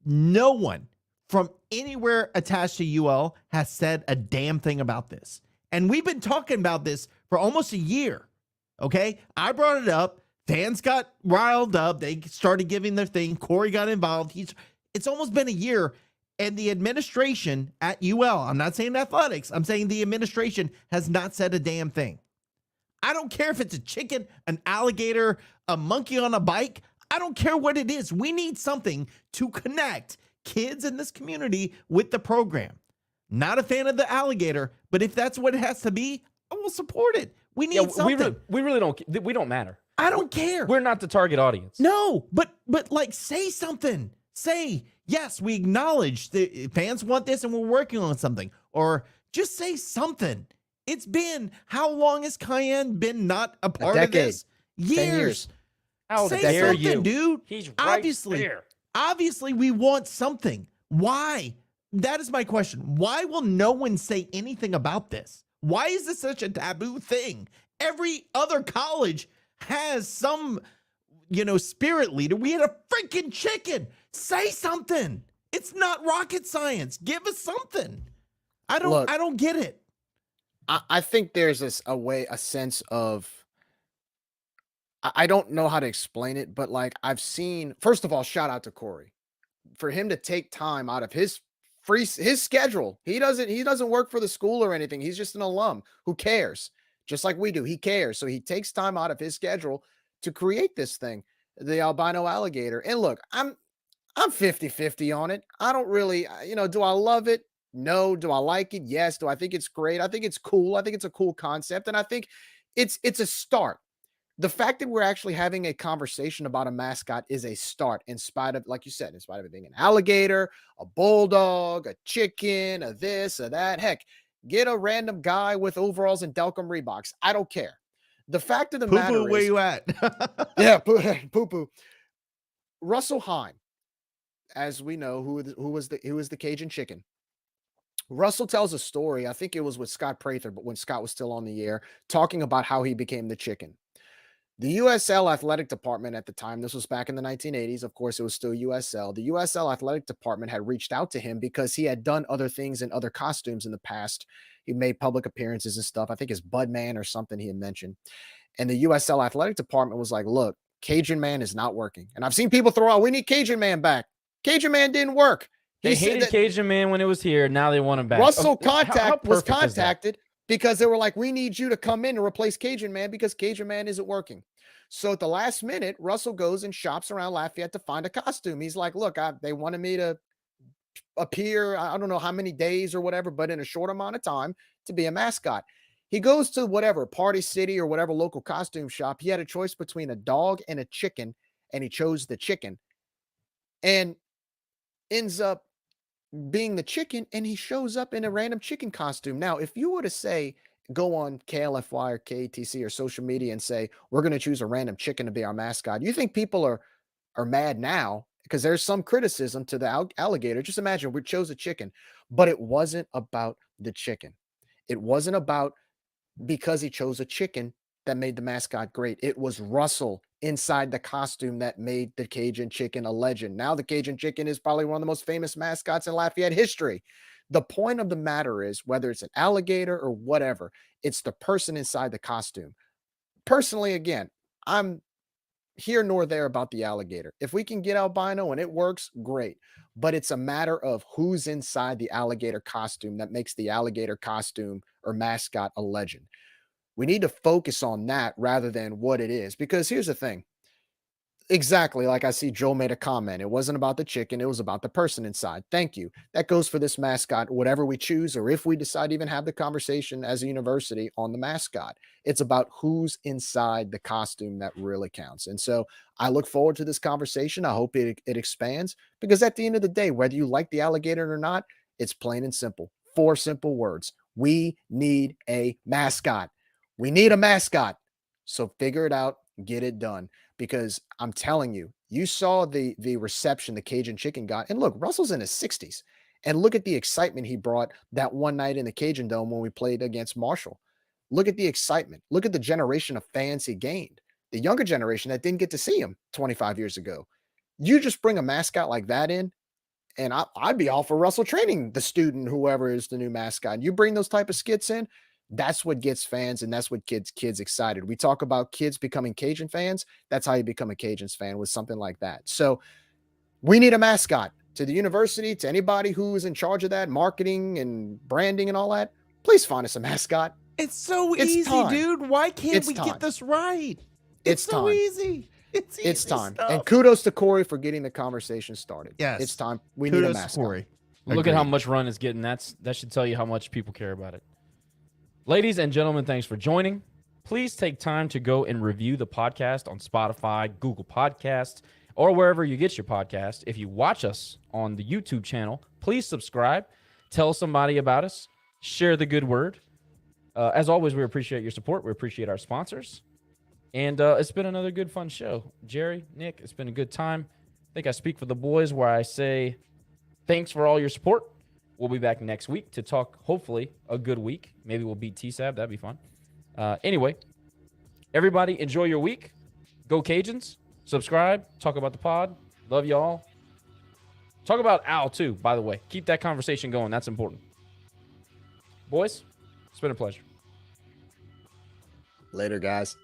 No one from anywhere attached to UL has said a damn thing about this. And we've been talking about this for almost a year. Okay? I brought it up. Fans got riled up. They started giving their thing. Corey got involved. It's almost been a year. And the administration at UL, I'm not saying athletics, I'm saying the administration has not said a damn thing. I don't care if it's a chicken, an alligator, a monkey on a bike. I don't care what it is. We need something to connect kids in this community with the program. Not a fan of the alligator, but if that's what it has to be, I will support it. We need something. We really don't matter. I don't care. We're not the target audience. No, but like say something. Say, yes, we acknowledge the fans want this and we're working on something. Or just say something. It's been, how long has Cayenne been not a part of decade. this? 10 Years. years. How Say dare something, you. dude. He's right there. Obviously, we want something. Why? That is my question. Why will no one say anything about this? Why is this such a taboo thing? Every other college has some, spirit leader. We had a freaking chicken. Say something. It's not rocket science. Give us something. I don't get it. I think there's a sense of, I don't know how to explain it, but like I've seen, first of all, shout out to Corey for him to take time out of his schedule. He doesn't work for the school or anything. He's just an alum who cares, just like we do. He cares. So he takes time out of his schedule to create this thing, the albino alligator. And look, I'm 50-50 on it. I don't really, do I love it? No. Do I like it? Yes. Do I think it's great? I think it's cool. I think it's a cool concept. And I think it's a start. The fact that we're actually having a conversation about a mascot is a start, in spite of, like you said, in spite of it being an alligator, a bulldog, a chicken, a this, a that. Heck, get a random guy with overalls and Delcom Reeboks. I don't care. The fact of the matter Poo-poo, where is, you at? yeah, poo-poo. Russell Hine, as we know, who was the Cajun chicken. Russell tells a story. I think it was with Scott Prather, but when Scott was still on the air, talking about how he became the chicken. The USL athletic department at the time, this was back in the 1980s. Of course, it was still USL. The USL athletic department had reached out to him because he had done other things in other costumes in the past. He made public appearances and stuff. I think it's Budman or something he had mentioned. And the USL athletic department was like, look, Cajun Man is not working. And I've seen people throw out, we need Cajun Man back. Cajun Man didn't work. They hated Cajun Man when it was here. Now they want him back. Russell How was perfect is that? contacted because they were like, we need you to come in and replace Cajun Man because Cajun Man isn't working. So at the last minute, Russell goes and shops around Lafayette to find a costume. He's like, look, they wanted me to appear, I don't know how many days or whatever, but in a short amount of time to be a mascot. He goes to whatever, Party City or whatever local costume shop. He had a choice between a dog and a chicken, and he chose the chicken. And ends up being the chicken, and he shows up in a random chicken costume. Now, if you were to say, go on KLFY or KTC or social media and say, we're going to choose a random chicken to be our mascot, you think people are mad now because there's some criticism to the alligator. Just imagine we chose a chicken, but it wasn't about the chicken. It wasn't about because he chose a chicken that made the mascot great. It was Russell inside the costume that made the Cajun chicken a legend. Now the Cajun chicken is probably one of the most famous mascots in Lafayette history. The point of the matter is, whether it's an alligator or whatever, it's the person inside the costume. Personally, again, I'm here nor there about the alligator. If we can get albino and it works, great. But it's a matter of who's inside the alligator costume that makes the alligator costume or mascot a legend. We need to focus on that rather than what it is. Because here's the thing. Exactly. Like I see Joel made a comment. It wasn't about the chicken. It was about the person inside. Thank you. That goes for this mascot, whatever we choose, or if we decide to even have the conversation as a university on the mascot. It's about who's inside the costume that really counts. And so I look forward to this conversation. I hope it expands, because at the end of the day, whether you like the alligator or not, it's plain and simple. 4 simple words. We need a mascot. We need a mascot. So figure it out, get it done. Because I'm telling you, you saw the reception the Cajun chicken got. And look, Russell's in his 60s. And look at the excitement he brought that one night in the Cajun Dome when we played against Marshall. Look at the excitement. Look at the generation of fans he gained. The younger generation that didn't get to see him 25 years ago. You just bring a mascot like that in, and I'd be all for Russell training the student, whoever is the new mascot. You bring those type of skits in, that's what gets fans, and that's what kids excited. We talk about kids becoming Cajun fans. That's how you become a Cajuns fan, with something like that. So we need a mascot. To the university, to anybody who is in charge of that, marketing and branding and all that, please find us a mascot. It's so It's easy, time. dude. Why can't It's we time. get this right? It's so time. easy. It's easy. It's time. stuff. And kudos to Corey for getting the conversation started. Yes. It's time. We need a Kudos to mascot. Corey. Look at how Agreed. much run it's getting. That should tell you how much people care about it. Ladies and gentlemen, thanks for joining. Please take time to go and review the podcast on Spotify, Google Podcasts, or wherever you get your podcast. If you watch us on the YouTube channel, please subscribe. Tell somebody about us. Share the good word. As always, we appreciate your support. We appreciate our sponsors. And it's been another good, fun show. Jerry, Nick, it's been a good time. I think I speak for the boys where I say thanks for all your support. We'll be back next week to talk, hopefully, a good week. Maybe we'll beat TSAB. That'd be fun. Anyway, everybody, enjoy your week. Go Cajuns. Subscribe. Talk about the pod. Love y'all. Talk about Al, too, by the way. Keep that conversation going. That's important. Boys, it's been a pleasure. Later, guys.